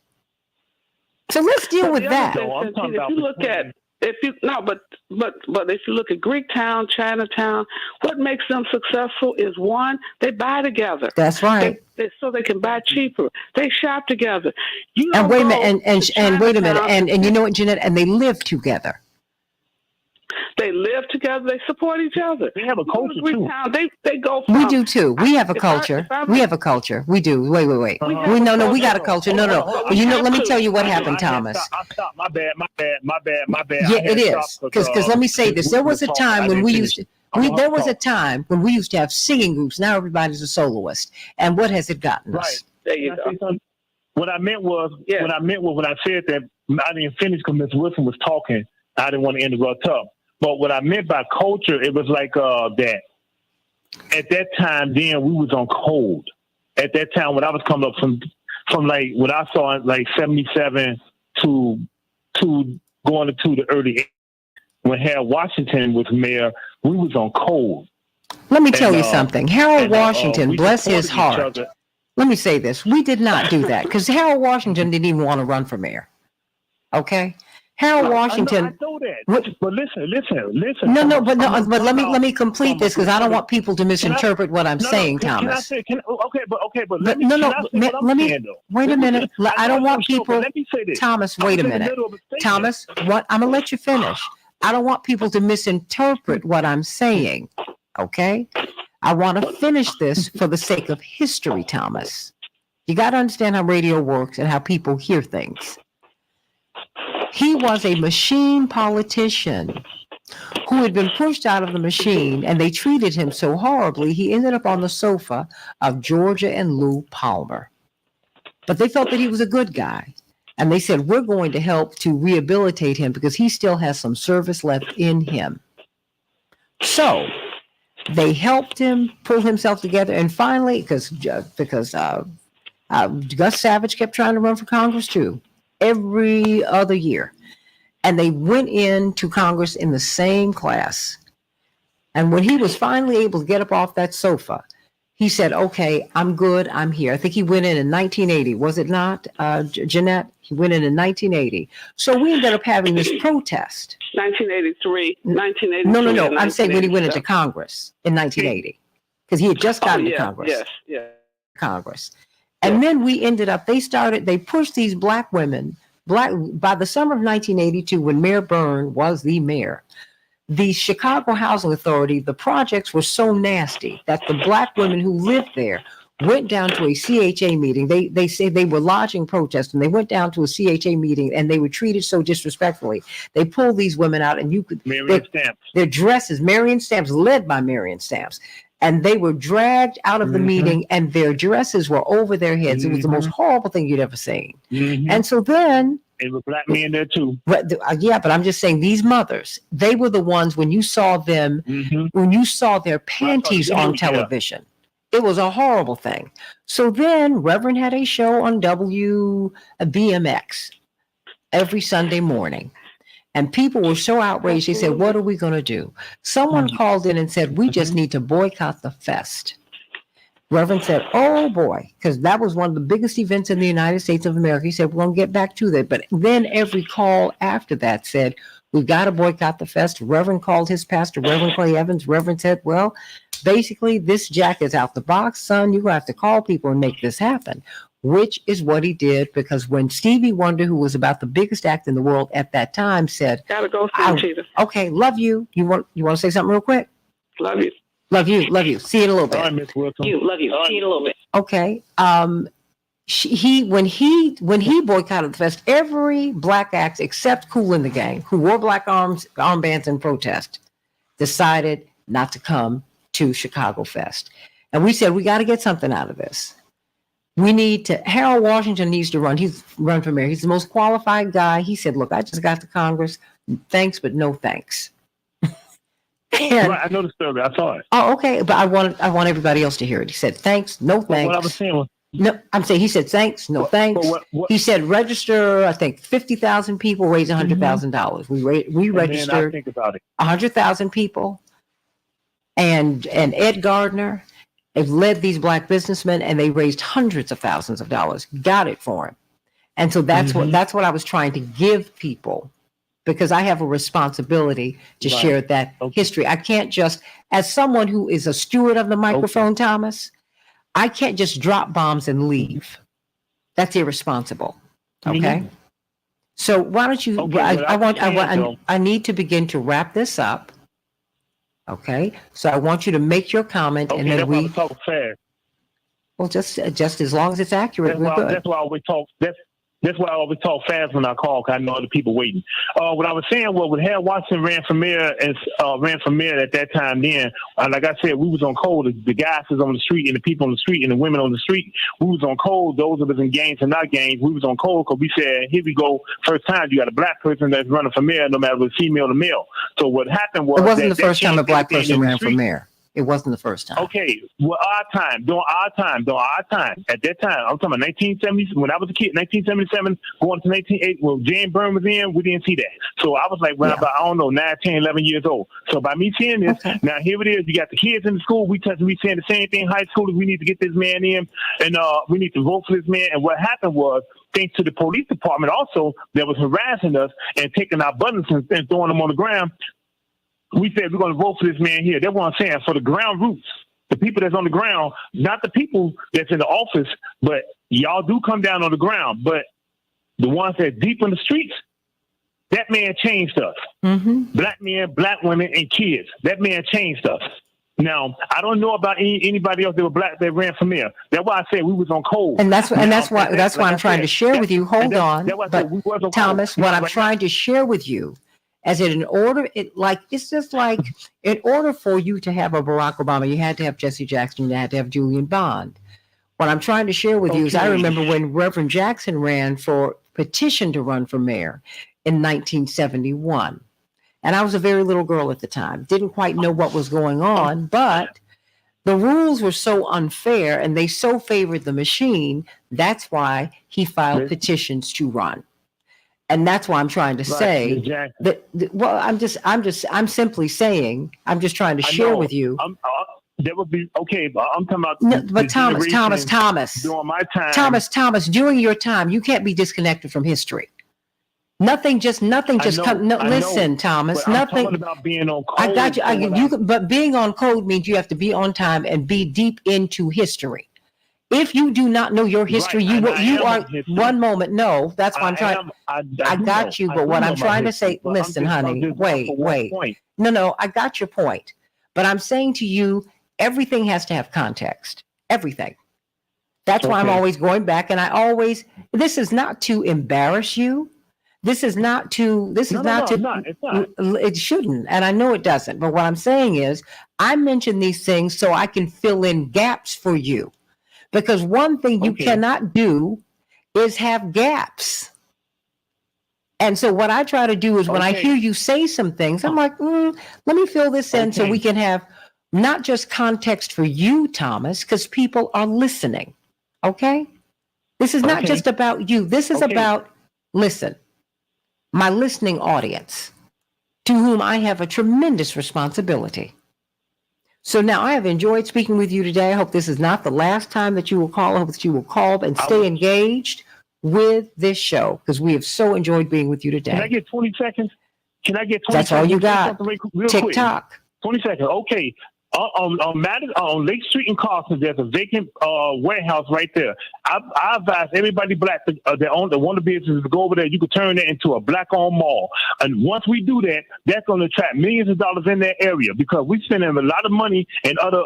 A: So let's deal with that.
Q: If you look at Greektown, Chinatown, what makes them successful is one, they buy together.
A: That's right.
Q: So they can buy cheaper. They shop together.
A: And wait a minute, and you know what, Jeanette, and they live together.
Q: They live together. They support each other.
C: They have a culture too.
Q: They go.
A: We do too. We have a culture. We have a culture. We do. Wait. We got a culture. No. But let me tell you what happened, Thomas.
C: My bad.
A: Yeah, it is. Because let me say this. There was a time when we used to have singing groups. Now everybody's a soloist. And what has it gotten us?
Q: Right. There you go.
C: What I meant was when I said that, I didn't finish because Ms. Wilson was talking. I didn't want to interrupt her. But what I meant by culture, it was like that. At that time, then we was on code. At that time, when I was coming up from like what I saw in like 77 to going into the early 80s, when Harold Washington was mayor, we was on cold.
A: Let me tell you something. Harold Washington, bless his heart. Let me say this. We did not do that because Harold Washington didn't even want to run for mayor. Okay? Harold Washington.
C: I know that. But listen.
A: No, but let me complete this because I don't want people to misinterpret what I'm saying, Thomas. Let me wait a minute. I don't want people. Thomas, wait a minute. Thomas, what? I'm gonna let you finish. I don't want people to misinterpret what I'm saying. Okay? I want to finish this for the sake of history, Thomas. You got to understand how radio works and how people hear things. He was a machine politician who had been pushed out of the machine, and they treated him so horribly, he ended up on the sofa of Georgia and Lou Palmer. But they felt that he was a good guy. And they said, we're going to help to rehabilitate him because he still has some service left in him. So they helped him pull himself together. And finally, because Gus Savage kept trying to run for Congress too, every other year. And they went into Congress in the same class. And when he was finally able to get up off that sofa, he said, okay, I'm good. I'm here. I think he went in 1980. Was it not, Jeanette? He went in 1980. So we ended up having this protest.
Q: 1983. 1983.
A: No. I'm saying when he went into Congress in 1980. Because he had just gotten to Congress.
Q: Yes.
A: Congress. And then we ended up, they pushed these black women, by the summer of 1982, when Mayor Byrne was the mayor, the Chicago Housing Authority, the projects were so nasty that the black women who lived there went down to a CHA meeting. They say they were lodging protests, and they went down to a CHA meeting, and they were treated so disrespectfully. They pulled these women out, and their dresses, Marion Stamps, led by Marion Stamps, and they were dragged out of the meeting, and their dresses were over their heads. It was the most horrible thing you'd ever seen. And so then,
C: there were black men there too.
A: But I'm just saying these mothers, they were the ones when you saw them, when you saw their panties on television, it was a horrible thing. So then Reverend had a show on WBMX every Sunday morning. And people were so outraged. They said, what are we going to do? Someone called in and said, we just need to boycott the fest. Reverend said, oh boy, because that was one of the biggest events in the United States of America. He said, we're going to get back to that. But then every call after that said, we've got to boycott the fest. Reverend called his pastor, Reverend Clay Evans. Reverend said, well, basically, this jack is out the box, son. You're going to have to call people and make this happen, which is what he did. Because when Stevie Wonder, who was about the biggest act in the world at that time, said,
Q: gotta go, Santita.
A: Okay, love you. You want to say something real quick?
Q: Love you.
A: Love you. See you in a little bit.
C: All right, Miss Wilson.
Q: Love you. See you in a little bit.
A: Okay. When he boycotted the fest, every black act except Kool and the Gang, who wore black armbands in protest, decided not to come to Chicago Fest. And we said, we got to get something out of this. Harold Washington needs to run. He's run for mayor. He's the most qualified guy. He said, look, I just got to Congress. Thanks, but no thanks.
C: Right, I know the story. I saw it.
A: Oh, okay. But I want everybody else to hear it. He said, thanks, no thanks.
C: What I was saying was,
A: no, I'm saying he said, thanks, no thanks. He said, register, I think 50,000 people, raise $100,000. We registered 100,000 people. And Ed Gardner have led these black businessmen, and they raised hundreds of thousands of dollars, got it for him. And so that's what I was trying to give people, because I have a responsibility to share that history. I can't just, as someone who is a steward of the microphone, Thomas, I can't just drop bombs and leave. That's irresponsible. Okay. So why don't you, I need to begin to wrap this up. Okay. So I want you to make your comment, and then we
C: talk fast.
A: Well, just as long as it's accurate, we're good.
C: That's why I always talk. That's why I always talk fast when I call, because I know other people waiting. What I was saying was, when Harold Washington ran for mayor at that time, then, like I said, we was on cold. The guys was on the street, and the people on the street, and the women on the street, we was on cold. Those of us in gangs and not gangs, we was on cold, because we said, here we go. First time you got a black person that's running for mayor, no matter if it's female or male. So what happened was,
A: it wasn't the first time a black person ran for mayor. It wasn't the first time.
C: Okay, well, during our time. At that time, I'm talking about 1970s. When I was a kid, 1977, going to 1980. When Jane Byrne was in, we didn't see that. So I was like, well, about, I don't know, 9, 10, 11 years old. So by me seeing this, now here it is. You got the kids in the school. We saying the same thing. High school, we need to get this man in, and we need to vote for this man. And what happened was, thanks to the police department, also that was harassing us and taking our buttons and throwing them on the ground. We said we're going to vote for this man here. That's what I'm saying. For the ground roots, the people that's on the ground, not the people that's in the office, but y'all do come down on the ground. But the ones that deep in the streets, that man changed us. Black men, black women, and kids. That man changed us. Now, I don't know about anybody else that was black that ran for mayor. That's why I said we was on code.
A: And that's why I'm trying to share with you. Hold on, but Thomas, what I'm trying to share with you. As in order, it's just like in order for you to have a Barack Obama, you had to have Jesse Jackson, you had to have Julian Bond. What I'm trying to share with you is I remember when Reverend Jackson petitioned to run for mayor in 1971. And I was a very little girl at the time, didn't quite know what was going on, but the rules were so unfair and they so favored the machine. That's why he filed petitions to run. And that's why I'm trying to say that. Well, I'm simply saying, I'm just trying to share with you.
C: That would be okay, but I'm talking about.
A: No, but Thomas.
C: During my time,
A: Thomas, during your time, you can't be disconnected from history. Nothing just listen, Thomas. Nothing.
C: I'm talking about being on code.
A: I got you. But being on code means you have to be on time and be deep into history. If you do not know your history, you are one moment. No, that's what I'm trying. I got you, but what I'm trying to say, listen, honey, wait. No, I got your point. But I'm saying to you, everything has to have context. Everything. That's why I'm always going back, and this is not to embarrass you. It shouldn't, and I know it doesn't. But what I'm saying is, I mention these things so I can fill in gaps for you. Because one thing you cannot do is have gaps. And so what I try to do is when I hear you say some things, I'm like, let me fill this in so we can have not just context for you, Thomas, because people are listening. Okay? This is not just about you. This is about, listen, my listening audience, to whom I have a tremendous responsibility. So now I have enjoyed speaking with you today. I hope this is not the last time that you will call. I hope that you will call and stay engaged with this show because we have so enjoyed being with you today.
C: Can I get 20 seconds?
A: That's all you got. TikTok.
C: 20 seconds. Okay. On Lake Street in Carson, there's a vacant warehouse right there. I advise everybody black that own the businesses to go over there. You could turn that into a black-owned mall. And once we do that, that's going to attract millions of dollars in that area because we're spending a lot of money and other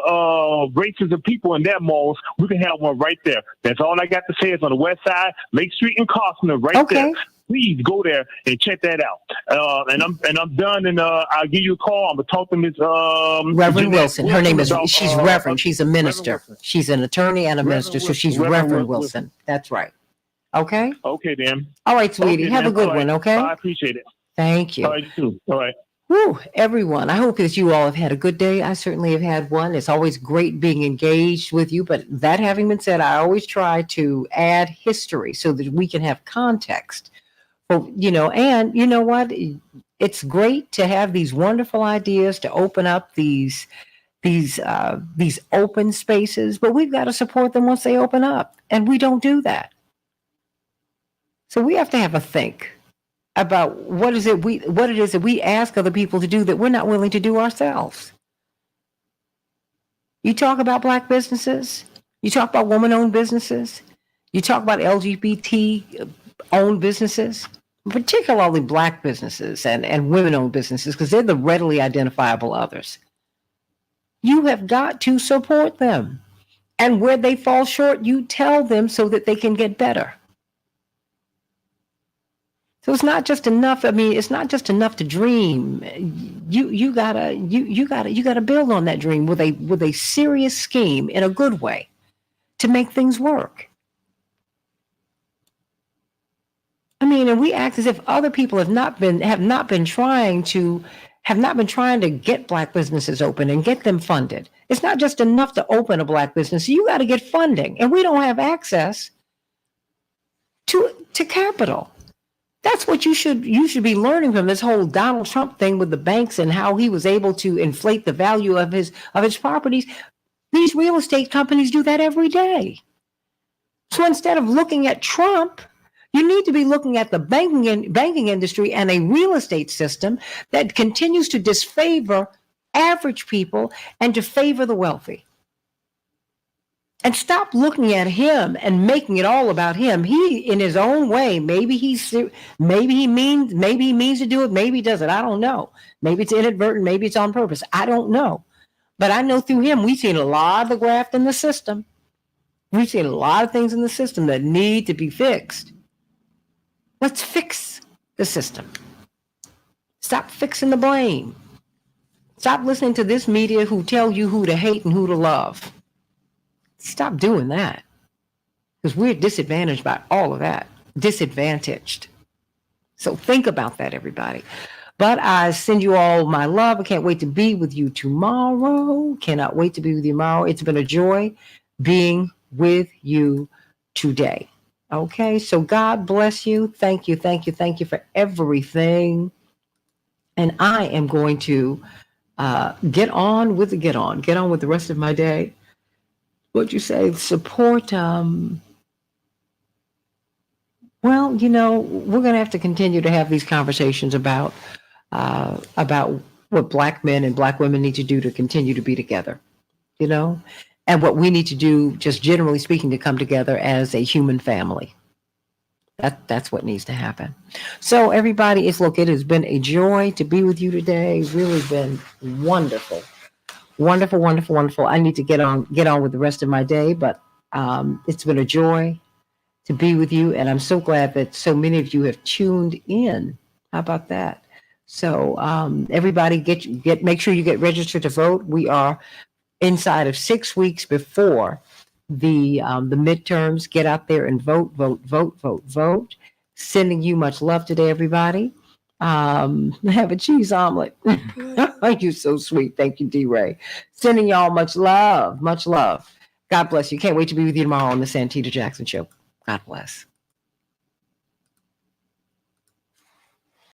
C: races of people in that malls. We can have one right there. That's all I got to say is on the west side, Lake Street in Carson, right there. Please go there and check that out. And I'm done. And I'll give you a call. I'm gonna talk to Miss
A: Reverend Wilson. Her name is. She's Reverend. She's a minister. She's an attorney and a minister. So she's Reverend Wilson. That's right. Okay.
C: Okay, then.
A: All right, sweetie. Have a good one. Okay.
C: I appreciate it.
A: Thank you.
C: All right, you too. All right.
A: Whew, everyone. I hope that you all have had a good day. I certainly have had one. It's always great being engaged with you. But that having been said, I always try to add history so that we can have context. And you know what? It's great to have these wonderful ideas to open up these open spaces, but we've got to support them once they open up, and we don't do that. So we have to have a think about what it is that we ask other people to do that we're not willing to do ourselves. You talk about black businesses, you talk about woman-owned businesses, you talk about LGBT-owned businesses, particularly black businesses and women-owned businesses, because they're the readily identifiable others. You have got to support them. And where they fall short, you tell them so that they can get better. So it's not just enough. It's not just enough to dream. You gotta build on that dream with a serious scheme in a good way to make things work. And we act as if other people have not been trying to have not been trying to get Black businesses open and get them funded. It's not just enough to open a Black business. You got to get funding. And we don't have access to capital. That's what you should be learning from this whole Donald Trump thing with the banks and how he was able to inflate the value of his properties. These real estate companies do that every day. So instead of looking at Trump, you need to be looking at the banking industry and a real estate system that continues to disfavor average people and to favor the wealthy. And stop looking at him and making it all about him. He, in his own way, maybe he means to do it, maybe he doesn't. I don't know. Maybe it's inadvertent, maybe it's on purpose. I don't know. But I know through him, we've seen a lot of the graft in the system. We've seen a lot of things in the system that need to be fixed. Let's fix the system. Stop fixing the blame. Stop listening to this media who tell you who to hate and who to love. Stop doing that, because we're disadvantaged by all of that. Disadvantaged. So think about that, everybody. But I send you all my love. I can't wait to be with you tomorrow. Cannot wait to be with you tomorrow. It's been a joy being with you today. Okay, so God bless you. Thank you, thank you, thank you for everything. And I am going to get on with the rest of my day. What'd you say? Support. Well, you know, we're going to have to continue to have these conversations about what Black men and Black women need to do to continue to be together, you know, and what we need to do, just generally speaking, to come together as a human family. That's what needs to happen. So everybody, it's been a joy to be with you today. Really been wonderful. Wonderful, wonderful, wonderful. I need to get on with the rest of my day, but it's been a joy to be with you. And I'm so glad that so many of you have tuned in. How about that? So everybody make sure you get registered to vote. We are inside of 6 weeks before the midterms. Get out there and vote, vote, vote, vote, vote. Sending you much love today, everybody. Have a cheese omelet. You're so sweet. Thank you, D-Ray. Sending y'all much love, much love. God bless you. Can't wait to be with you tomorrow on the Santita Jackson Show. God bless.